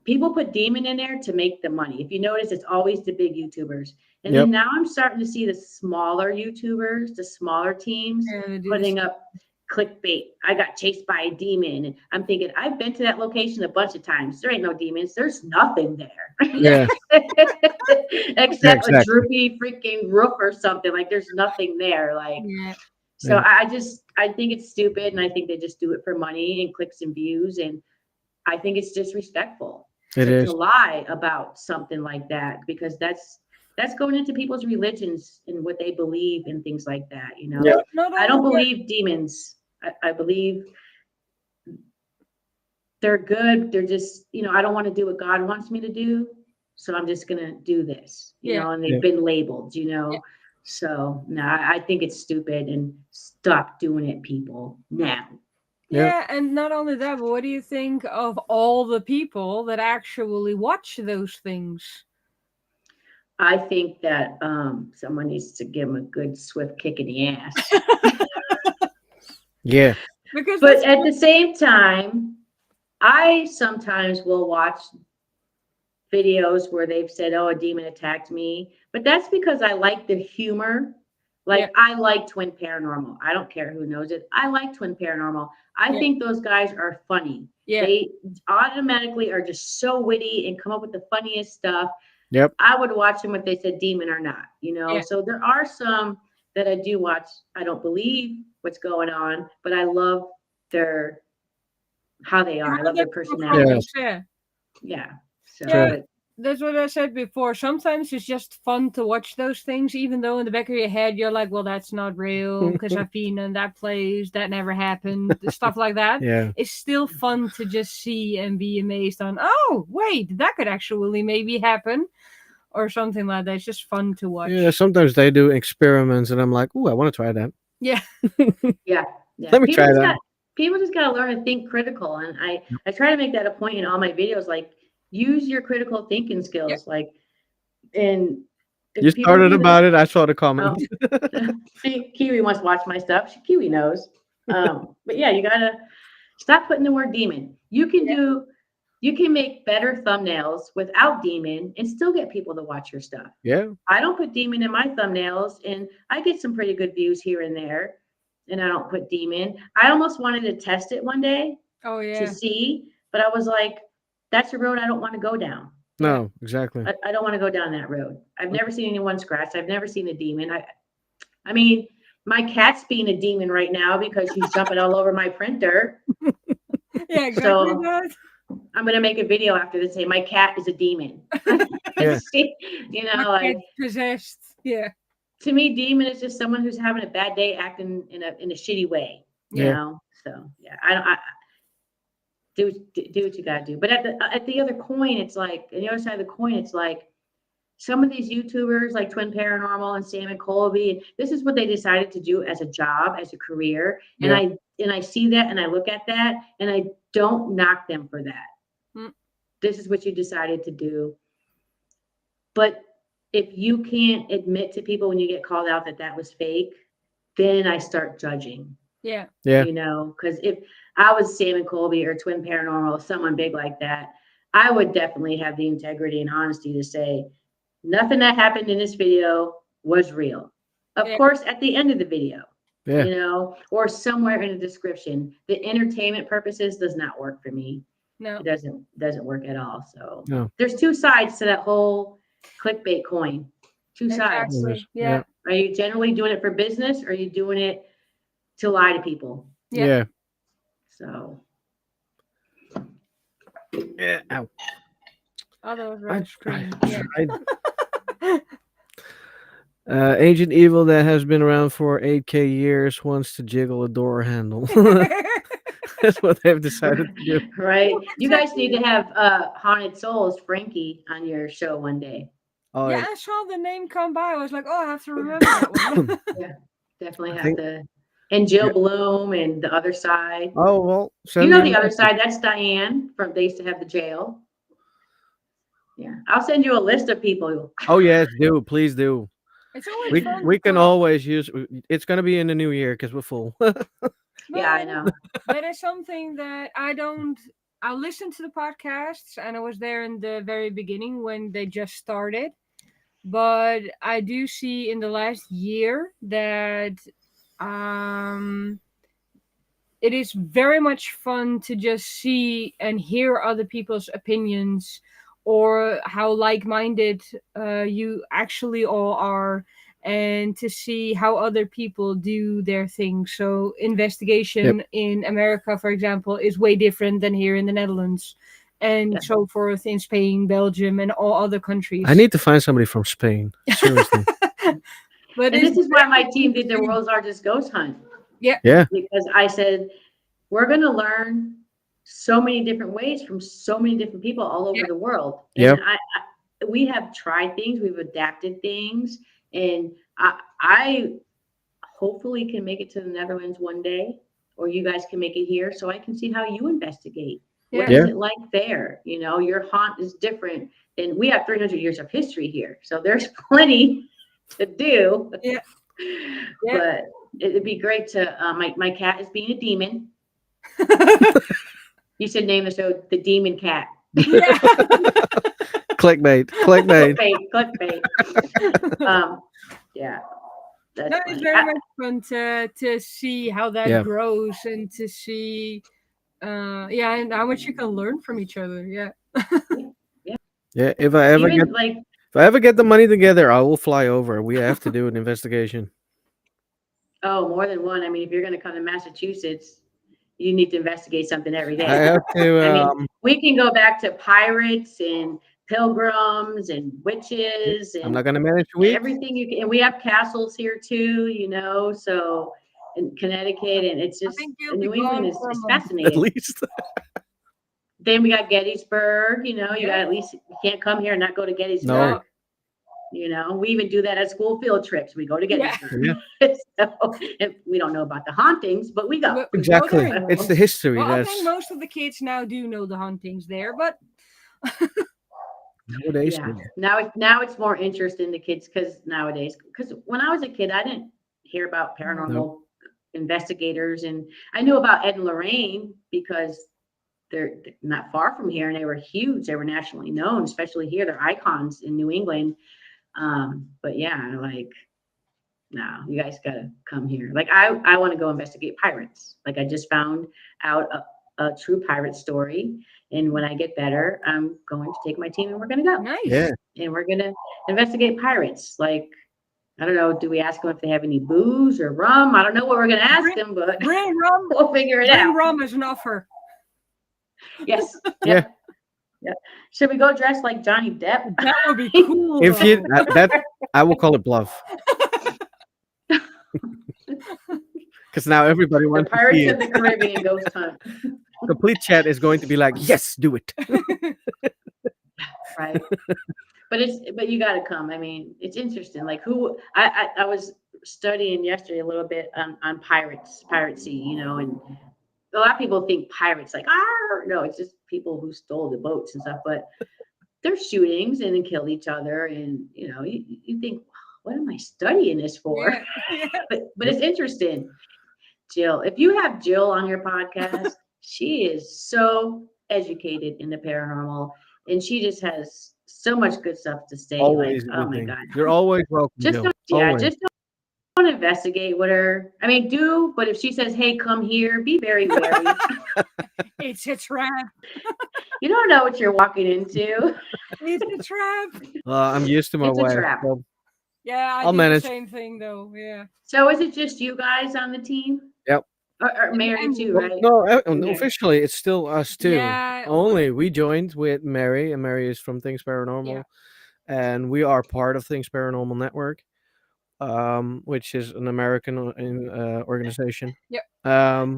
people put demon in there to make the money. If you notice, it's always the big YouTubers. And Yep. then now I'm starting to see the smaller YouTubers, the smaller teams Yeah, they do putting this. up clickbait. I got chased by a demon. And I'm thinking, I've been to that location a bunch of times. There ain't no demons. There's nothing there. Yeah. Except a Exactly. droopy freaking roof or something. Like there's nothing there. Like, Yeah. so Yeah. I think it's stupid, and I think they just do it for money and clicks and views, and I think it's disrespectful It to is. lie about something like that, because that's going into people's religions and what they believe and things like that. Yeah. Not I only don't that, believe demons. I believe they're good. They're just, I don't want to do what God wants me to do, so I'm just gonna do this, Yeah. and Yeah. they've been labeled. So no, I think it's stupid, and stop doing it, people, now. Yeah. yeah, and not only that, but what do you think of all the people that actually watch those things? I think that someone needs to give them a good swift kick in the ass. Yeah. Because But that's at the same time, I sometimes will watch videos where they've said, "Oh, a demon attacked me," but that's because I like the humor. Like Yeah. I like Twin Paranormal. I don't care who knows it. I like Twin Paranormal. I Yeah. think those guys are funny. Yeah. They automatically are just so witty and come up with the funniest stuff. Yep. I would watch them if they said demon or not. Yeah. So there are some that I do watch. I don't believe what's going on, but I love their how they are. I How love they their come personality. across, yeah. Yeah. So, Yeah. but That's what I said before. Sometimes it's just fun to watch those things, even though in the back of your head you're like, well, that's not real because I've been in that place. That never happened. Stuff like that. Yeah. It's still fun to just see and be amazed on, oh, wait, that could actually maybe happen or something like that. It's just fun to watch. Yeah. Sometimes they do experiments, and I'm like, "Ooh, I want to try that. Yeah. yeah. Let me try that." People just got to learn to think critical. And I try to make that a point in all my videos, like use your critical thinking skills. Like, and if You people started do about it. I saw the oh, comment. see, Kiwi wants to watch my stuff. Kiwi knows. But yeah, you gotta stop putting the word demon. You can make better thumbnails without demon and still get people to watch your stuff. Yeah. I don't put demon in my thumbnails, and I get some pretty good views here and there, and I don't put demon. I almost wanted to test it one day Oh, to yeah. see, but I was like, that's a road I don't want to go down. No. Exactly. I don't want to go down that road. I've never seen anyone scratched. I've never seen a demon. I mean, my cat's being a demon right now because she's jumping all over my printer. Yeah, exactly So that. I'm gonna make a video after this saying my cat is a demon. Yeah. My Like, cat's possessed. Yeah. to me, demon is just someone who's having a bad day, acting in a shitty way. You Yeah. know. So yeah, I do what you gotta do. But at the other coin, it's like, on the other side of the coin, it's like, some of these YouTubers like Twin Paranormal and Sam and Colby, this is what they decided to do as a job, as a career. Yeah. And I see that and I look at that and I don't knock them for that. Mm. This is what you decided to do. But if you can't admit to people when you get called out that that was fake, then I start judging. Yeah. Yeah. You know, because if I was Sam and Colby or Twin Paranormal, someone big like that, I would definitely have the integrity and honesty to say nothing that happened in this video was real. Of Yeah. course, at the end of the video, Yeah. you know, or somewhere in the description. The entertainment purposes does not work for me. No. It doesn't work at all. So No. there's two sides to that whole clickbait coin. Two sides. Exactly. Yeah. Are you generally doing it for business or are you doing it to lie to people? Yeah. Yeah. So Yeah. Ow. Oh, that was I- right screen. Yeah. Agent Evil that has been around for 8K years wants to jiggle a door handle. That's what they've decided to do. right. You guys need to have Haunted Souls Frankie on your show one day. Oh, Yeah, I saw the name come by. I was like, oh, I have to remember that one. Definitely I have think- to. And Jill Bloom and the other side. oh well. You send know me the a other message. side. That's Diane from. They used to have the jail. Yeah, I'll send you a list of people. Oh yes, do please do. It's always We fun we to can talk. always use. It's gonna be in the new year because we're full. Yeah, I But know. that is something that I listened to the podcasts and I was there in the very beginning when they just started. But I do see in the last year that it is very much fun to just see and hear other people's opinions or how like-minded you actually all are, and to see how other people do their thing. So investigation in America, for example, is way different than here in the Netherlands, and Yeah. so forth in Spain, Belgium, and all other countries. I need to find somebody from Spain. Seriously. But And it's this is why my team did the interesting. world's largest ghost hunt. Yeah. Because I said, we're going to learn so many different ways from so many different people all over Yeah. the world. Yep. And we have tried things, we've adapted things, and I hopefully can make it to the Netherlands one day, or you guys can make it here so I can see how you investigate. What Yeah. is it like there? You know, your haunt is different, and we have 300 years of history here. So there's plenty to do. Yeah. Yeah. But it'd be great to, my cat is being a demon. You should name the show The Demon Cat. Yeah. Clickbait. Clickbait. Yeah. That's No, it's funny. very much fun to see how that Yeah. grows and to see and how much you can learn from each other. Yeah. Yeah. If I ever Even like, get the money together, I will fly over. We have to do an investigation. oh, more than one. I mean, if you're going to come to Massachusetts, you need to investigate something every day. I have to. I mean, we can go back to pirates and pilgrims and witches I'm and not gonna manage a week. everything you can. And we have castles here too, you know, so in Connecticut, and it's just think you'll New be England gone is for a month. At fascinating. least. Then we got Gettysburg, you know, you got at least, you can't come here and not go to Gettysburg. No. You know, we even do that at school field trips. We go to Yeah. Gettysburg. So if we don't know about the hauntings, but we go. But- Exactly. Okay. It's the history. Well, I That's think most of the kids now do know the hauntings there, but nowadays. Yeah. Now it's more interest in the kids because when I was a kid, I didn't hear about paranormal investigators, and I knew about Ed and Lorraine because they're not far from here and they were huge. They were nationally known, especially here. They're icons in New England. But yeah, like, no, you guys gotta come here. Like I want to go investigate pirates. Like I just found out a true pirate story. And when I get better, I'm going to take my team and we're gonna go. nice. Yeah. And we're gonna investigate pirates. Like, I don't know, do we ask them if they have any booze or rum? I don't know what we're gonna ask them, but Bring rum. we'll figure it Bring out. rum as an offer. Yes. Yeah. Yeah. Should we go dressed like Johnny Depp? That would be cool. If you though. that I will call it bluff. Because now everybody The wants to see Pirates of it. the Caribbean ghost hunt. Complete chat is going to be like, yes, do it. Right. but you got to come. I mean, it's interesting. Like I was studying yesterday a little bit on piracy, and a lot of people think pirates like, no, it's just people who stole the boats and stuff, but there's shootings and then kill each other. And, you think, what am I studying this for? Yeah. But it's interesting. Jill, if you have Jill on your podcast, she is so educated in the paranormal and she just has so much good stuff to say. Always Like, a oh good my thing. God. You're always welcome, Just Jill. just don't investigate with her. I mean, do, but if she says, hey, come here, be very wary. It's a trap. You don't know what you're walking into. It's a trap. I'm used to my It's a wife. trap. So Yeah, I I'll did manage. the same thing though. Yeah. So is it just you guys on the team? Yep. Or Mary And too, Well, right? no, Mary. officially, it's still us two. Yeah. Only we joined with Mary, and Mary is from Things Paranormal, and we are part of Things Paranormal Network, which is an American organization. Yep. Oh, I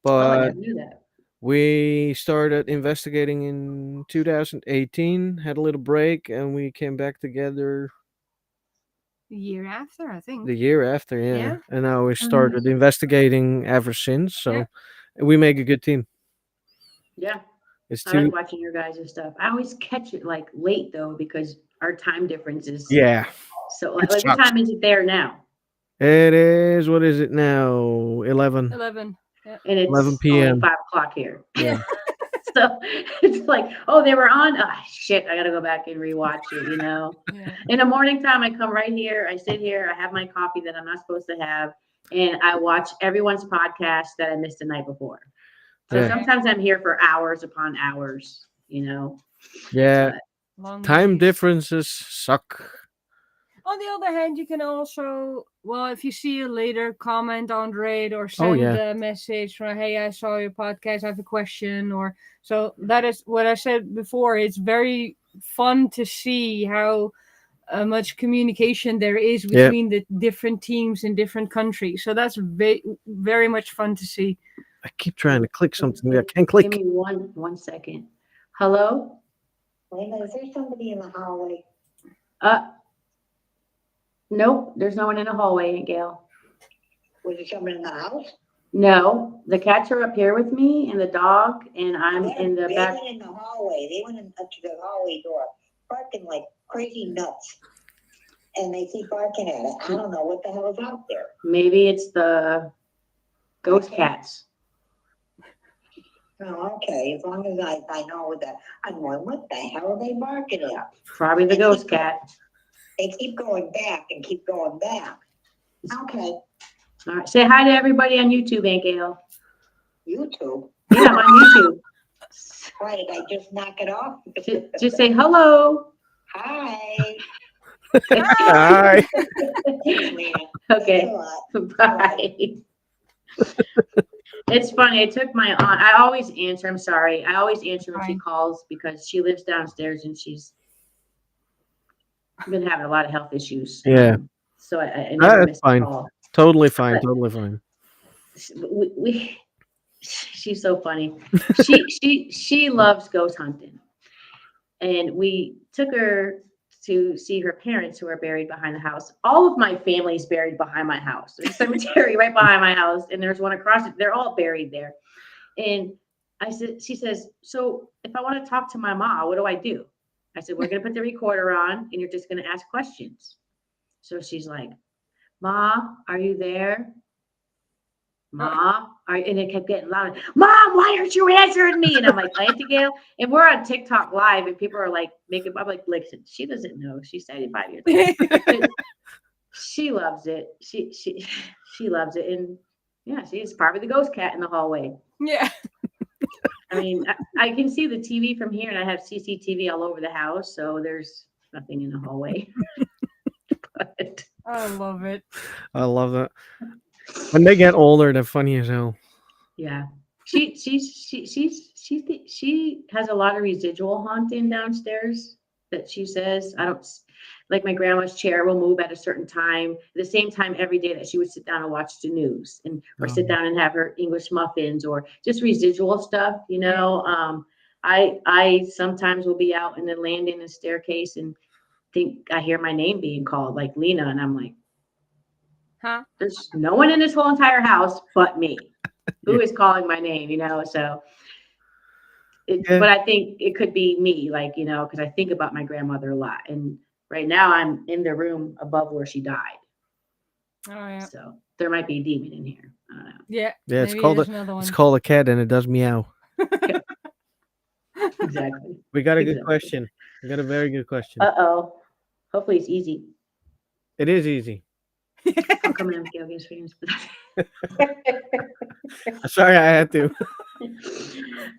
But never knew that. we started investigating in 2018, had a little break, and we came back together The year after, I think. the year after, yeah. Yeah. And now we started investigating ever since. So Yeah. we make a good team. Yeah. It's I two. like watching your guys' stuff. I always catch it like late though, because our time difference is Yeah. so It like what sucks. time is it there now? It is, what is it now? 11 11. And it's 11 only p.m. 5:00 here. Yeah. So it's like, oh, they were on. Ah, shit, I gotta go back and rewatch it, Yeah. In the morning time, I come right here, I sit here, I have my coffee that I'm not supposed to have, and I watch everyone's podcast that I missed the night before. So Yeah. sometimes I'm here for hours upon hours, Yeah. But Long Time days. differences suck. On the other hand, you can also, well, if you see a later comment on Raid or send yeah. a message from, hey, I saw your podcast, I have a question, or so that is what I said before. It's very fun to see how much communication there is between the different teams in different countries. So that's very much fun to see. I keep trying to click something. I can't click. give me one second. Hello? Wait a minute, is there somebody in the hallway? Nope, there's no one in the hallway, Aunt Gail. Was there someone in the house? No, the cats are up here with me and the dog, and I'm in the They back. went in the hallway. They went up to the hallway door, barking like crazy nuts. And they keep barking at it. I don't know what the hell is out there. Maybe it's the ghost cats. Oh, okay. As long as I know that, I'm going, what the hell are they barking at? Probably the ghost cat. They keep going back and keep going back. Okay, All right. Say hi to everybody on YouTube, Aunt Gail. YouTube. Yeah, I'm on YouTube. Why did I just knock it off? Just say hello. Hi. Hi. Thanks, man. Okay. Thanks a lot. Bye. It's funny. I took my aunt. I always answer. I'm sorry. I always answer when she Fine. calls because she lives downstairs and she's been having a lot of health issues. Yeah. So I never That's missed a fine. call. Totally fine. But- Totally fine. She's so funny. She loves ghost hunting, and we took her to see her parents who are buried behind the house. All of my family's buried behind my house. There's a cemetery right behind my house, and there's one across it. They're all buried there. And she says, so if I want to talk to my mom, what do I do? I said, we're going to put the recorder on, and you're just going to ask questions. So she's like, Ma, are you there? Ma, and it kept getting louder. Mom, why aren't you answering me? And I'm like, Auntie Gail, and we're on TikTok live, and people are like making. I'm like, listen, she doesn't know. She's 75 years old. She loves it. She loves it, and yeah, she's probably the ghost cat in the hallway. Yeah. I mean, I can see the TV from here, and I have CCTV all over the house, so there's nothing in the hallway. But I love it. I love that. When they get older, they're funny as hell. yeah, she has a lot of residual haunting downstairs that she says. I don't like my grandma's chair will move at a certain time, at the same time every day that she would sit down and watch the news or sit down and have her English muffins or just residual stuff, I sometimes will be out in the landing and staircase and think I hear my name being called, like Lena, and I'm like, Huh? there's no one in this whole entire house but me. Who Yeah. is calling my name? So Yeah. but I think it could be me, like, because I think about my grandmother a lot. And right now I'm in the room above where she died. Oh yeah. So there might be a demon in here. I don't know. Yeah. Yeah, it's Maybe called there's another it's one. called a cat, and it does meow. Exactly. We got a good Exactly. question. We got a very good question. Uh-oh. Hopefully it's easy. It is easy. How come Abigail gets famous? Sorry, I had to.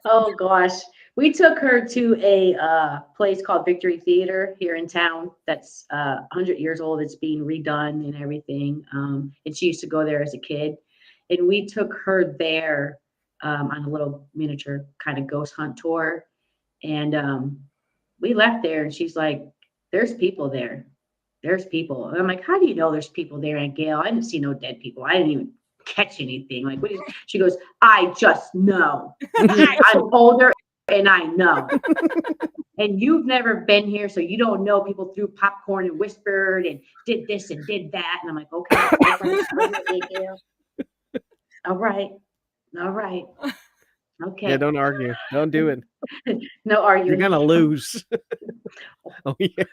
Oh gosh. We took her to a place called Victory Theater here in town that's 100 years old. It's being redone and everything. And she used to go there as a kid. And we took her there on a little miniature kind of ghost hunt tour. And we left there and she's like, there's people there. There's people. And I'm like, how do you know there's people there, Aunt Gail? I didn't see no dead people. I didn't even catch anything. Like, what is, she goes, I just know. I'm older and I know. And you've never been here, so you don't know people threw popcorn and whispered and did this and did that. And I'm like, okay, Aunt Gail. All right. All right. Okay. Yeah, don't argue. Don't do it. No You're arguing. gonna lose. Oh yeah.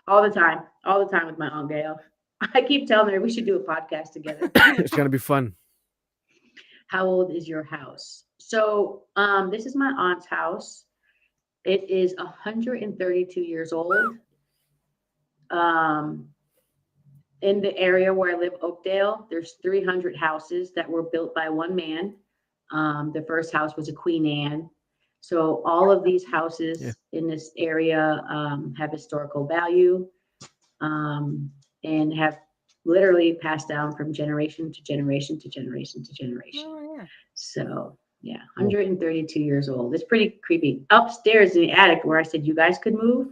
All the time with my Aunt Gail. I keep telling her we should do a podcast together. It's gonna be fun. How old is your house? So this is my aunt's house. It is 132 years old. In the area where I live, Oakdale, there's 300 houses that were built by one man. The first house was a Queen Anne. So all of these houses in this area have historical value and have literally passed down from generation to generation to generation to generation. Oh yeah. So yeah, 132 years old. It's pretty creepy. Upstairs in the attic where I said you guys could move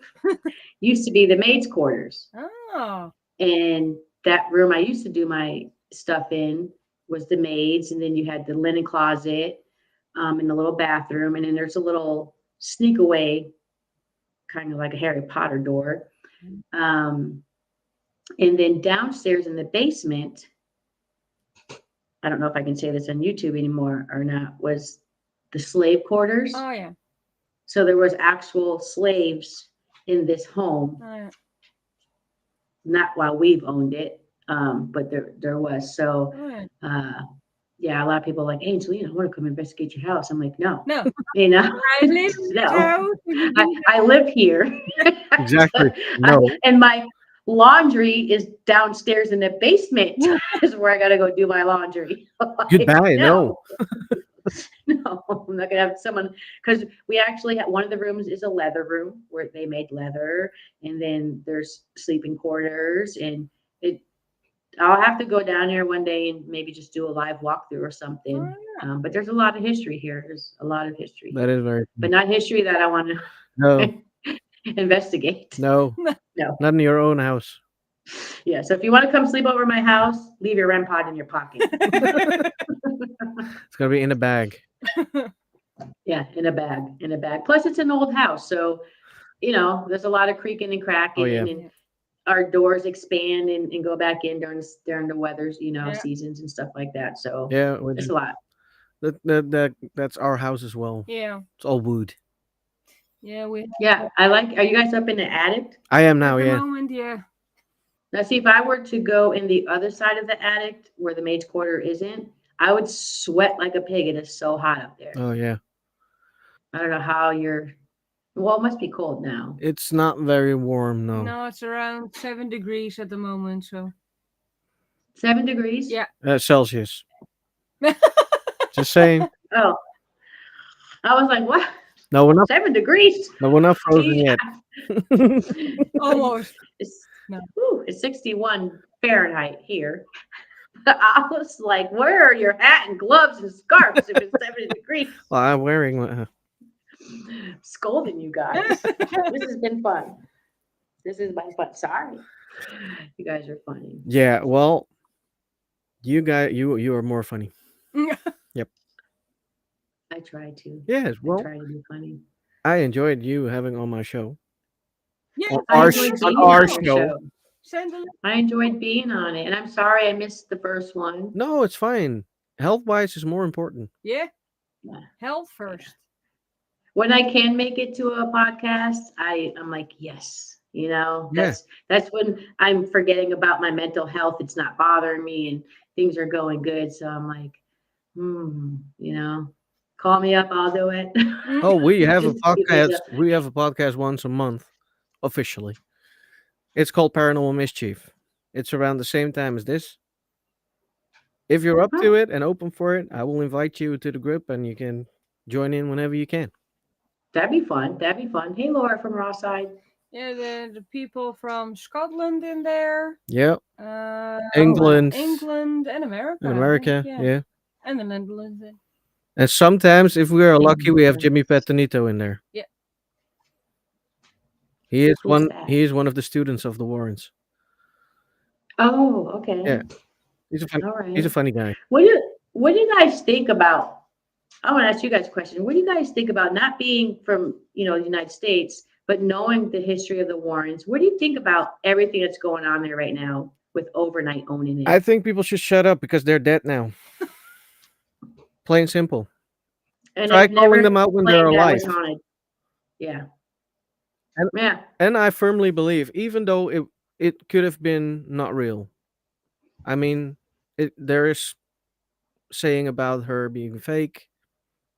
used to be the maid's quarters. Oh. And that room I used to do my stuff in was the maids. And then you had the linen closet and the little bathroom. And then there's a little sneak away, kind of like a Harry Potter door. And then downstairs in the basement, I don't know if I can say this on YouTube anymore or not, was the slave quarters. Oh yeah. So there was actual slaves in this home. Oh, yeah. Not while we've owned it, but there was. So Oh, yeah. yeah, a lot of people are like, hey, Angelina, I want to come investigate your house. I'm like, no, No. you know, I live in no. this house. I live here. Exactly. No. And my laundry is downstairs in the basement is where I got to go do my laundry. Like, Goodbye. No. No, I'm not gonna have someone, because we actually have one of the rooms is a leather room where they made leather, and then there's sleeping quarters, and I'll have to go down there one day and maybe just do a live walkthrough or something. Oh, But there's a lot of history here. There's a lot of history, That is very. but not history that I want to No. investigate. No. No. Not in your own house. Yeah. So if you want to come sleep over at my house, leave your REM pod in your pocket. It's gonna be in a bag. Yeah, in a bag. Plus, it's an old house, so there's a lot of creaking and cracking, Oh, yeah. and our doors expand and go back in during the weathers, Yeah. seasons and stuff like that. So Yeah. it's a lot. That's our house as well. yeah. It's all wood. Yeah. We Yeah, Are you guys up in the attic? I am now. at the Yeah. moment, yeah. Now, see, if I were to go in the other side of the attic where the maid's quarter isn't, I would sweat like a pig. It is so hot up there. Oh yeah. I don't know how well, it must be cold now. It's not very warm. No. No, it's around 7 degrees at the moment. So 7 degrees? yeah. Celsius. Just saying. Oh, I was like, what? No, we're not. 7 degrees? No, we're not frozen yet. Almost. No. It's 61 Fahrenheit here. I was like, where are your hat and gloves and scarves if it's 70 degrees? Well, I'm wearing. Scolding you guys. This has been fun. This is my fun. Sorry. You guys are funny. Yeah. Well, you guys, you are more funny. I try to. Yes. I Well, try to be funny. I enjoyed you having on my show. Yeah, on I our enjoyed being on our on your show. show. send a link. I enjoyed being on it, and I'm sorry I missed the first one. No, it's fine. Health wise is more important. Yeah, Yeah. health first. When I can make it to a podcast, I'm like, yes, Yeah. that's when I'm forgetting about my mental health. It's not bothering me, and things are going good. So I'm like, call me up, I'll do it. Oh, we have a Just to give me podcast. the We have a podcast once a month, officially. It's called Paranormal Mischief. It's around the same time as this. If you're up to oh, it and open for it, I will invite you to the group, and you can join in whenever you can. that'd be fun. That'd be fun. Hey, Laura from Rawside. Yeah, the people from Scotland in there, Yeah, Oh wow. England, England, and America. in I think, America. yeah, Yeah, and the Netherlands. and sometimes, if we are lucky, we have Jimmy England. Petanito in there. Yeah. He is Who's one. that? He is one of the students of the Warrens. Oh, okay. Yeah, he's a All he's a right. funny guy. What do you guys think about? I want to ask you guys a question. What do you guys think about not being from, the United States, but knowing the history of the Warrens? What do you think about everything that's going on there right now with overnight owning it? I think people should shut up because they're dead now. Plain simple. And Try I've calling them never out when they're claimed that alive. was haunted. Yeah. And Yeah. and I firmly believe, even though it could have been not real. I mean, there is saying about her being fake,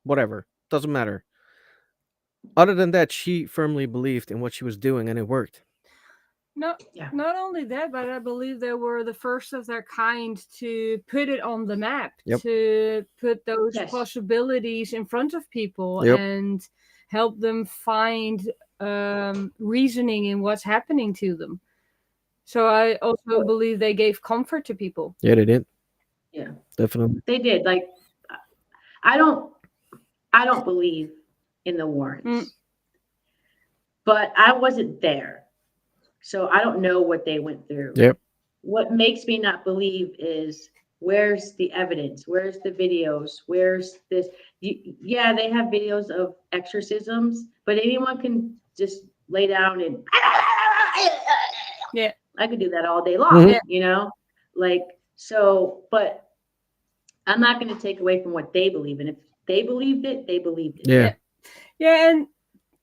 whatever, doesn't matter. Other than that, she firmly believed in what she was doing, and it worked. Not Yeah. not only that, but I believe they were the first of their kind to put it on the map, Yep. to put those Yes. possibilities in front of people Yep. and help them find reasoning in what's happening to them. So I also believe they gave comfort to people. Yeah, they did. Yeah. Definitely. They did. Like, I don't believe in the Warrens, but I wasn't there. So I don't know what they went through. Yep. What makes me not believe is where's the evidence? Where's the videos? Where's this? Yeah, they have videos of exorcisms, but anyone can just lay down and Yeah. I could do that all day long, Mhm. Like, so, but I'm not going to take away from what they believe in. If they believed it, they believed it. Yeah. Yeah, and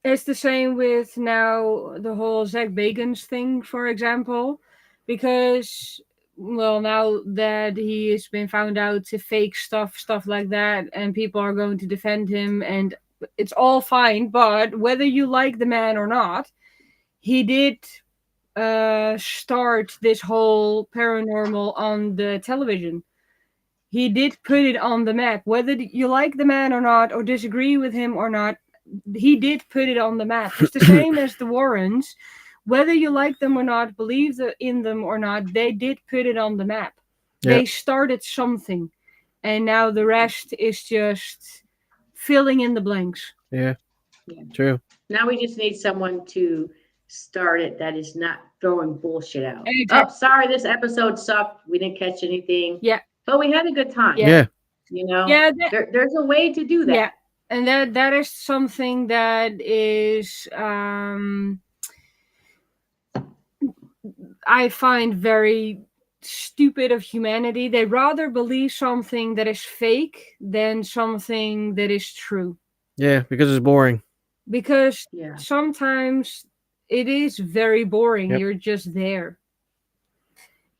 it's the same with now the whole Zach Bagans thing, for example, because well, now that he has been found out to fake stuff like that, and people are going to defend him, and it's all fine. But whether you like the man or not, he did start this whole paranormal on the television. He did put it on the map. Whether you like the man or not, or disagree with him or not, he did put it on the map. It's the same as the Warrens. Whether you like them or not, believe in them or not, they did put it on the map. Yeah. They started something, and now the rest is just filling in the blanks. Yeah. Yeah. True. Now we just need someone to start it that is not throwing bullshit out. Exactly. Oh, sorry, this episode sucked. We didn't catch anything. Yeah. But we had a good time. Yeah. Yeah, There's a way to do that. yeah, and that is something that is I find very stupid of humanity. They rather believe something that is fake than something that is true. Yeah, because it's boring. Because Yeah. sometimes it is very boring. Yep. You're just there.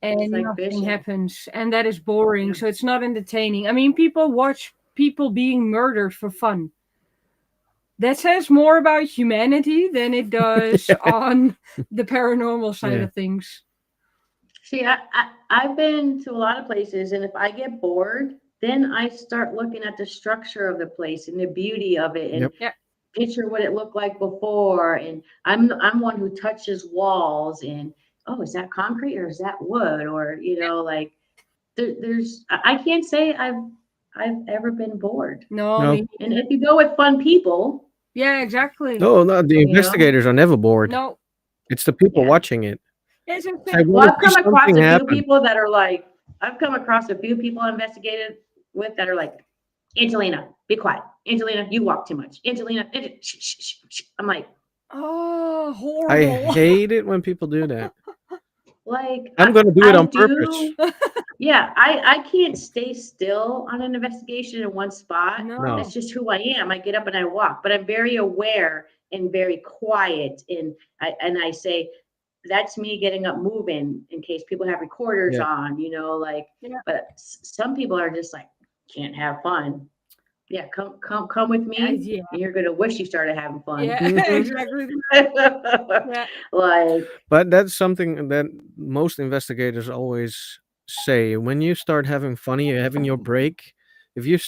And It's like nothing Bishop. happens. And that is boring. Yeah. So it's not entertaining. I mean, people watch people being murdered for fun. That says more about humanity than it does on the paranormal side Yeah. of things. See, I've been to a lot of places, and if I get bored, then I start looking at the structure of the place and the beauty of it, and Yep. Yeah. picture what it looked like before. And I'm one who touches walls, and oh, is that concrete or is that wood? Or like there's I can't say I've ever been bored. No, No. I mean, And if you go with fun people, yeah, exactly. No, the You know? investigators are never bored. No. It's the people Yeah. watching it. It's just It's like, well, what I've if come across something a few happened? people that are like, I've come across a few people I investigated with that are like, Angelina, be quiet. Angelina, you walk too much. Angelina, shh, shh, shh, shh. I'm like, Oh, I horrible. hate it when people do that. Like I'm going to do it I on purpose. do. Yeah, I can't stay still on an investigation in one spot. No. That's just who I am. I get up and I walk, but I'm very aware and very quiet. And I say, that's me getting up moving in case people have recorders Yeah. on, like, Yeah. but some people are just like, can't have fun. Yeah, come with me. Yeah. And you're gonna wish you started having fun. Yeah, Mhm. exactly. Yeah. Like, But that's something that most investigators always say. When you start having fun, you're having your break. If you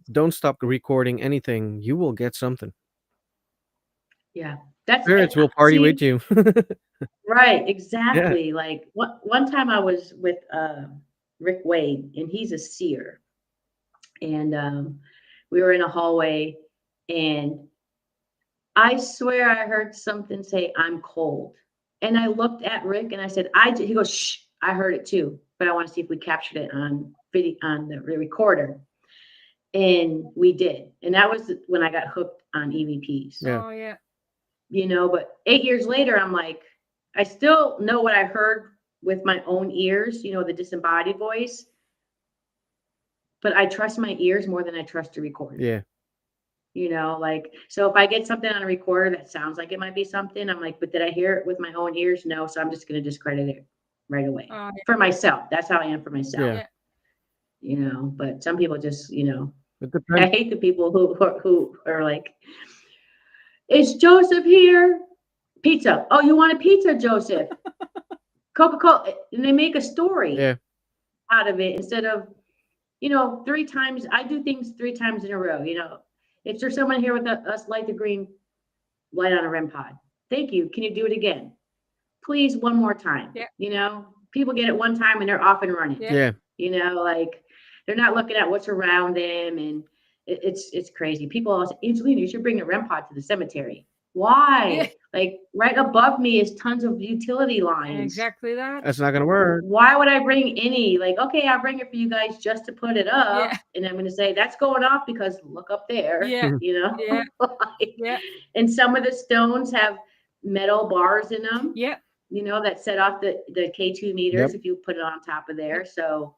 don't stop recording anything, you will get something. yeah, that's Spirits will party see, with you. right, exactly. Like one time I was with Rick Wade, and he's a seer, and we were in a hallway, and I swear I heard something say, "I'm cold," and I looked at Rick and I said, He goes, "Shh, I heard it too, but I want to see if we captured it on video on the recorder," and we did, and that was when I got hooked on EVPs. Yeah. Oh, yeah. But 8 years later, I'm like, I still know what I heard with my own ears, the disembodied voice, but I trust my ears more than I trust a recorder. Yeah. Like, so if I get something on a recorder that sounds like it might be something, I'm like, but did I hear it with my own ears? No. So I'm just going to discredit it right away Oh, for myself. That's how I am for myself, Yeah. but some people just, It I depends. hate the people who are like, is Joseph here? Pizza. Oh, you want a pizza, Joseph? Coca-Cola. And they make a story Yeah. out of it instead of, 3 times. I do things 3 times in a row. Is there someone here with us light the green light on a REM pod? Thank you. Can you do it again? Please, one more time. Yeah. People get it one time and they're off and running. Yeah. Yeah. Like they're not looking at what's around them, and it's crazy. People always say, Angelina, you should bring a REM pod to the cemetery. Why? Yeah. Like right above me is tons of utility lines. Exactly that. That's not going to work. Why would I bring any? Like, okay, I'll bring it for you guys just to put it up. Yeah. And I'm going to say that's going off because look up there. Yeah. Yeah. Like, Yeah. and some of the stones have metal bars in them. Yeah. That set off the K2 meters Yep. if you put it on top of there. So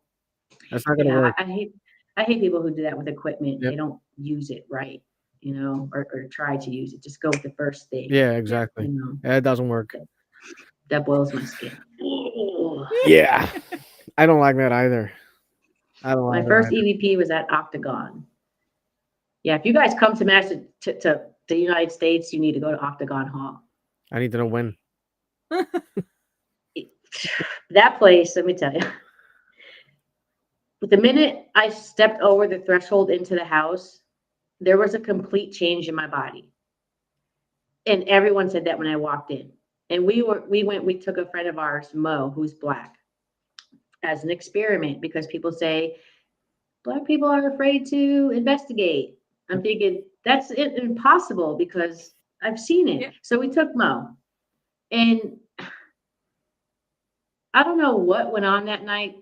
That's not going to work. I hate people who do that with equipment. Yep. They don't use it right, or try to use it. Just go with the first thing. Yeah, exactly. It doesn't work. That boils my skin. Yeah. I don't like that either. I don't My like first that either. EVP was at Octagon. Yeah, if you guys come to to the United States, you need to go to Octagon Hall. I need to know when. That place, let me tell you. But the minute I stepped over the threshold into the house, there was a complete change in my body. And everyone said that when I walked in. And we took a friend of ours, Mo, who's Black, as an experiment because people say Black people are afraid to investigate. I'm thinking that's impossible because I've seen it. Yeah. So we took Mo, and I don't know what went on that night.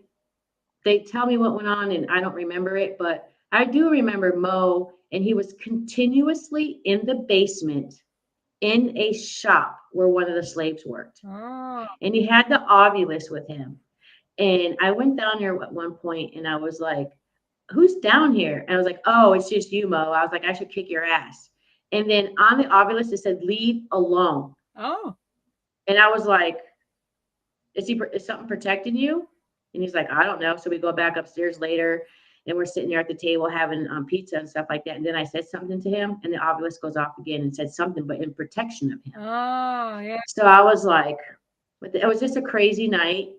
They tell me what went on, and I don't remember it, but I do remember Mo, and he was continuously in the basement in a shop where one of the slaves worked. Oh. And he had the ovulus with him. And I went down there at one point and I was like, who's down here? And I was like, oh, it's just you, Mo. I was like, I should kick your ass. And then on the ovulus, it said, leave alone. Oh. And I was like, is something protecting you? And he's like, I don't know. So we go back upstairs later and we're sitting there at the table having pizza and stuff like that. And then I said something to him and the ovulus goes off again and said something, but in protection of him. Oh, yeah. So I was like, it was just a crazy night.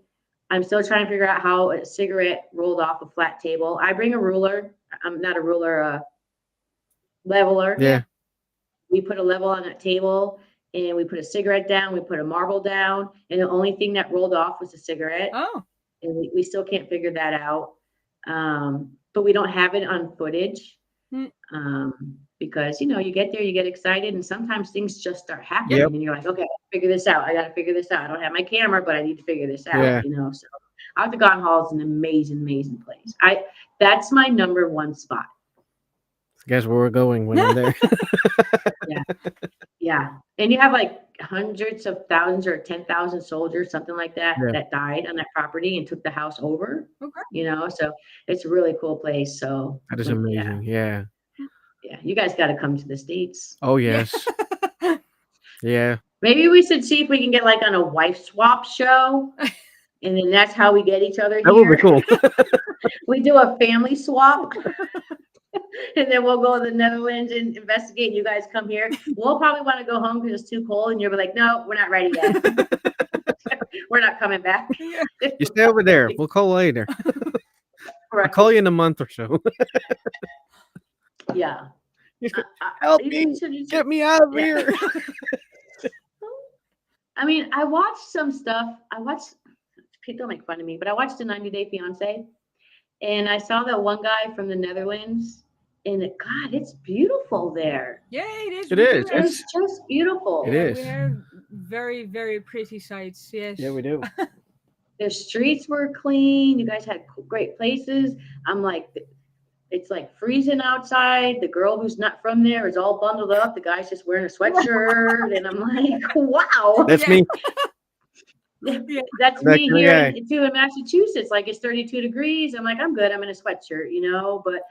I'm still trying to figure out how a cigarette rolled off a flat table. I bring a ruler. I'm not a ruler, a leveler. Yeah. We put a level on that table and we put a cigarette down. We put a marble down. And the only thing that rolled off was a cigarette. Oh. And we still can't figure that out. But we don't have it on footage. Because, you get there, you get excited, and sometimes things just start happening. Yep. And you're like, okay, I gotta figure this out. I got to figure this out. I don't have my camera, but I need to figure this out. Yeah. So Octagon Hall is an amazing, amazing place. That's my number one spot. Guess where we're going when I'm there. Yeah. And you have like hundreds of thousands or 10,000 soldiers, something like that, Yeah. that died on that property and took the house over, Okay. so it's a really cool place. So That is yeah, amazing. Yeah. yeah, you guys got to come to the States. Oh yes. Yeah. Maybe we should see if we can get like on a wife swap show. And then that's how we get each other That would be here. cool. We do a family swap. And then we'll go to the Netherlands and investigate. And you guys come here. We'll probably want to go home because it's too cold. And you'll be like, no, we're not ready yet. We're not coming back. You stay over there. We'll call later. I'll Right. call you in a month or so. Yeah. Help You me. should- Get me out of Yeah. here. I mean, I watched some stuff. People make fun of me, but I watched the 90 Day Fiance, and I saw that one guy from the Netherlands, and God, it's beautiful there. Yeah, it is. It we is. do have- It's just beautiful. It yeah, is. We have very, very pretty sights. Yes. Yeah, we do. The streets were clean. You guys had great places. I'm like, it's like freezing outside. The girl who's not from there is all bundled up. The guy's just wearing a sweatshirt, and I'm like, wow. That's Yeah. me. Yeah. That's That me kind of here guy. too in Massachusetts. Like it's 32 degrees. I'm like, I'm good. I'm in a sweatshirt, but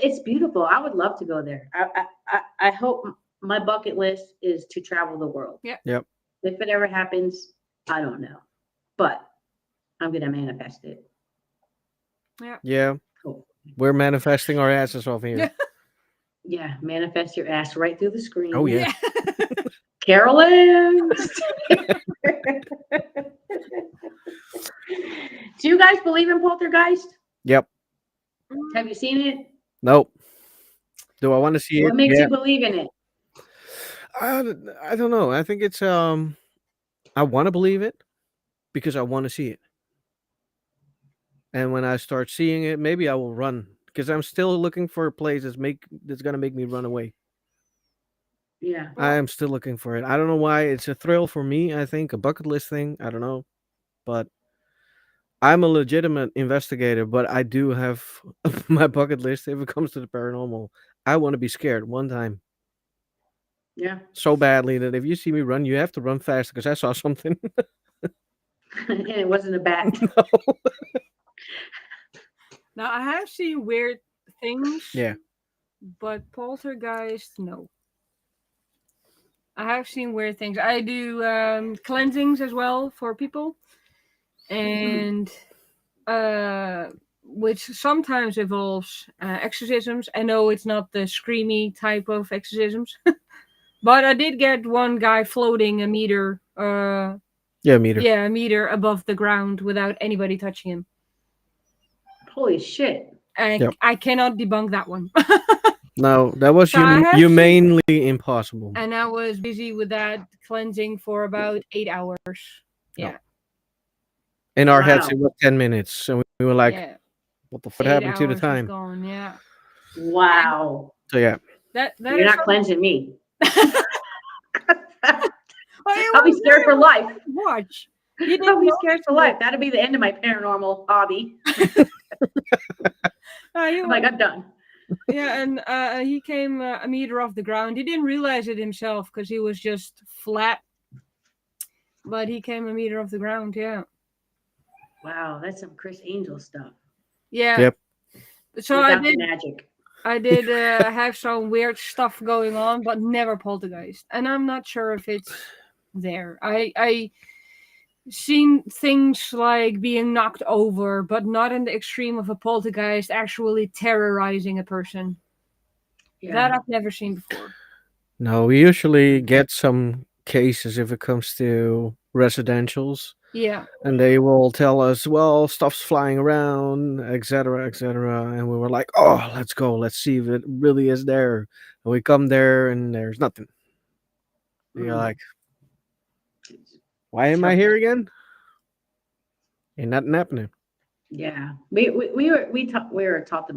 it's beautiful. I would love to go there. I hope my bucket list is to travel the world. Yeah. Yep. If it ever happens, I don't know, but I'm gonna manifest it. Yeah. Cool. We're manifesting our asses off here. Yeah, manifest your ass right through the screen. Oh yeah. Carolyn. Do you guys believe in poltergeist? Yep. Have you seen it? Nope. Do I want to see What it? makes Yeah. you believe in it? I don't know. I think it's I want to believe it because I want to see it. And when I start seeing it, maybe I will run because I'm still looking for a place that's gonna make me run away. Yeah. I am still looking for it. I don't know why. It's a thrill for me, I think, a bucket list thing. I don't know. But I'm a legitimate investigator, but I do have my bucket list if it comes to the paranormal. I want to be scared one time Yeah. so badly that if you see me run, you have to run fast because I saw something. And it wasn't a bat. No. Now I have seen weird things. Yeah. But poltergeist, no. I have seen weird things. I do cleansings as well for people, and which sometimes involves exorcisms. I know it's not the screamy type of exorcisms, but I did get one guy floating a meter. Yeah, meter. Yeah, a meter above the ground without anybody touching him. Holy shit. Yep. I cannot debunk that one. No, that was So I have humanely impossible. And I was busy with that cleansing for about 8 hours. Yeah. In our heads, Wow. it was 10 minutes. So we were like, yeah. what the fuck 8 happened to the hours was time? gone, yeah. Wow. So yeah. That You're is not some- cleansing me. Oh, you I'll be were scared for there. life. Watch. You I'll didn't be know scared for life. That'll be the end of my paranormal hobby. you I'm like, I'm done. Yeah, and he came a meter off the ground. He didn't realize it himself because he was just flat. But he came a meter off the ground, yeah. Wow, that's some Chris Angel stuff. Yeah. Yep. So Without the magic. I did have some weird stuff going on, but never poltergeist. And I'm not sure if it's there. I seen things like being knocked over, but not in the extreme of a poltergeist actually terrorizing a person. Yeah. That I've never seen before. No, we usually get some cases if it comes to residentials. Yeah. And they will tell us, well, stuff's flying around, etc., etc. And we were like, oh, let's go. Let's see if it really is there. And we come there and there's nothing. And you're Mm. like, why am I here again? Ain't nothing happening. Yeah, we were taught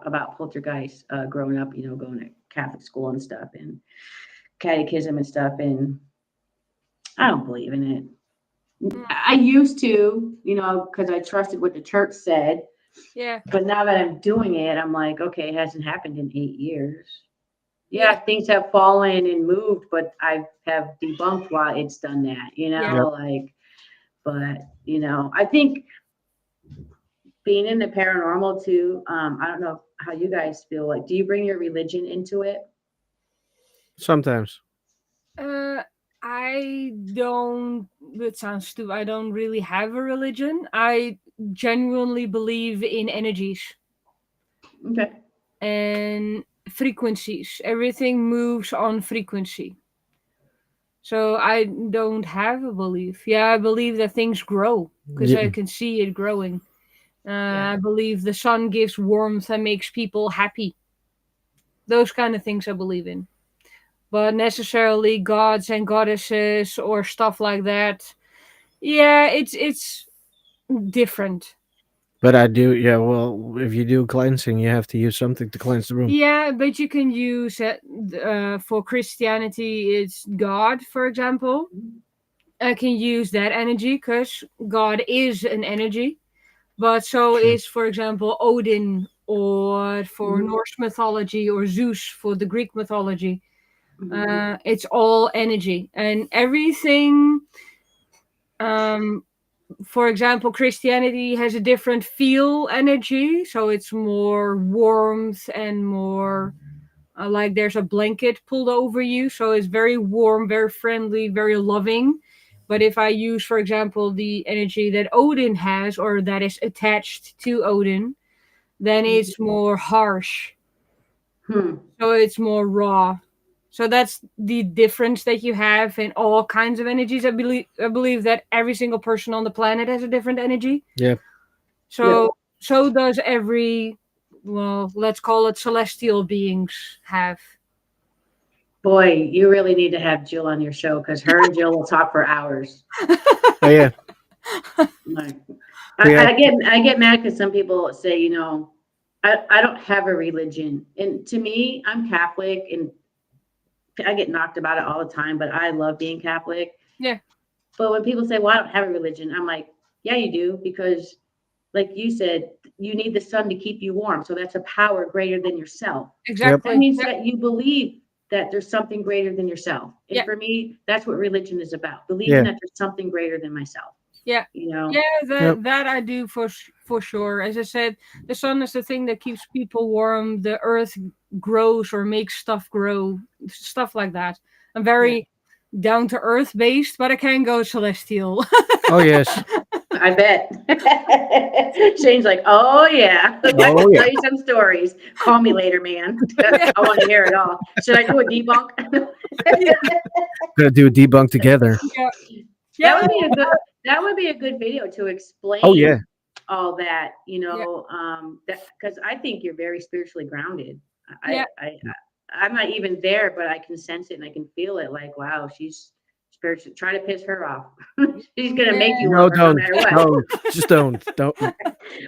about poltergeist growing up, going to Catholic school and stuff, and catechism and stuff, and I don't believe in it. I used to, because I trusted what the church said, Yeah. But now that I'm doing it, I'm like, okay, it hasn't happened in 8 years. Yeah. Things have fallen and moved, but I have debunked why it's done that, Yeah. Yep. like, but I think being in the paranormal too, I don't know how you guys feel. Like, do you bring your religion into it? Sometimes. I don't. It sounds stupid. I don't really have a religion. I genuinely believe in energies Okay. and frequencies. Everything moves on frequency. So I don't have a belief. Yeah, I believe that things grow because I Yeah. can see it growing. Yeah. I believe the sun gives warmth and makes people happy. Those kind of things I believe in. But necessarily gods and goddesses or stuff like that. Yeah, it's different. But I do, yeah. Well, if you do cleansing, you have to use something to cleanse the room. Yeah, but you can use it for Christianity. It's God, for example. I can use that energy because God is an energy. But so Sure. is, for example, Odin, or for Mhm. Norse mythology, or Zeus for the Greek mythology. Mhm. It's all energy, and everything. Um, for example, Christianity has a different feel energy, so it's more warmth and more like there's a blanket pulled over you, so it's very warm, very friendly, very loving. But if I use, for example, the energy that Odin has or that is attached to Odin, then it's more harsh. Hmm. So it's more raw. So that's the difference that you have in all kinds of energies. I believe that every single person on the planet has a different energy. Yeah. So so does every, well, let's call it celestial beings have. Boy, you really need to have Jill on your show because her and Jill will talk for hours. Oh yeah. Like, We have. I get mad because some people say, I don't have a religion, and to me, I'm Catholic, and I get knocked about it all the time. But I love being Catholic. Yeah, But when people say, "Well, I don't have a religion," I'm like, "Yeah, you do," because, like you said, you need the sun to keep you warm. So that's a power greater than yourself. Yep. That exactly. means Yeah, that you believe that there's something greater than yourself. And yeah, for me, that's what religion is about, believing Yeah. that there's something greater than myself. yeah. You know, Yeah, Yep. that I do for sure. As I said, the sun is the thing that keeps people warm. The earth grows or makes stuff grow, stuff like that. I'm Yeah. very down to earth based, but I can go celestial. Oh yes. I bet. Shane's like, oh, yeah, I Oh can yeah. tell you some stories. Call me later, man. Yeah, I want to hear it all. Should I do a debunk? yeah, Gonna do a debunk together. yeah, That yeah, would be a good video to Oh yeah. explain all that, yeah, that because I think you're very spiritually grounded. yeah. I'm not even there, but I can sense it and I can feel it. Like, wow, she's spiritual. Try to piss her off. She's gonna make you No, work no don't. matter what. Don't. Just don't. Don't.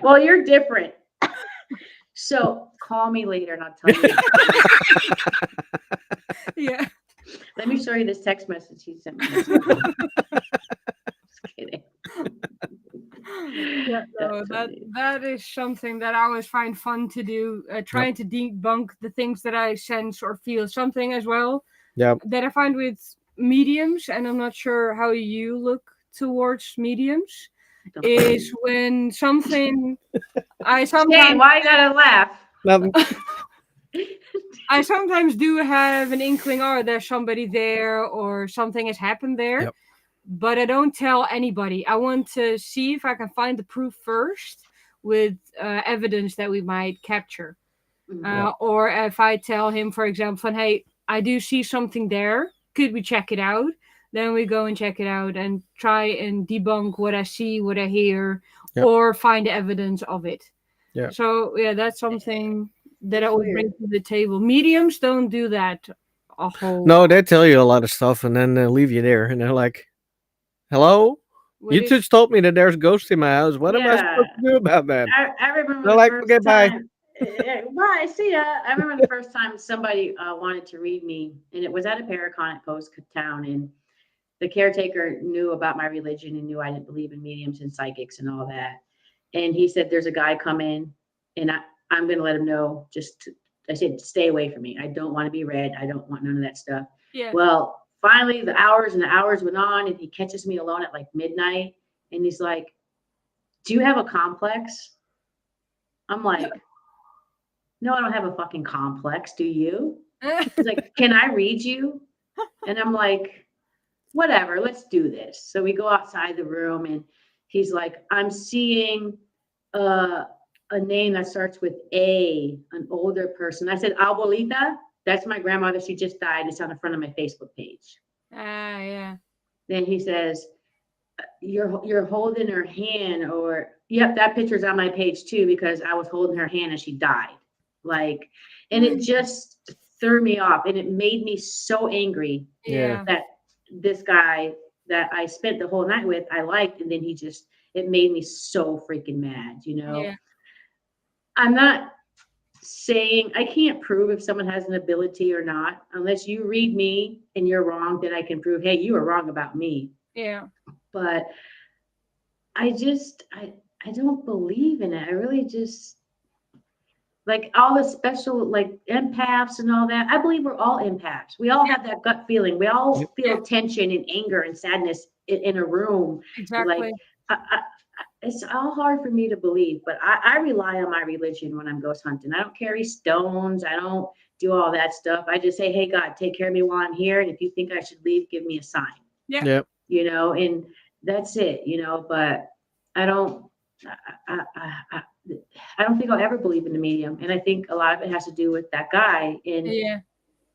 Well, you're different. So call me later and I'll tell you. Yeah. Let me show you this text message he sent me. Just kidding. Yeah, no, That's that funny. that is something that I always find fun to do. Trying to debunk the things that I sense or feel. Something as well Yep. that I find with mediums, and I'm not sure how you look towards mediums, Don't- is when something I Shane, sometimes why you gotta laugh? Nothing. I sometimes do have an inkling, oh, there's somebody there or something has happened there. Yep. But I don't tell anybody. I want to see if I can find the proof first with evidence that we might capture. Mhm. Or if I tell him, for example, hey, I do see something there. Could we check it out? Then we go and check it out and try and debunk what I see, what I hear, Yep. or find evidence of it. Yeah. So, yeah, that's something that I That's would weird. bring to the table. Mediums don't do that a whole No, lot. they tell you a lot of stuff and then they leave you there and they're like, "Hello, What you is just told me that there's ghosts in my house. What am I Yeah. supposed to do about that?" I remember They're the like, first "Okay, bye." time. Bye, see ya. I remember the first time somebody wanted to read me, and it was at a Paraconic post town, and the caretaker knew about my religion and knew I didn't believe in mediums and psychics and all that. And he said, there's a guy coming, and I'm going to let him know. I said, stay away from me. I don't want to be read. I don't want none of that stuff. Yeah. Well, finally, the hours and the hours went on, and he catches me alone at like midnight. And he's like, do you have a complex? I'm like, no, I don't have a fucking complex. Do you? He's like, can I read you? And I'm like, whatever, let's do this. So we go outside the room, and he's like, I'm seeing a name that starts with A, an older person. I said, Abuelita, that's my grandmother. She just died. It's on the front of my Facebook page. Yeah. Then he says, you're holding her hand, or yep, that picture's on my page too, because I was holding her hand and she died. Like, and it just threw me off, and it made me so angry Yeah. that this guy that I spent the whole night with, I liked, and then it made me so freaking mad, you know? Yeah. I'm not saying I can't prove if someone has an ability or not, unless you read me and you're wrong, then I can prove, hey, you were wrong about me. Yeah. But I don't believe in it. I really just, like, all the special, like, empaths and all that. I believe we're all empaths. We all have that gut feeling. We all feel tension and anger and sadness in a room. Exactly. Like, it's all hard for me to believe, but I rely on my religion when I'm ghost hunting. I don't carry stones. I don't do all that stuff. I just say, hey, God, take care of me while I'm here. And if you think I should leave, give me a sign. Yeah. Yep. You know, and that's it, you know, but I don't think I'll ever believe in the medium. And I think a lot of it has to do with that guy. And Yeah.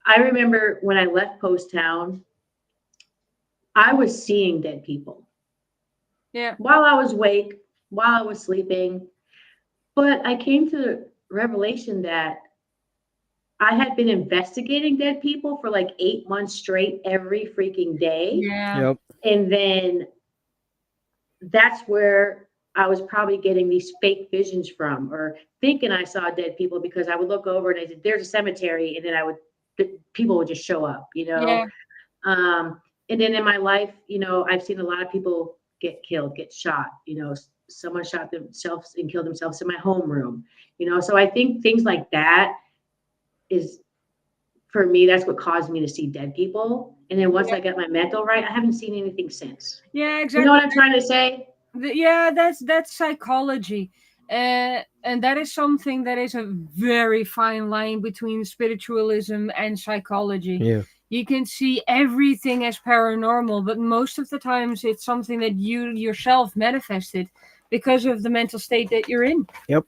I remember when I left Post Town, I was seeing dead people. Yeah. While I was awake, while I was sleeping. But I came to the revelation that I had been investigating dead people for like 8 months straight every freaking day. Yeah. Yep. And then that's where I was probably getting these fake visions from, or thinking I saw dead people, because I would look over and I said, there's a cemetery. And then people would just show up, you know? Yeah. And then in my life, you know, I've seen a lot of people get killed, get shot, you know, someone shot themselves and killed themselves in my homeroom, you know? So I think things like that is, for me, that's what caused me to see dead people. And then once I got my mental right, I haven't seen anything since. Yeah, exactly. You know what I'm trying to say? Yeah, that's psychology. And that is something that is a very fine line between spiritualism and psychology. Yeah. You can see everything as paranormal, but most of the times it's something that you yourself manifested because of the mental state that you're in. Yep.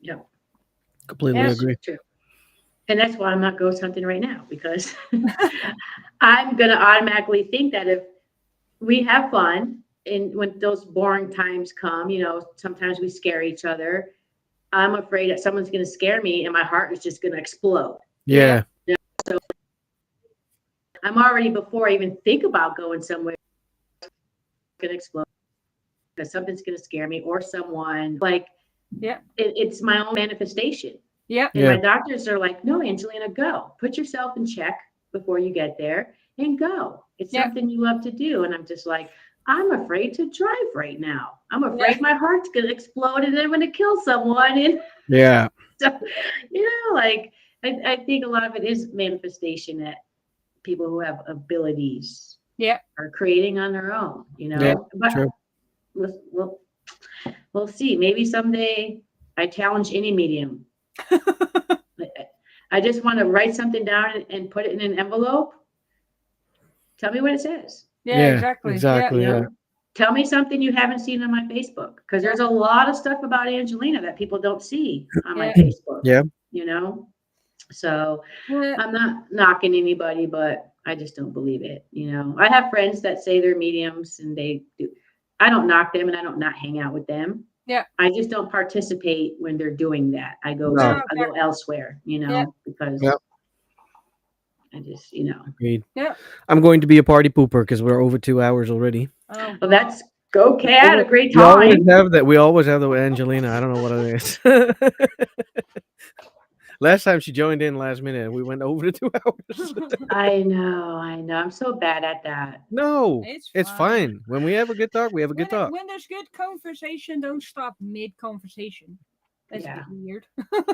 Yeah. Completely Yes. agree. True. And that's why I'm not ghost hunting right now, because I'm going to automatically think that if we have fun, and when those boring times come, you know, sometimes we scare each other. I'm afraid that someone's going to scare me and my heart is just going to explode. Yeah. So I'm already, before I even think about going somewhere, it's going to explode because something's going to scare me, or someone, like, it's my own manifestation. Yeah. And my doctors are like, no, Angelina, go. Put yourself in check before you get there and go. It's something you love to do. And I'm just like, I'm afraid to drive right now. I'm afraid my heart's going to explode and I'm going to kill someone. And so, you know, like, I think a lot of it is manifestation that people who have abilities are creating on their own, you know. Yeah, but true. We'll see. Maybe someday I challenge any medium. I just want to write something down and put it in an envelope. Tell me what it says. Yeah, exactly. Exactly. You Yeah. know? Tell me something you haven't seen on my Facebook, because there's a lot of stuff about Angelina that people don't see on my Facebook. Yeah. You know, so I'm not knocking anybody, but I just don't believe it. You know, I have friends that say they're mediums and they do. I don't knock them, and I don't not hang out with them. Yeah. I just don't participate when they're doing that. I go elsewhere, you know, because I just, you know. Agreed. Yeah. I'm going to be a party pooper because we're over 2 hours already. Oh, Well, that's okay. I had a great We always time. have that. We always have the Angelina. I don't know what it is. Last time she joined in last minute, and we went over the 2 hours. I know. I'm so bad at that. No, It's it's fine. When we have a good talk, we have a good talk. When there's good conversation, don't stop mid conversation. That's a Yeah. bit weird.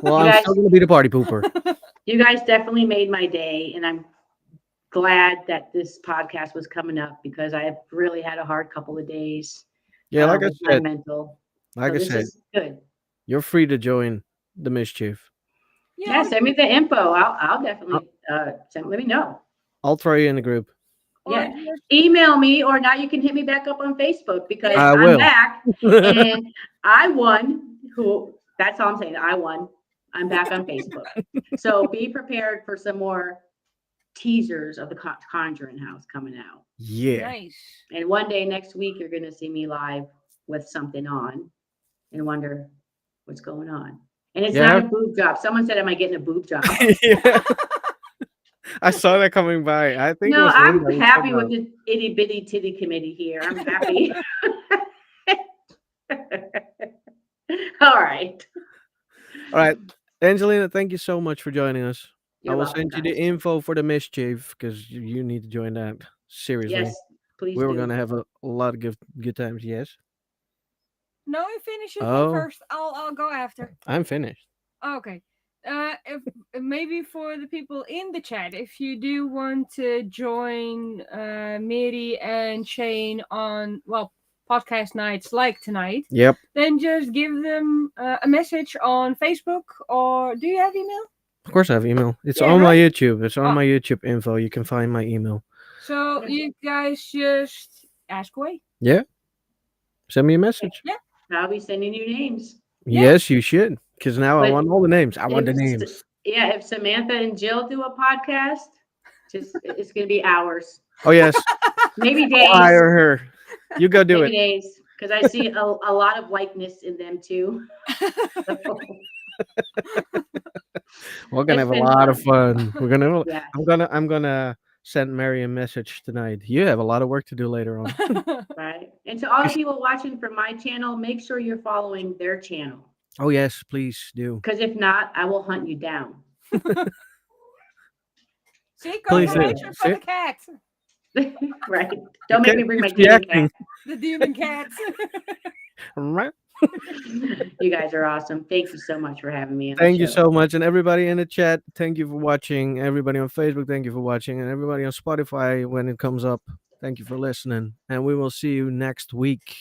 Well, You I'm guys- still gonna be the party pooper. You guys definitely made my day, and I'm glad that this podcast was coming up because I have really had a hard couple of days. Yeah, like I with my said, mental. like So I this said, is good. you're free to join the mischief. Yeah, send me the info. I'll definitely let me know. I'll throw you in the group. Yeah. Email me, or now you can hit me back up on Facebook because I I'm will. back and I won. That's all I'm saying. I won. I'm back on Facebook. So be prepared for some more teasers of the Conjuring House coming out. Yeah. Nice. And one day next week, you're going to see me live with something on and wonder what's going on. And it's not a boob job. Someone said, am I getting a boob job? Yeah. I saw that coming by. I think it No, was I'm Linda we happy talked with the itty bitty titty committee here. I'm happy. All right. All right. Angelina, thank you so much for joining us. You're I will welcome, send you the guys. info for the mischief because you need to join that. Seriously. Yes, please We were do. going to have a lot of good times. Yes. No, you finish your Oh. thing first. I'll go after. I'm finished. Okay. If maybe for the people in the chat, if you do want to join Mary and Shane on podcast nights like tonight, Yep. then just give them a message on Facebook, or do you have email? Of course I have email. It's Yeah, on my right? YouTube. It's on Oh. my YouTube info. You can find my email. So you guys just ask away. Yeah. Send me a message. Yeah. I'll be sending you names. Yeah. Yes, you should. Because now I But want all the names. I want the If- names. Yeah, if Samantha and Jill do a podcast, it's going to be hours, Oh, yes. maybe I'll days. hire her. You go do Maybe it. days, because I see a lot of likeness in them too. We're gonna It's have a been lot of fun. We're gonna. Yeah. I'm gonna send Mary a message tonight. You have a lot of work to do later on. Right. And to all the people watching from my channel, make sure you're following their channel. Oh yes, please do. Because if not, I will hunt you down. See, Please do. cooperation for See? the cat. Right. Don't make me bring my Keeps demon reacting. cat. The demon cat. Right. You guys are awesome. Thank you so much for having me. On the Thank you show. so much, and everybody in the chat. Thank you for watching. Everybody on Facebook, thank you for watching, and everybody on Spotify when it comes up. Thank you for listening, and we will see you next week.